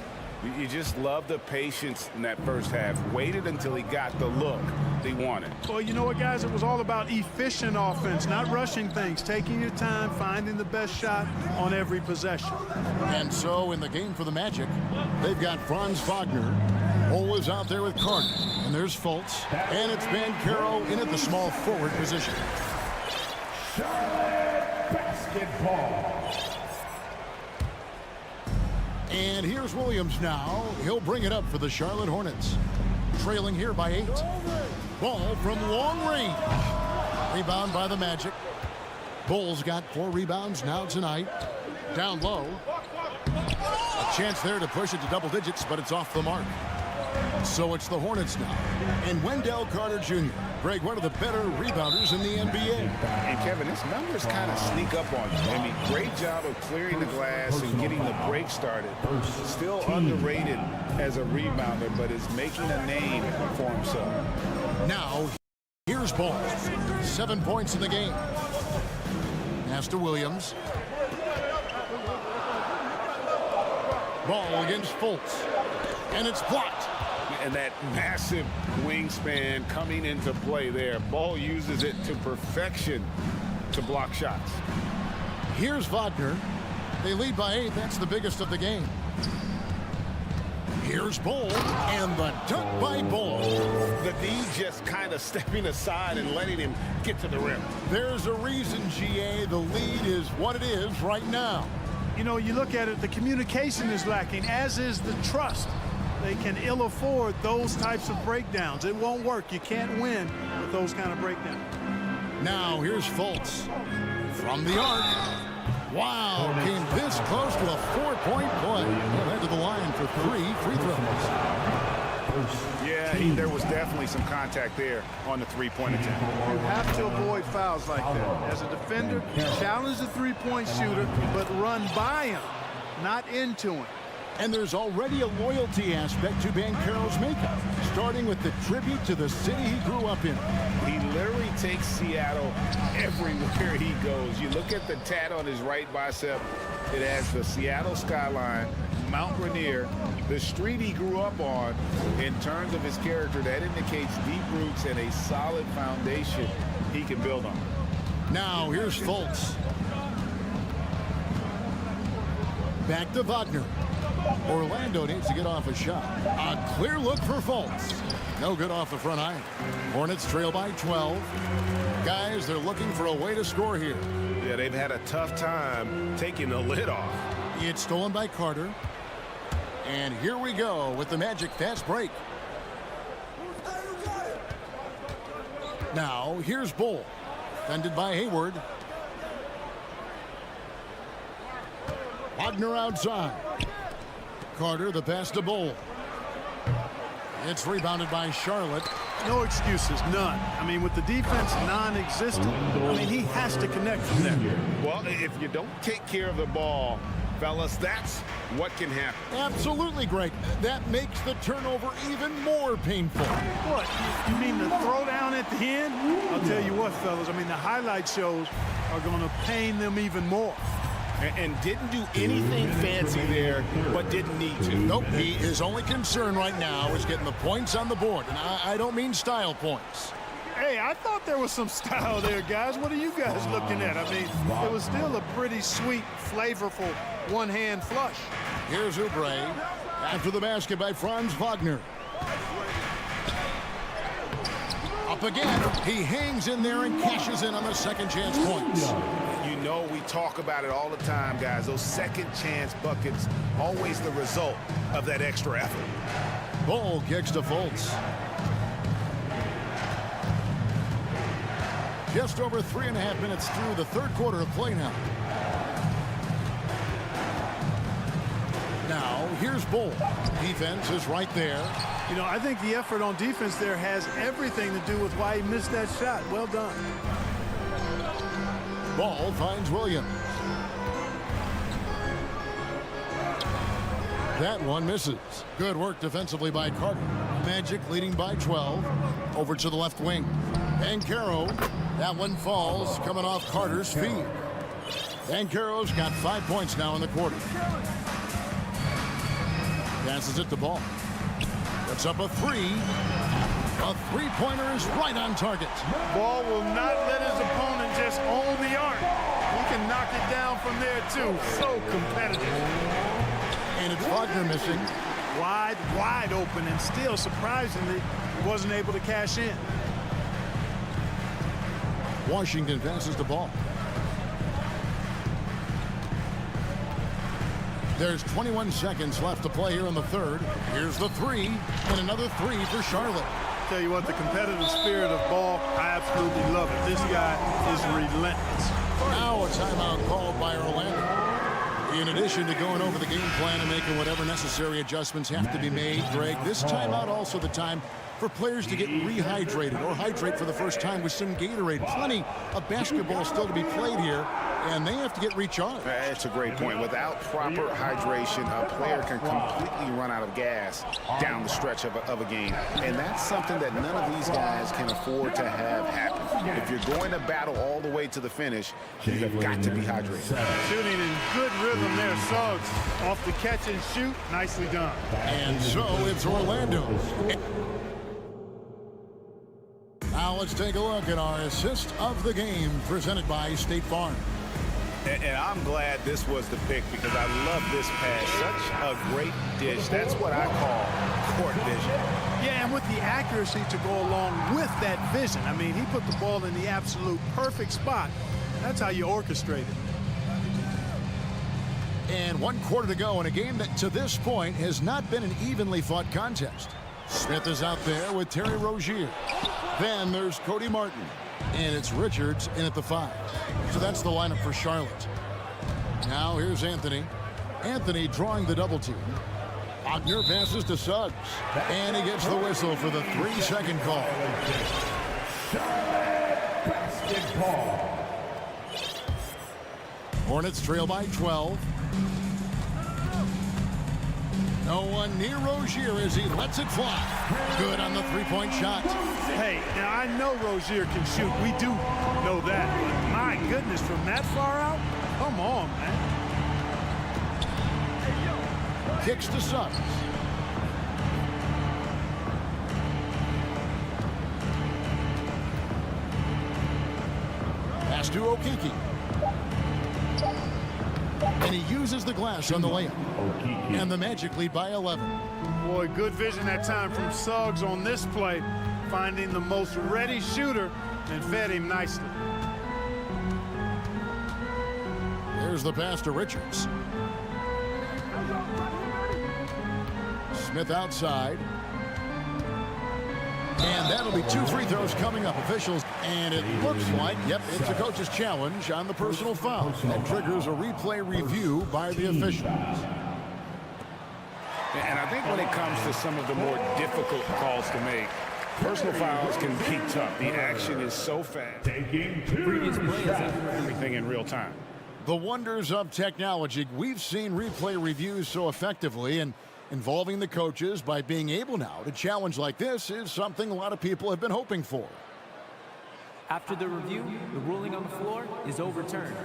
You just love the patience in that first half. Waited until he got the look he wanted. Well, you know what, guys? It was all about efficient offense, not rushing things, taking your time, finding the best shot on every possession. And so in the game for the Magic, they've got Franz Wagner. Ole is out there with Carter. And there's Fultz. And it's Banchero in at the small forward position. Charlotte basketball. And here's Williams now. He'll bring it up for the Charlotte Hornets. Trailing here by 8. Ball from long range. Rebound by the Magic. Bulls got 4 rebounds now tonight. Down low. A chance there to push it to double digits, but it's off the mark. So it's the Hornets now. And Wendell Carter Jr. Greg, one of the better rebounders in the NBA. And Kevin, his numbers kind of sneak up on you. I mean, great job of clearing the glass and getting the break started. Still underrated as a rebounder, but is making a name for himself. Now, here's Ball. 7 points in the game. Pass to Williams. Ball against Fultz. And it's blocked. And that massive wingspan coming into play there. Ball uses it to perfection to block shots. Here's Wagner. They lead by 8. That's the biggest of the game. Here's Bull. And the dunk by Bull. The D just kind of stepping aside and letting him get to the rim. There's a reason, GA. The lead is what it is right now. You know, you look at it, the communication is lacking, as is the trust. They can ill afford those types of breakdowns. It won't work. You can't win with those kind of breakdowns. Now here's Fultz from the arc. Wow, came this close to a 4-point play. Well, head to the line for 3 free throws. Yeah, there was definitely some contact there on the three-point attempt. You have to avoid fouls like that. As a defender, challenge the three-point shooter, but run by him, not into him. And there's already a loyalty aspect to Banchero's makeup, starting with the tribute to the city he grew up in. He literally takes Seattle everywhere he goes. You look at the tat on his right bicep. It has the Seattle skyline, Mount Rainier, the street he grew up on. In terms of his character, that indicates deep roots and a solid foundation he can build on. Now here's Fultz. Back to Wagner. Orlando needs to get off a shot. A clear look for Fultz. No good off the front iron. Hornets trail by 12. Guys, they're looking for a way to score here. Yeah, they've had a tough time taking the lid off. It's stolen by Carter. And here we go with the Magic fast break. Now, here's Bull. Defended by Hayward. Wagner outside. Carter, the pass to Bull. It's rebounded by Charlotte. No excuses, none. I mean, with the defense non-existent, I mean, he has to connect from there. Well, if you don't take care of the ball, fellas, that's what can happen. Absolutely, Greg. That makes the turnover even more painful. What? You mean the throwdown at the end? I'll tell you what, fellas. I mean, the highlight shows are going to pain them even more. And didn't do anything fancy there, but didn't need to. Nope, his only concern right now is getting the points on the board. And I don't mean style points. Hey, I thought there was some style there, guys. What are you guys looking at? I mean, it was still a pretty sweet, flavorful one-hand flush. Here's Oubre. After the basket by Franz Wagner. Up again. He hangs in there and cashes in on the second chance points. You know, we talk about it all the time, guys. Those second chance buckets, always the result of that extra effort. Bull kicks to Fultz. Just over 3.5 minutes through the third quarter of play now. Now, here's Bull. Defense is right there. You know, I think the effort on defense there has everything to do with why he missed that shot. Well done. Ball finds Williams. That one misses. Good work defensively by Carter. Magic leading by 12. Over to the left wing. Banchero. That one falls, coming off Carter's feet. Banchero's got 5 points now in the quarter. Passes it to Ball. Puts up a three. A three-pointer is right on target. Ball will not let his opponent just own the arc. He can knock it down from there, too. So competitive. And it's Wagner missing. Wide open, and still, surprisingly, he wasn't able to cash in. Washington passes the ball. There's 21 seconds left to play here in the third. Here's the three, and another three for Charlotte. Tell you what, the competitive spirit of Ball, I absolutely love it. This guy is relentless. Now a timeout called by Orlando. In addition to going over the game plan and making whatever necessary adjustments have to be made, Greg, this timeout also the time for players to get rehydrated or hydrate for the first time with some Gatorade. Plenty of basketball still to be played here, and they have to get recharged. That's a great point. Without proper hydration, a player can completely run out of gas down the stretch of a game. And that's something that none of these guys can afford to have happen. If you're going to battle all the way to the finish, you've got to be hydrated. Shooting in good rhythm there, Suggs. Off the catch and shoot, nicely done. And so it's Orlando. Now let's take a look at our assist of the game presented by State Farm. And I'm glad this was the pick because I love this pass. Such a great dish. That's what I call court vision. Yeah, and with the accuracy to go along with that vision. I mean, he put the ball in the absolute perfect spot. That's how you orchestrate it. And 1 quarter to go in a game that to this point has not been an evenly fought contest. Smith is out there with Terry Rozier. Then there's Cody Martin. And it's Richards in at the 5. So that's the lineup for Charlotte. Now here's Anthony. Anthony drawing the double team. Wagner passes to Suggs. And he gets the whistle for the 3-second call. Basketball. Hornets trail by 12. No one near Rozier as he lets it fly. Good on the three-point shot. Hey, now I know Rozier can shoot. We do know that. But my goodness, from that far out? Come on, man. Kicks to Suggs. Pass to Okeke. And he uses the glass on the layup. And the Magic lead by 11. Boy, good vision that time from Suggs on this play, finding the most ready shooter and fed him nicely. There's the pass to Richards. Smith outside. And that'll be 2 free throws coming up. Officials, and it looks like, yep, it's a coach's challenge on the personal foul. That triggers a replay review by the officials. And I think when it comes to some of the more difficult calls to make, personal fouls can be tough. The action is so fast. Previous play is everything in real time. The wonders of technology. We've seen replay reviews so effectively, and involving the coaches by being able now to challenge like this is something a lot of people have been hoping for. After the review, the ruling on the floor is overturned.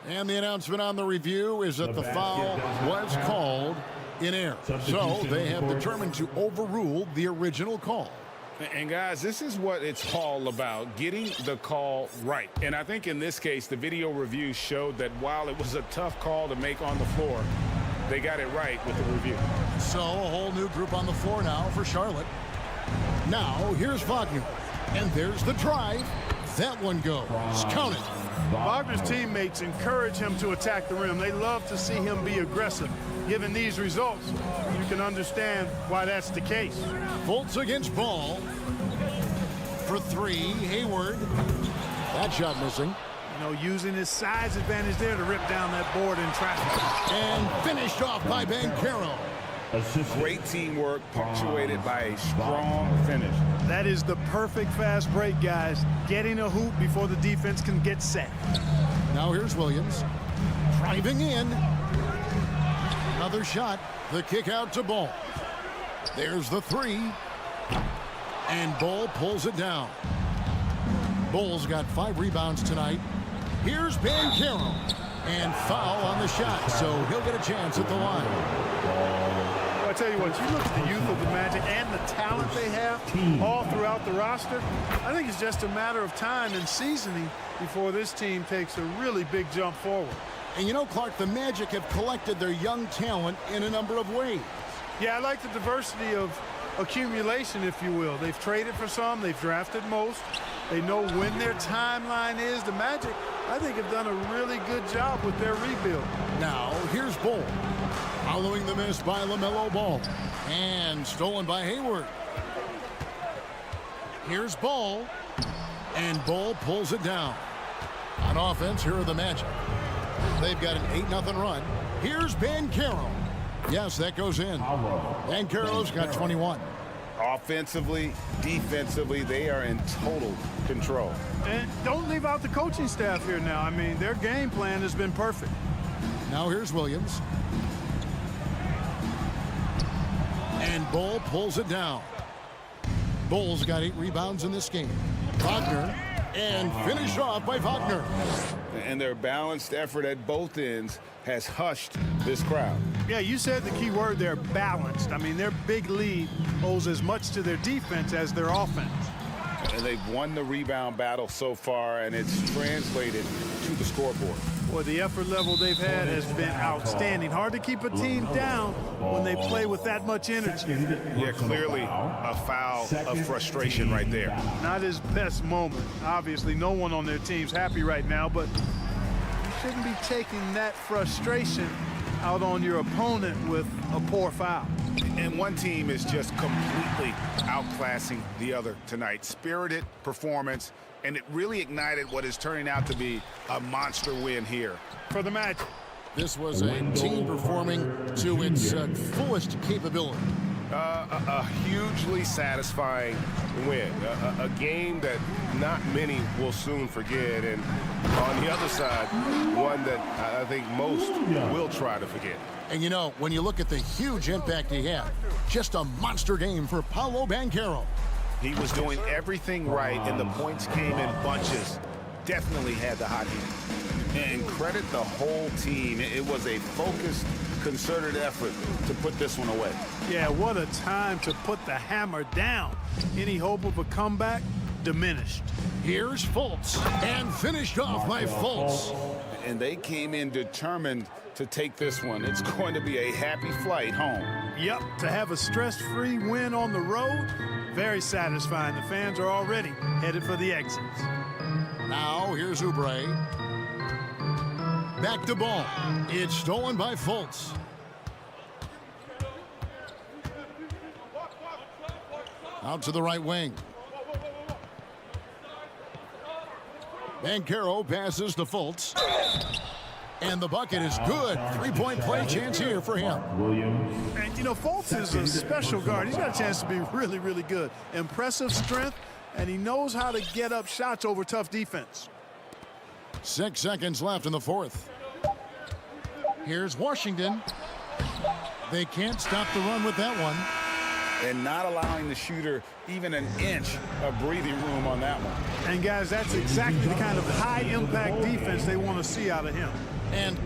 And the announcement on the review is that the foul was called in error. So they have determined to overrule the original call. And guys, this is what it's all about, getting the call right. And I think in this case, the video review showed that while it was a tough call to make on the floor, they got it right with the review. So a whole new group on the floor now for Charlotte. Now here's Wagner. And there's the drive. That one goes. Count it. Wagner's teammates encourage him to attack the rim. They love to see him be aggressive. Given these results, you can understand why that's the case. Fultz against Ball. For 3, Hayward. That shot missing. You know, using his size advantage there to rip down that board in traffic. And finished off by Banchero. Great teamwork, punctuated by a strong finish. That is the perfect fast break, guys. Getting a hoop before the defense can get set. Now here's Williams. Driving in. Another shot. The kick out to Ball. There's the 3. And Ball pulls it down. Bull's got 5 rebounds tonight. Here's Banchero. And foul on the shot, so he'll get a chance at the line. Well, I tell you what, you look at the youth of the Magic and the talent they have all throughout the roster. I think it's just a matter of time and seasoning before this team takes a really big jump forward. And you know, Clark, the Magic have collected their young talent in a number of ways. Yeah, I like the diversity of accumulation, if you will. They've traded for some, they've drafted most. They know when their timeline is. The Magic, I think, have done a really good job with their rebuild. Now, here's Ball. Following the miss by LaMelo Ball. And stolen by Hayward. Here's Ball. And Ball pulls it down. On offense, here are the Magic. They've got an 8-0 run. Here's Banchero. Yes, that goes in. Banchero's got 21. Offensively, defensively, they are in total control. And don't leave out the coaching staff here now. I mean, their game plan has been perfect. Now here's Williams. And Bull pulls it down. Bull's got 8 rebounds in this game. Wagner, and finished off by Wagner. And their balanced effort at both ends has hushed this crowd. Yeah, you said the key word there, balanced. I mean, their big lead owes as much to their defense as their offense. And they've won the rebound battle so far, and it's translated to the scoreboard. Boy, the effort level they've had has been outstanding. Hard to keep a team down when they play with that much energy. Yeah, clearly a foul of frustration right there. Not his best moment. Obviously, no one on their team's happy right now, but you shouldn't be taking that frustration out on your opponent with a poor foul. And one team is just completely outclassing the other tonight. Spirited performance, and it really ignited what is turning out to be a monster win here for the Magic. This was a team performing to its fullest capability. A hugely satisfying win. A game that not many will soon forget. And on the other side, one that I think most will try to forget. And you know, when you look at the huge impact he had, just a monster game for Paolo Banchero. He was doing everything right, and the points came in bunches. Definitely had the hot heat. And credit the whole team. It was a focused, concerted effort to put this one away. Yeah, what a time to put the hammer down. Any hope of a comeback diminished. Here's Fultz, and finished off by Fultz. And they came in determined to take this one. It's going to be a happy flight home. Yep, to have a stress-free win on the road, very satisfying. The fans are already headed for the exits. Now here's Oubre. Back to ball. It's stolen by Fultz. Out to the right wing. Banchero passes to Fultz. And the bucket is good. Three-point play chance here for him. And, you know, Fultz is a special guard. He's got a chance to be really, really good. Impressive strength, and he knows how to get up shots over tough defense. 6 seconds left in the fourth. Here's Washington. They can't stop the run with that one. And not allowing the shooter even an inch of breathing room on that one. And, guys, that's exactly the kind of high-impact defense they want to see out of him. And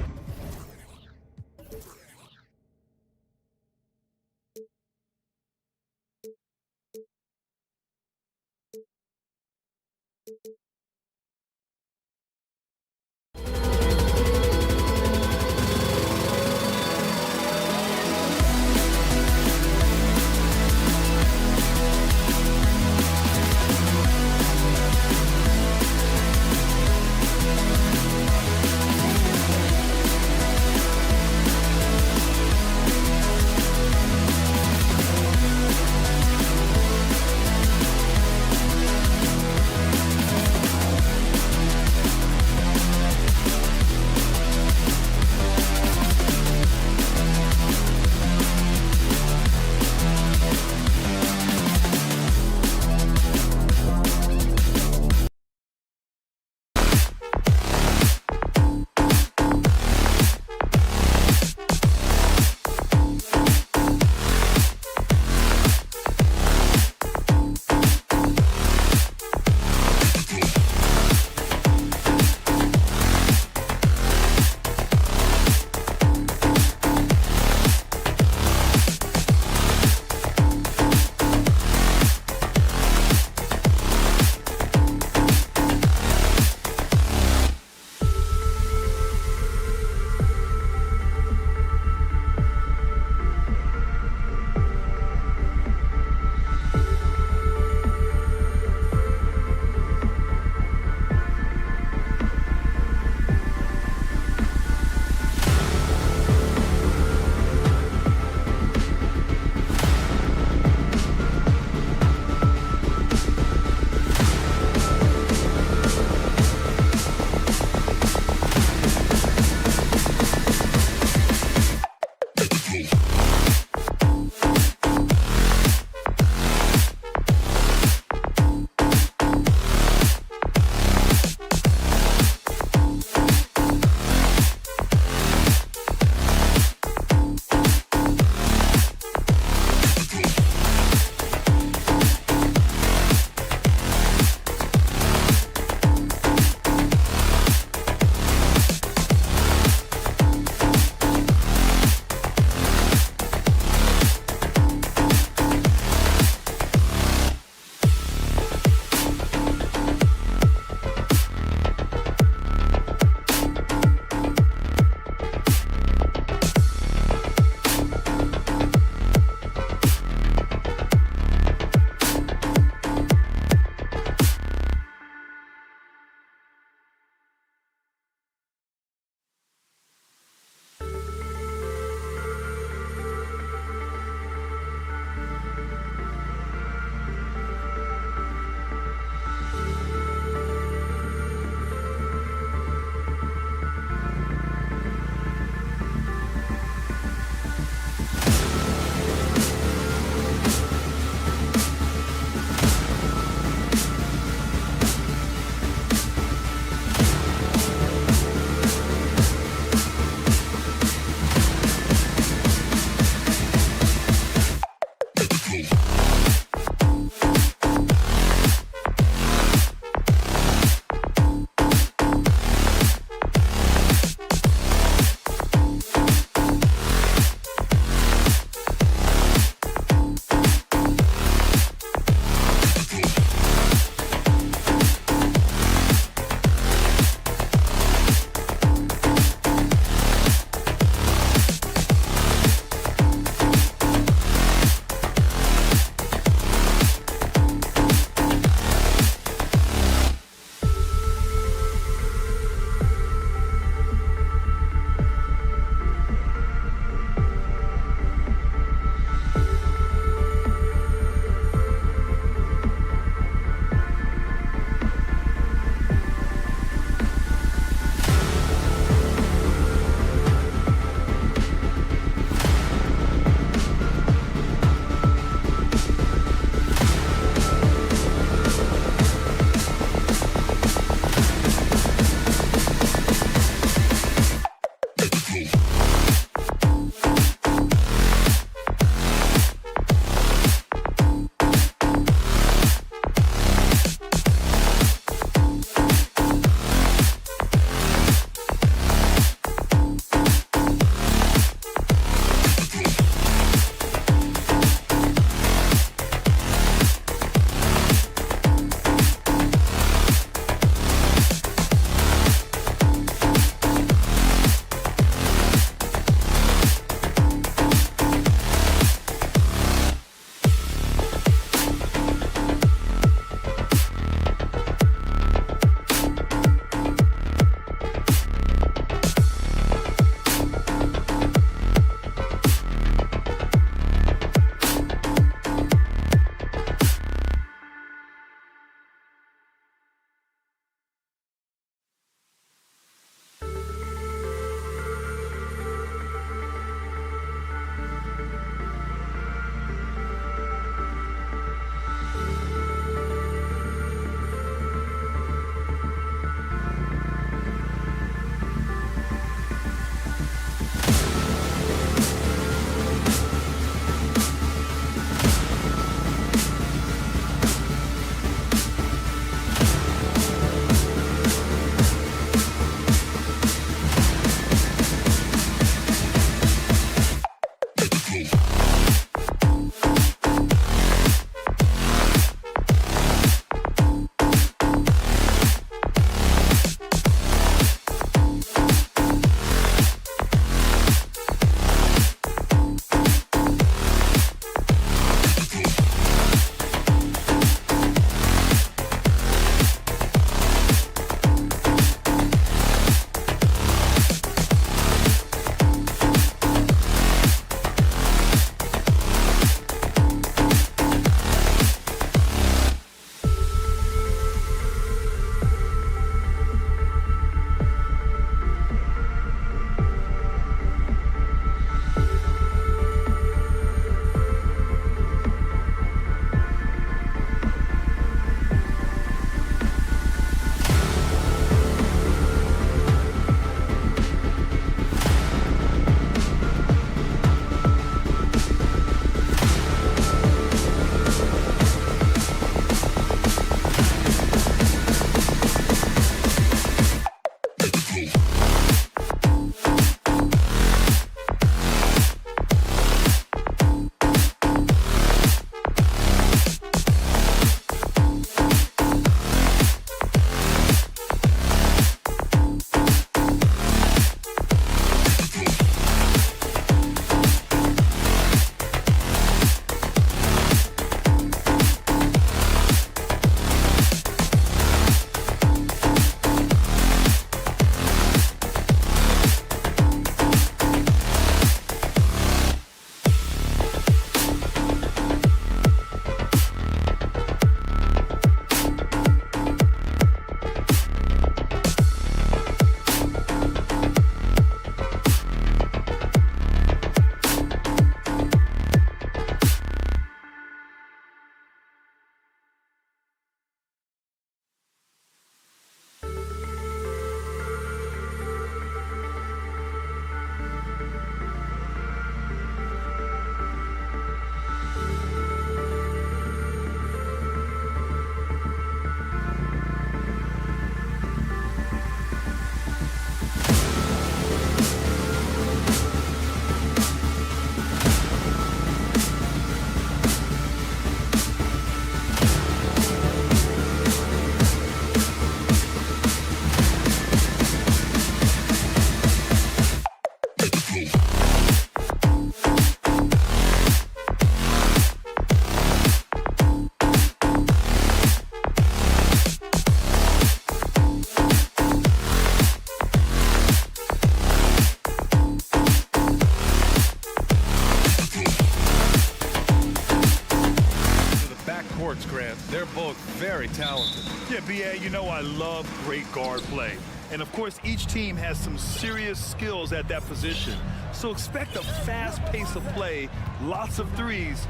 talented. Yeah, B.A., you know I love great guard play. And, of course, each team has some serious skills at that position. So expect a fast pace of play, lots of threes.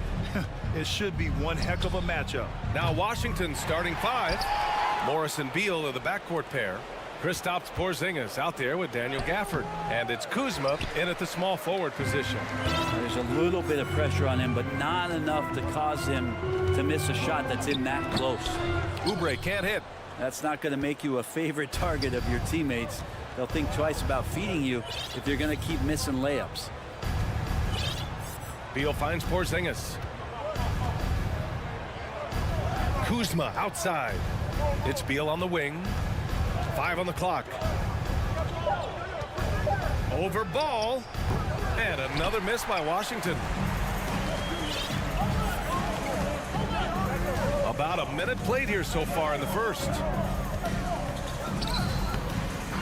It should be one heck of a matchup. Now Washington starting 5. Morris and Beal are the backcourt pair. Kristaps Porzingis out there with Daniel Gafford. And it's Kuzma in at the small forward position. There's a little bit of pressure on him, but not enough to cause him to miss a shot that's in that close. Oubre can't hit. That's not going to make you a favorite target of your teammates. They'll think twice about feeding you if you're going to keep missing layups. Beal finds Porzingis. Kuzma outside. It's Beal on the wing. 5 on the clock. Over ball. And another miss by Washington. About a minute played here so far in the first.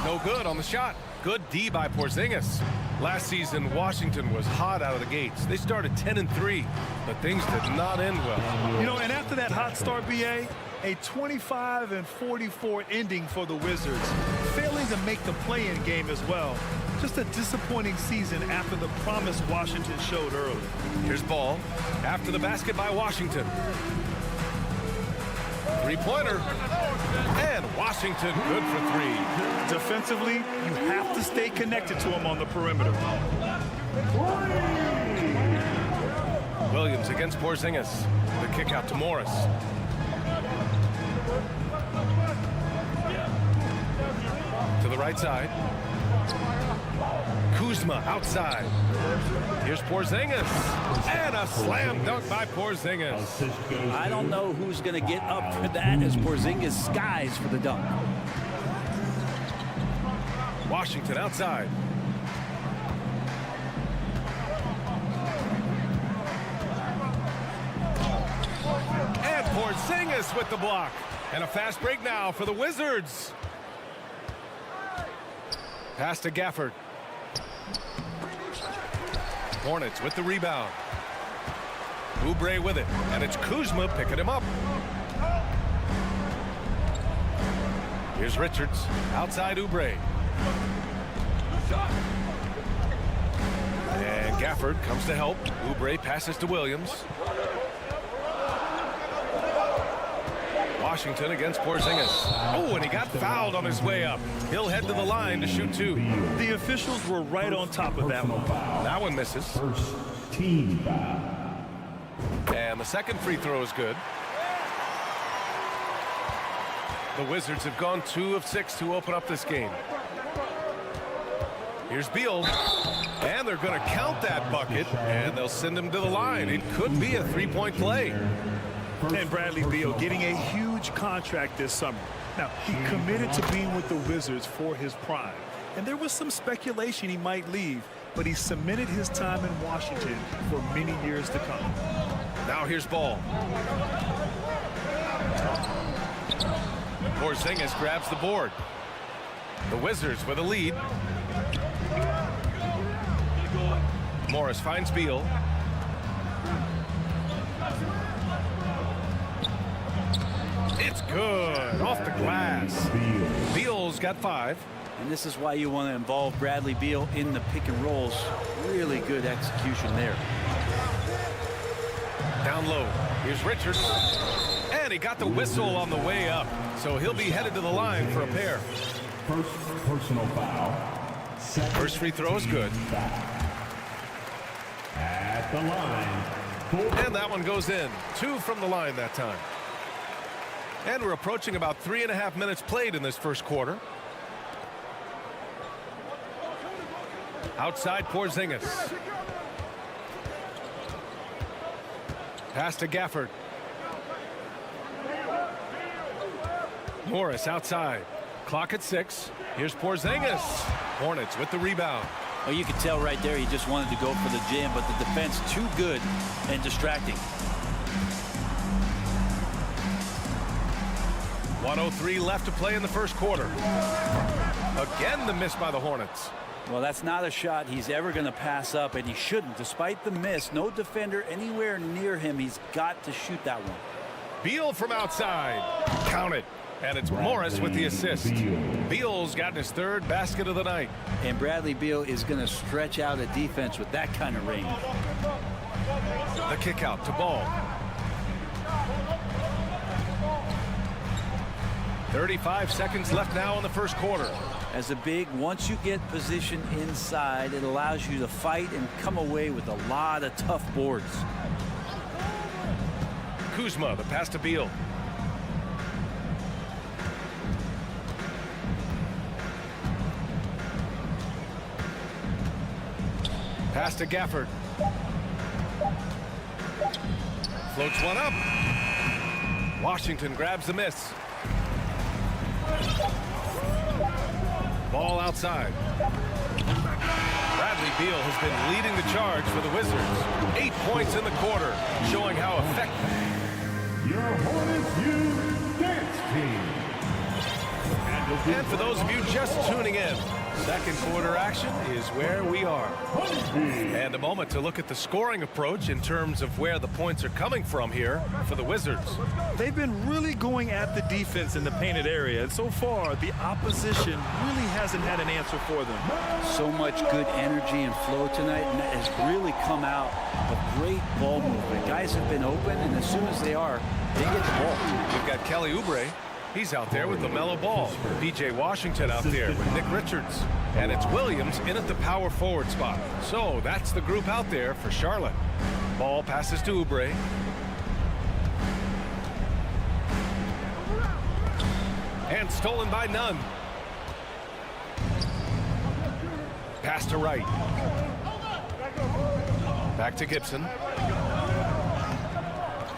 No good on the shot. Good D by Porzingis. Last season, Washington was hot out of the gates. They started 10-3, but things did not end well. You know, and after that hot start, B.A., a 25-44 ending for the Wizards, failing to make the play-in game as well. Just a disappointing season after the promise Washington showed early. Here's Ball after the basket by Washington. Three-pointer. And Washington good for 3. Defensively, you have to stay connected to him on the perimeter. Williams against Porzingis. The kick out to Morris. To the right side. Kuzma outside. Here's Porzingis. And a slam dunk by Porzingis. I don't know who's going to get up for that as Porzingis skies for the dunk. Washington outside. And Porzingis with the block. And a fast break now for the Wizards. Pass to Gafford. Hornets with the rebound. Oubre with it. And it's Kuzma picking him up. Here's Richards. Outside Oubre. And Gafford comes to help. Oubre passes to Williams. Washington against Porzingis. Oh, and he got fouled on his way up. He'll head to the line to shoot 2. The officials were right on top of that one. That one misses. First team foul. And the second free throw is good. The Wizards have gone 2 of 6 to open up this game. Here's Beal. And they're going to count that bucket, and they'll send him to the line. It could be a 3-point play. And Bradley Beal getting a huge contract this summer. Now, he committed to being with the Wizards for his prime. And there was some speculation he might leave, but he cemented his time in Washington for many years to come. Now here's Ball. Porzingis grabs the board. The Wizards with a lead. Morris finds Beal. It's good. Off the glass. Beal's got 5. And this is why you want to involve Bradley Beal in the pick and rolls. Really good execution there. Down low. Here's Richards. And he got the whistle on the way up. So he'll be headed to the line for a pair. First personal foul. First free throw is good. At the line. And that one goes in. 2 from the line that time. And we're approaching about 3.5 minutes played in this first quarter. Outside Porzingis. Pass to Gafford. Morris outside. Clock at 6. Here's Porzingis. Hornets with the rebound. Well, you could tell right there he just wanted to go for the jam, but the defense too good and distracting. 1:03 left to play in the first quarter. Again, the miss by the Hornets. Well, that's not a shot he's ever going to pass up, and he shouldn't. Despite the miss, no defender anywhere near him. He's got to shoot that one. Beal from outside. Counted. And it's Morris with the assist. Beal's gotten his third basket of the night. And Bradley Beal is going to stretch out a defense with that kind of range. The kick out to Ball. 35 seconds left now in the first quarter. As a big, once you get position inside, it allows you to fight and come away with a lot of tough boards. Kuzma, the pass to Beal. Pass to Gafford. Floats one up. Washington grabs the miss. Ball outside. Bradley Beal has been leading the charge for the Wizards. 8 points in the quarter, showing how effective. Your Hornets U dance team. And for those of you just tuning in, second quarter action is where we are. And a moment to look at the scoring approach in terms of where the points are coming from here for the Wizards. They've been really going at the defense in the painted area, and so far the opposition really hasn't had an answer for them. So much good energy and flow tonight, and that has really come out of great ball movement. Guys have been open, and as soon as they are, they get the ball. We've got Kelly Oubre. He's out there with LaMelo Ball. P.J. Washington out there with Nick Richards. And it's Williams in at the power forward spot. So that's the group out there for Charlotte. Ball passes to Oubre. And stolen by Nunn. Pass to Wright. Back to Gibson.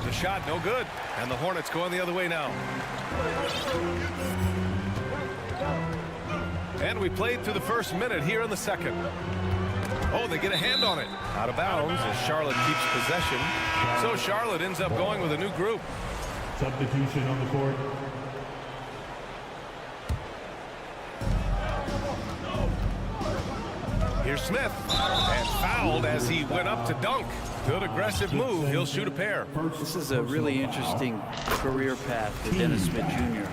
The shot no good. And the Hornets going the other way now. And we played through the first minute here in the second. Oh, they get a hand on it. Out of bounds as Charlotte keeps possession. So Charlotte ends up going with a new group. Substitution on the court. Here's Smith. And fouled as he went up to dunk. Good aggressive move. He'll shoot a pair. This is a really interesting career path for Dennis Smith Jr.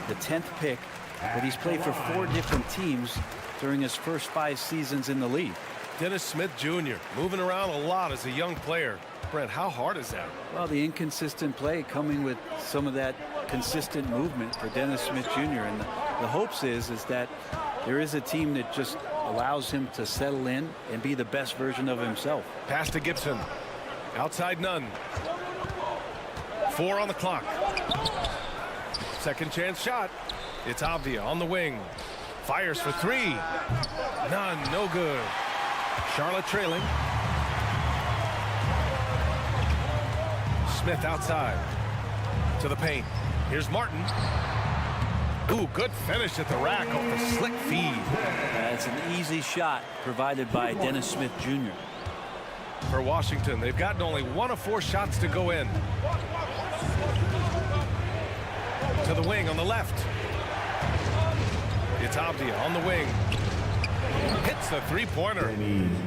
The 10th pick, but he's played for 4 different teams during his first 5 seasons in the league. Dennis Smith Jr. moving around a lot as a young player. Brent, how hard is that? Well, the inconsistent play coming with some of that consistent movement for Dennis Smith Jr. And the hopes is that there is a team that just allows him to settle in and be the best version of himself. Pass to Gibson. Outside Nunn. 4 on the clock. Second chance shot. It's Avdia on the wing. Fires for 3. None, no good. Charlotte trailing. Smith outside. To the paint. Here's Martin. Ooh, good finish at the rack off the slick feed. That's an easy shot provided by Dennis Smith Jr. For Washington, they've gotten only 1 of 4 shots to go in. To the wing on the left. It's Avdia on the wing. Hits the three-pointer.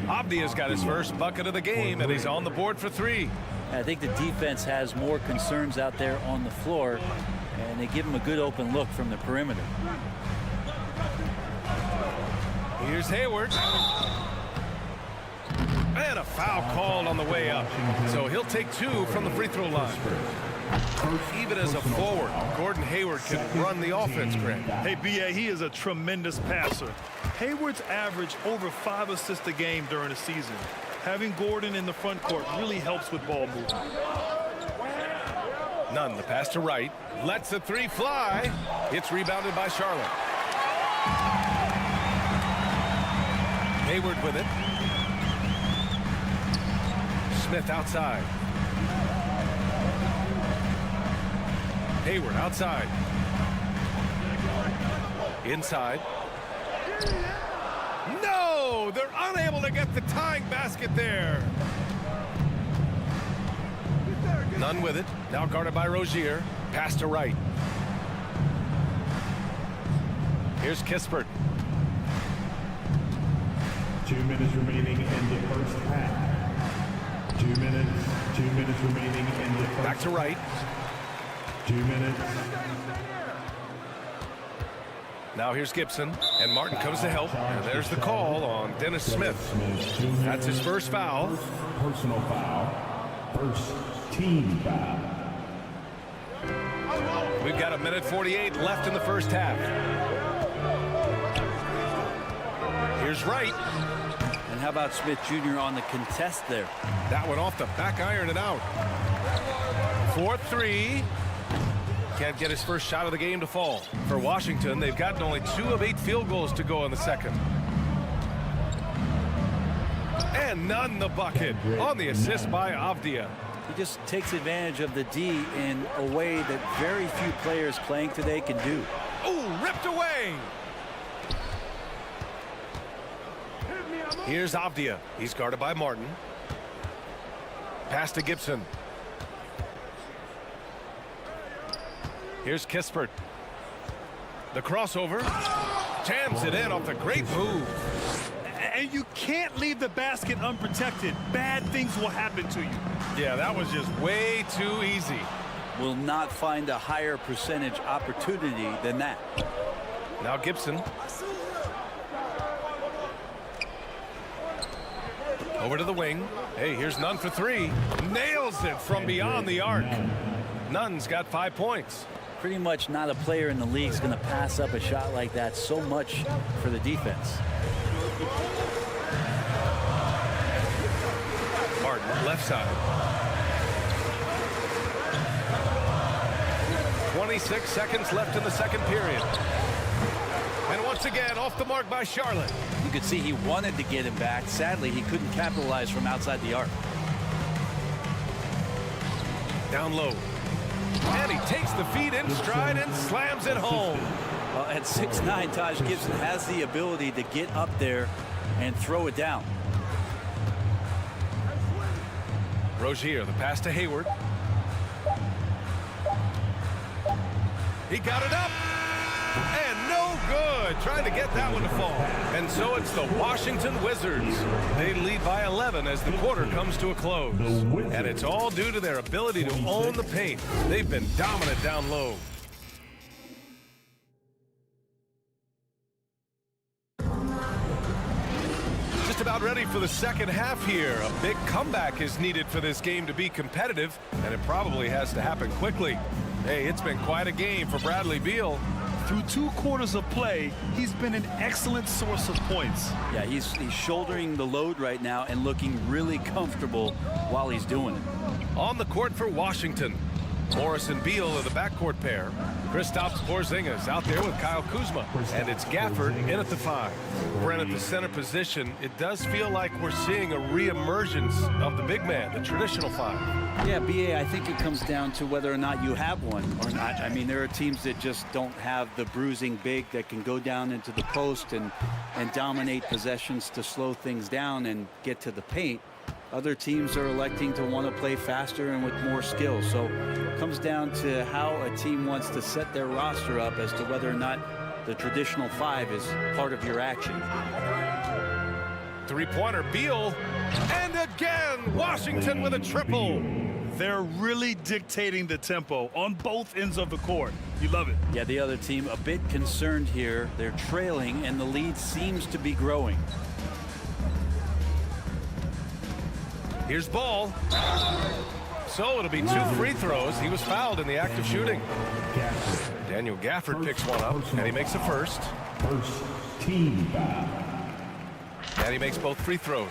Avdia's got his first bucket of the game, and he's on the board for 3. I think the defense has more concerns out there on the floor, and they give him a good open look from the perimeter. Here's Hayward. And a foul called on the way up. So he'll take 2 from the free throw line. Even as a forward, Gordon Hayward can run the offense, Grant. Hey, B.A., he is a tremendous passer. Hayward's averaged over 5 assists a game during the season. Having Gordon in the front court really helps with ball movement. Nunn, the pass to Wright. Lets the 3 fly. It's rebounded by Charlotte. Hayward with it. Smith outside. Hayward outside. Inside. No! They're unable to get the tying basket there. Nunn with it. Now guarded by Rozier. Pass to Wright. Here's Kispert. 2 minutes remaining in the first half. 2 minutes remaining in the first. Back to Wright. 2 minutes. Now here's Gibson, and Martin comes to help. And there's the call on Dennis Smith. That's his first foul. Personal foul. First team foul. We've got 1:48 left in the first half. Here's Wright. And how about Smith Jr. on the contest there? That one off the back iron and out. 4-3. Can't get his first shot of the game to fall. For Washington, they've gotten only 2 of 8 field goals to go in the second. And none the bucket on the assist by Avdia. He just takes advantage of the D in a way that very few players playing today can do. Oh, ripped away. Here's Avdia. He's guarded by Martin. Pass to Gibson. Here's Kispert. The crossover. Jams it in off the great move. And you can't leave the basket unprotected. Bad things will happen to you. Yeah, that was just way too easy. Will not find a higher percentage opportunity than that. Now Gibson. Over to the wing. Hey, here's Nunn for 3. Nails it from beyond the arc. Nunn's got 5 points. Pretty much not a player in the league is going to pass up a shot like that so much for the defense. Martin, left side. 26 seconds left in the second period. And once again, off the mark by Charlotte. You could see he wanted to get him back. Sadly, he couldn't capitalize from outside the arc. Down low. And he takes the feed in stride and slams it home. Well, at 6'9", Taj Gibson has the ability to get up there and throw it down. Rozier, the pass to Hayward. He got it up. And no good. Trying to get that one to fall. And so it's the Washington Wizards. They lead by 11 as the quarter comes to a close. And it's all due to their ability to own the paint. They've been dominant down low. Just about ready for the second half here. A big comeback is needed for this game to be competitive, and it probably has to happen quickly. Hey, it's been quite a game for Bradley Beal. Through 2 quarters of play, he's been an excellent source of points. Yeah, he's shouldering the load right now and looking really comfortable while he's doing it. On the court for Washington, Morris and Beal are the backcourt pair. Kristaps Porzingis out there with Kyle Kuzma. And it's Gafford in at the 5. Brent at the center position. It does feel like we're seeing a re-emergence of the big man, the traditional 5. Yeah, BA, I think it comes down to whether or not you have one or not. I mean, there are teams that just don't have the bruising big that can go down into the post and dominate possessions to slow things down and get to the paint. Other teams are electing to want to play faster and with more skill. So it comes down to how a team wants to set their roster up as to whether or not the traditional 5 is part of your action. Three-pointer, Beal. And again, Washington with a triple. They're really dictating the tempo on both ends of the court. You love it. Yeah, the other team a bit concerned here. They're trailing, and the lead seems to be growing. Here's Ball. So it'll be 2 free throws. He was fouled in the act of shooting. Daniel Gafford picks one up, and he makes a first. First team foul. And he makes both free throws.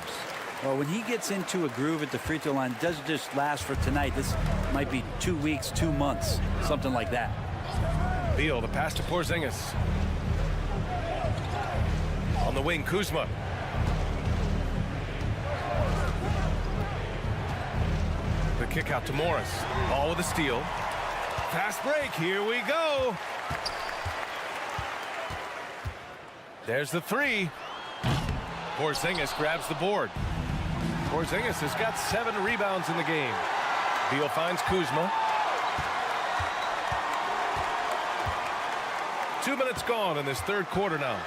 Well, when he gets into a groove at the free throw line, it doesn't just last for tonight. This might be 2 weeks, 2 months, something like that. Beal, the pass to Porzingis. On the wing, Kuzma. The kick out to Morris. Ball with a steal. Fast break. Here we go. There's the 3. Porzingis grabs the board. Porzingis has got 7 rebounds in the game. Beal finds Kuzma. 2 minutes gone in this third quarter now.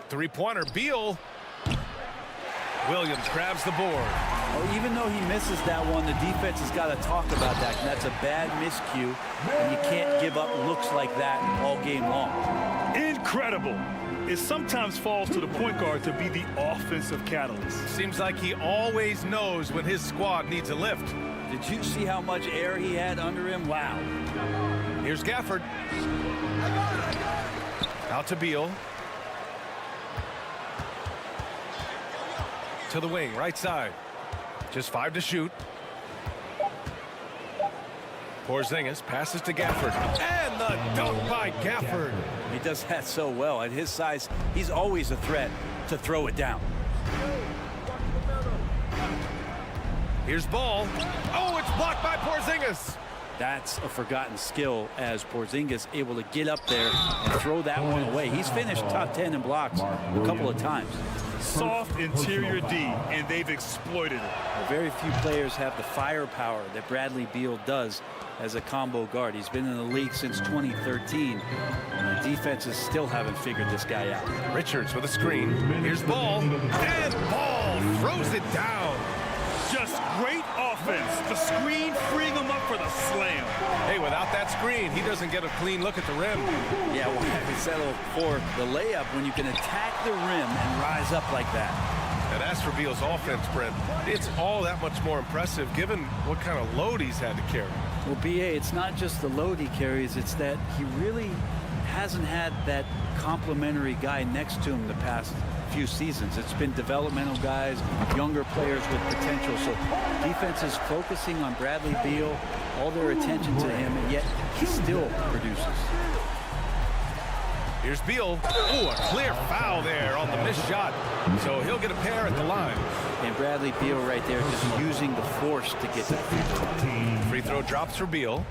Three-pointer, Beal. Williams grabs the board. Well, even though he misses that one, the defense has got to talk about that. And that's a bad miscue, and you can't give up looks like that all game long. Incredible. It sometimes falls to the point guard to be the offensive catalyst. Seems like he always knows when his squad needs a lift. Did you see how much air he had under him? Wow. Here's Gafford. Out to Beal. To the wing, right side. Just 5 to shoot. Porzingis passes to Gafford. And the dunk by Gafford. He does that so well. At his size, he's always a threat to throw it down. Here's Ball. Oh, it's blocked by Porzingis. That's a forgotten skill, as Porzingis able to get up there and throw that one away. He's finished top 10 in blocks a couple of times. Soft interior D, and they've exploited it. Well, very few players have the firepower that Bradley Beal does as a combo guard. He's been in the league since 2013. And the defenses still haven't figured this guy out. Richards with a screen. Here's Ball. And Ball throws it down. Just great offense. The screen freeing him up for the slam. Hey, without that screen, he doesn't get a clean look at the rim. Yeah, well, we settle for the layup when you can attack the rim and rise up like that. And as for Beal's offense, Brent, it's all that much more impressive given what kind of load he's had to carry. Well, B.A., it's not just the load he carries, it's that he really hasn't had that complimentary guy next to him the past few seasons. It's been developmental guys, younger players with potential. So defense is focusing on Bradley Beal, all their attention to him, and yet he still produces. Here's Beal. Oh, a clear foul there on the missed shot. So he'll get a pair at the line. And Bradley Beal right there just using the force to get to the free throw. Free throw drops for Beal.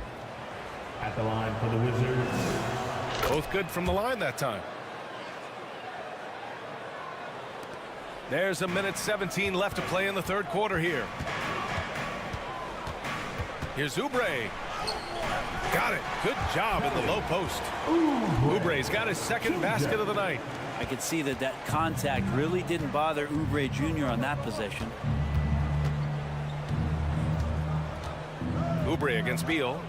At the line for the Wizards. Both good from the line that time. There's 1:17 left to play in the third quarter here. Here's Oubre. Got it. Good job in the low post. Oubre's got his second basket of the night. I could see that that contact really didn't bother Oubre Jr. on that possession. Oubre against Beal.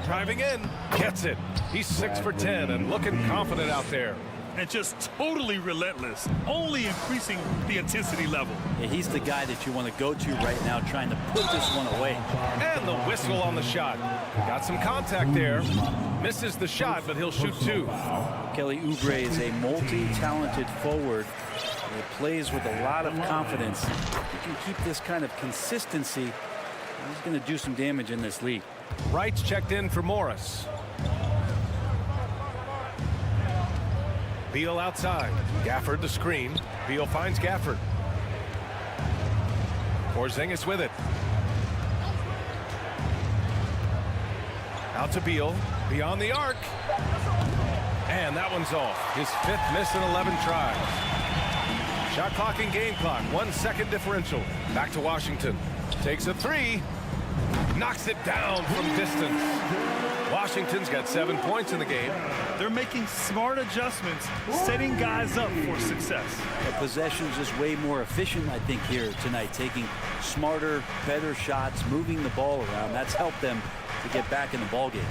Driving in. Gets it. He's 6 for 10 and looking confident out there. And just totally relentless, only increasing the intensity level. Yeah, he's the guy that you want to go to right now, trying to put this one away. And the whistle on the shot. Got some contact there. Misses the shot, but he'll shoot 2. Kelly Oubre is a multi-talented forward that plays with a lot of confidence. If you can keep this kind of consistency, he's going to do some damage in this league. Wright's checked in for Morris. Beal outside. Gafford the screen. Beal finds Gafford. Porzingis with it. Out to Beal. Beyond the arc. And that one's off. His 5th miss in 11 tries. Shot clock and game clock. 1 second differential. Back to Washington. Takes a 3. Knocks it down from distance. Washington's got 7 points in the game. They're making smart adjustments, setting guys up for success. The possession's just way more efficient, I think, here tonight, taking smarter, better shots, moving the ball around. That's helped them to get back in the ballgame.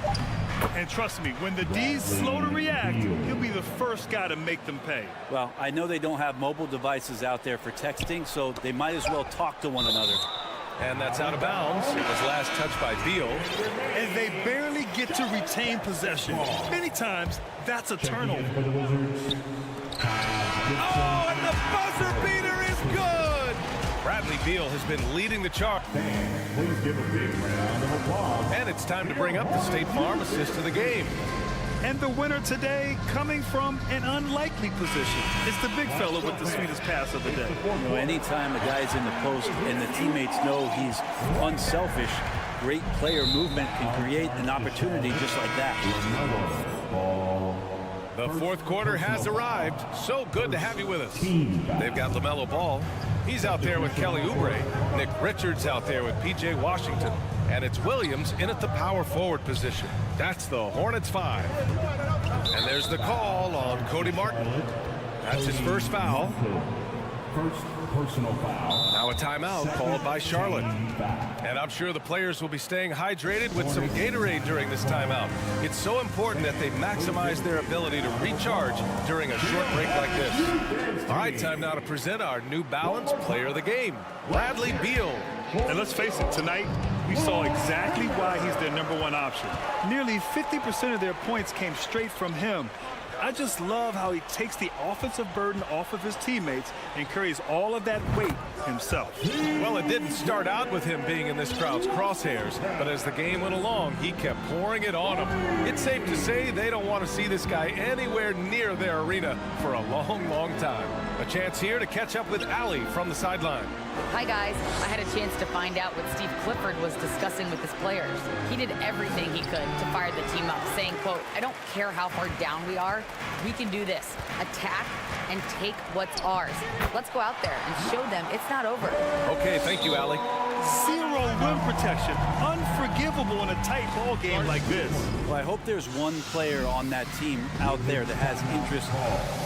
And trust me, when the D's slow to react, he'll be the first guy to make them pay. Well, I know they don't have mobile devices out there for texting, so they might as well talk to one another. And that's out of bounds. It was last touched by Beal. And they barely get to retain possession. Many times, that's a turnover. Oh, and the buzzer beater is good! Bradley Beal has been leading the charge. Please give a big round of applause. And it's time to bring up the State Farm assist of the game. And the winner today coming from an unlikely position. It's the big fella with the sweetest pass of the day. You know, anytime a guy's in the post and the teammates know he's unselfish, great player movement can create an opportunity just like that. The fourth quarter has arrived. So good to have you with us. They've got LaMelo Ball. He's out there with Kelly Oubre. Nick Richards out there with P.J. Washington. And it's Williams in at the power forward position. That's the Hornets 5. And there's the call on Cody Martin. That's his first foul. First personal foul. Now Now a timeout called by Charlotte. And I'm sure the players will be staying hydrated with some Gatorade during this timeout. It's so important that they maximize their ability to recharge during a short break like this. All right, time now to present our New Balance Player of the Game, Bradley Beal. And let's face it, tonight we saw exactly why he's their #1 option. Nearly 50% of their points came straight from him. I just love how he takes the offensive burden off of his teammates and carries all of that weight himself. Well, it didn't start out with him being in this crowd's crosshairs, but as the game went along, he kept pouring it on them. It's safe to say they don't want to see this guy anywhere near their arena for a long, long time. A chance here to catch up with Allie from the sideline. Hi, guys. I had a chance to find out what Steve Clifford was discussing with his players. He did everything he could to fire the team up, saying, quote, "I don't care how far down we are. We can do this. Attack and take what's ours. Let's go out there and show them it's not over." Okay, thank you, Allie. Zero rim protection. Unforgivable in a tight ball game like this. Well, I hope there's one player on that team out there that has interest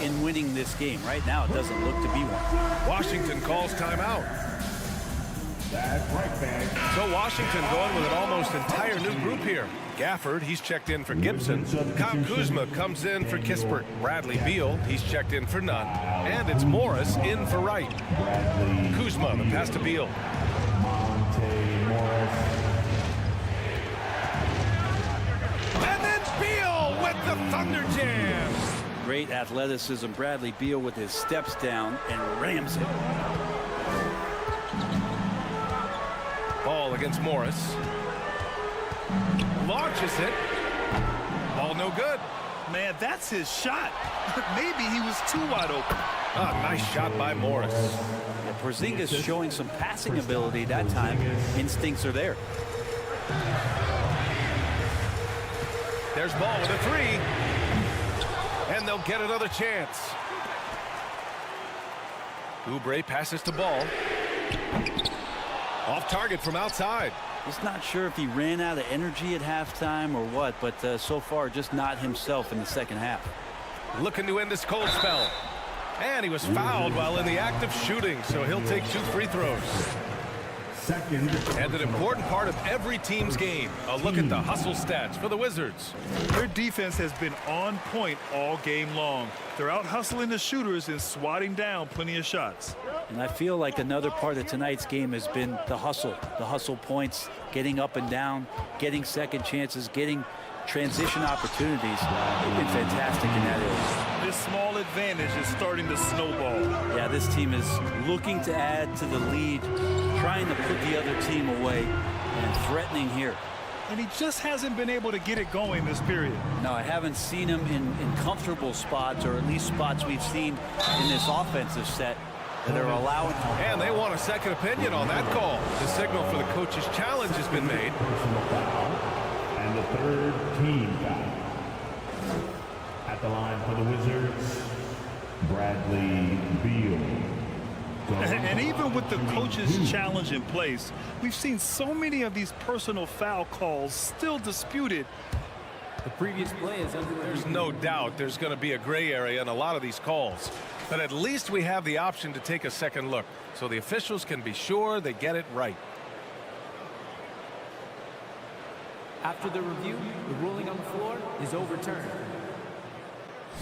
in winning this game. Right now, it doesn't look to be one. Washington calls timeout. So Washington going with an almost entire new group here. Gafford, he's checked in for Gibson. Kyle Kuzma comes in for Kispert. Bradley Beal, he's checked in for Nunn. And it's Morris in for Wright. Kuzma, the pass to Beal. And then Beal with the Thunder Jam. Great athleticism. Bradley Beal with his steps down and rams it. Ball against Morris. Launches it. Ball no good. Man, that's his shot. Maybe he was too wide open. Nice shot by Morris. Yeah, Porzingis showing some passing ability that time. Instincts are there. There's Ball with a three. And they'll get another chance. Oubre passes to Ball. Off target from outside. Just not sure if he ran out of energy at halftime or what, but so far just not himself in the second half. Looking to end this cold spell. And he was fouled while in the act of shooting, so he'll take 2 free throws. And an important part of every team's game. A look at the hustle stats for the Wizards. Their defense has been on point all game long. They're out hustling the shooters and swatting down plenty of shots. And I feel like another part of tonight's game has been the hustle points, getting up and down, getting second chances, getting transition opportunities. They've been fantastic in that area. This small advantage is starting to snowball. Yeah, this team is looking to add to the lead, trying to put the other team away, and threatening here. And he just hasn't been able to get it going this period. No, I haven't seen him in comfortable spots, or at least spots we've seen in this offensive set that are allowing. And they want a second opinion on that call. The signal for the coach's challenge has been made. And the third team foul. At the line for the Wizards, Bradley Beal. And even with the coach's challenge in place, we've seen so many of these personal foul calls still disputed. The previous play is under. There's no doubt there's going to be a gray area in a lot of these calls. But at least we have the option to take a second look, so the officials can be sure they get it right. After the review, the ruling on the floor is overturned.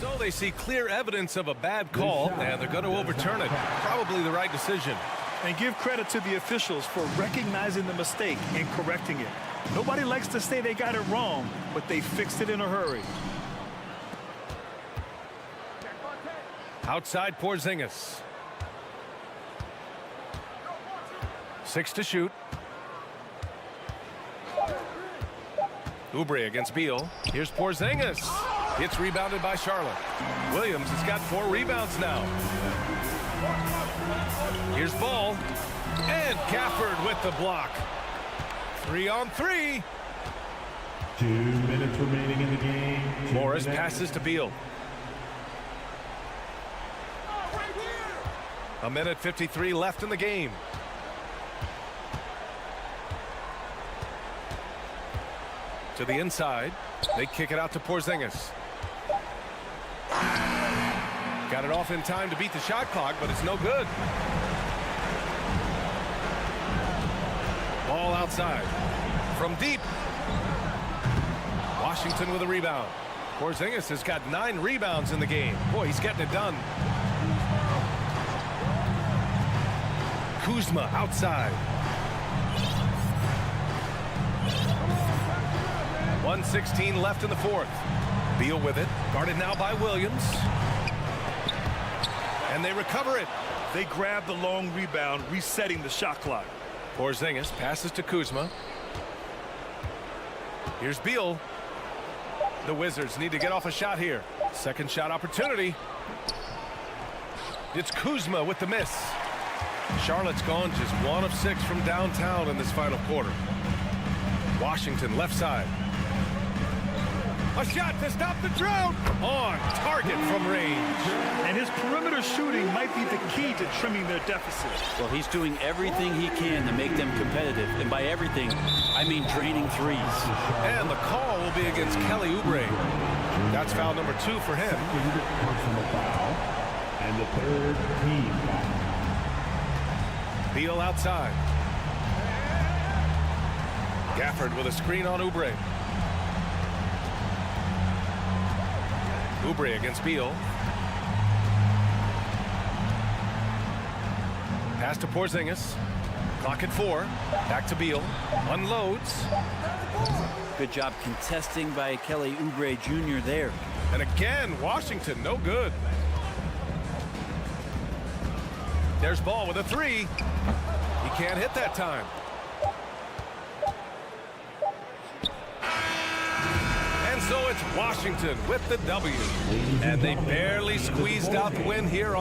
So they see clear evidence of a bad call, and they're going to overturn it. Probably the right decision. And give credit to the officials for recognizing the mistake and correcting it. Nobody likes to say they got it wrong, but they fixed it in a hurry. Outside Porzingis. 6 to shoot. Oubre against Beal. Here's Porzingis. It's rebounded by Charlotte. Williams has got 4 rebounds now. Here's Ball. And Gafford with the block. 3 on 3. 2 minutes remaining in the game. Morris passes to Beal. 1:53 left in the game. To the inside. They kick it out to Porzingis. Got it off in time to beat the shot clock, but it's no good. Ball outside. From deep. Washington with a rebound. Porzingis has got 9 rebounds in the game. Boy, he's getting it done. Kuzma outside. 1:16 left in the fourth. Beal with it. Guarded now by Williams. And they recover it. They grab the long rebound, resetting the shot clock. Porzingis passes to Kuzma. Here's Beal. The Wizards need to get off a shot here. Second shot opportunity. It's Kuzma with the miss. Charlotte's gone just 1 of 6 from downtown in this final quarter. Washington left side. A shot to stop the drought. On target from range. And his perimeter shooting might be the key to trimming their deficit. Well, he's doing everything he can to make them competitive. And by everything, I mean draining threes. And the call will be against Kelly Oubre. That's foul number 2 for him. Personal foul. And the third team foul. Beal outside. Gafford with a screen on Oubre. Oubre against Beal. Pass to Porzingis. Clock at 4. Back to Beal. Unloads. Good job contesting by Kelly Oubre Jr. there. And again, Washington, no good. There's Ball with a 3. He can't hit that time. And so it's Washington with the W. And they barely squeezed out the win here.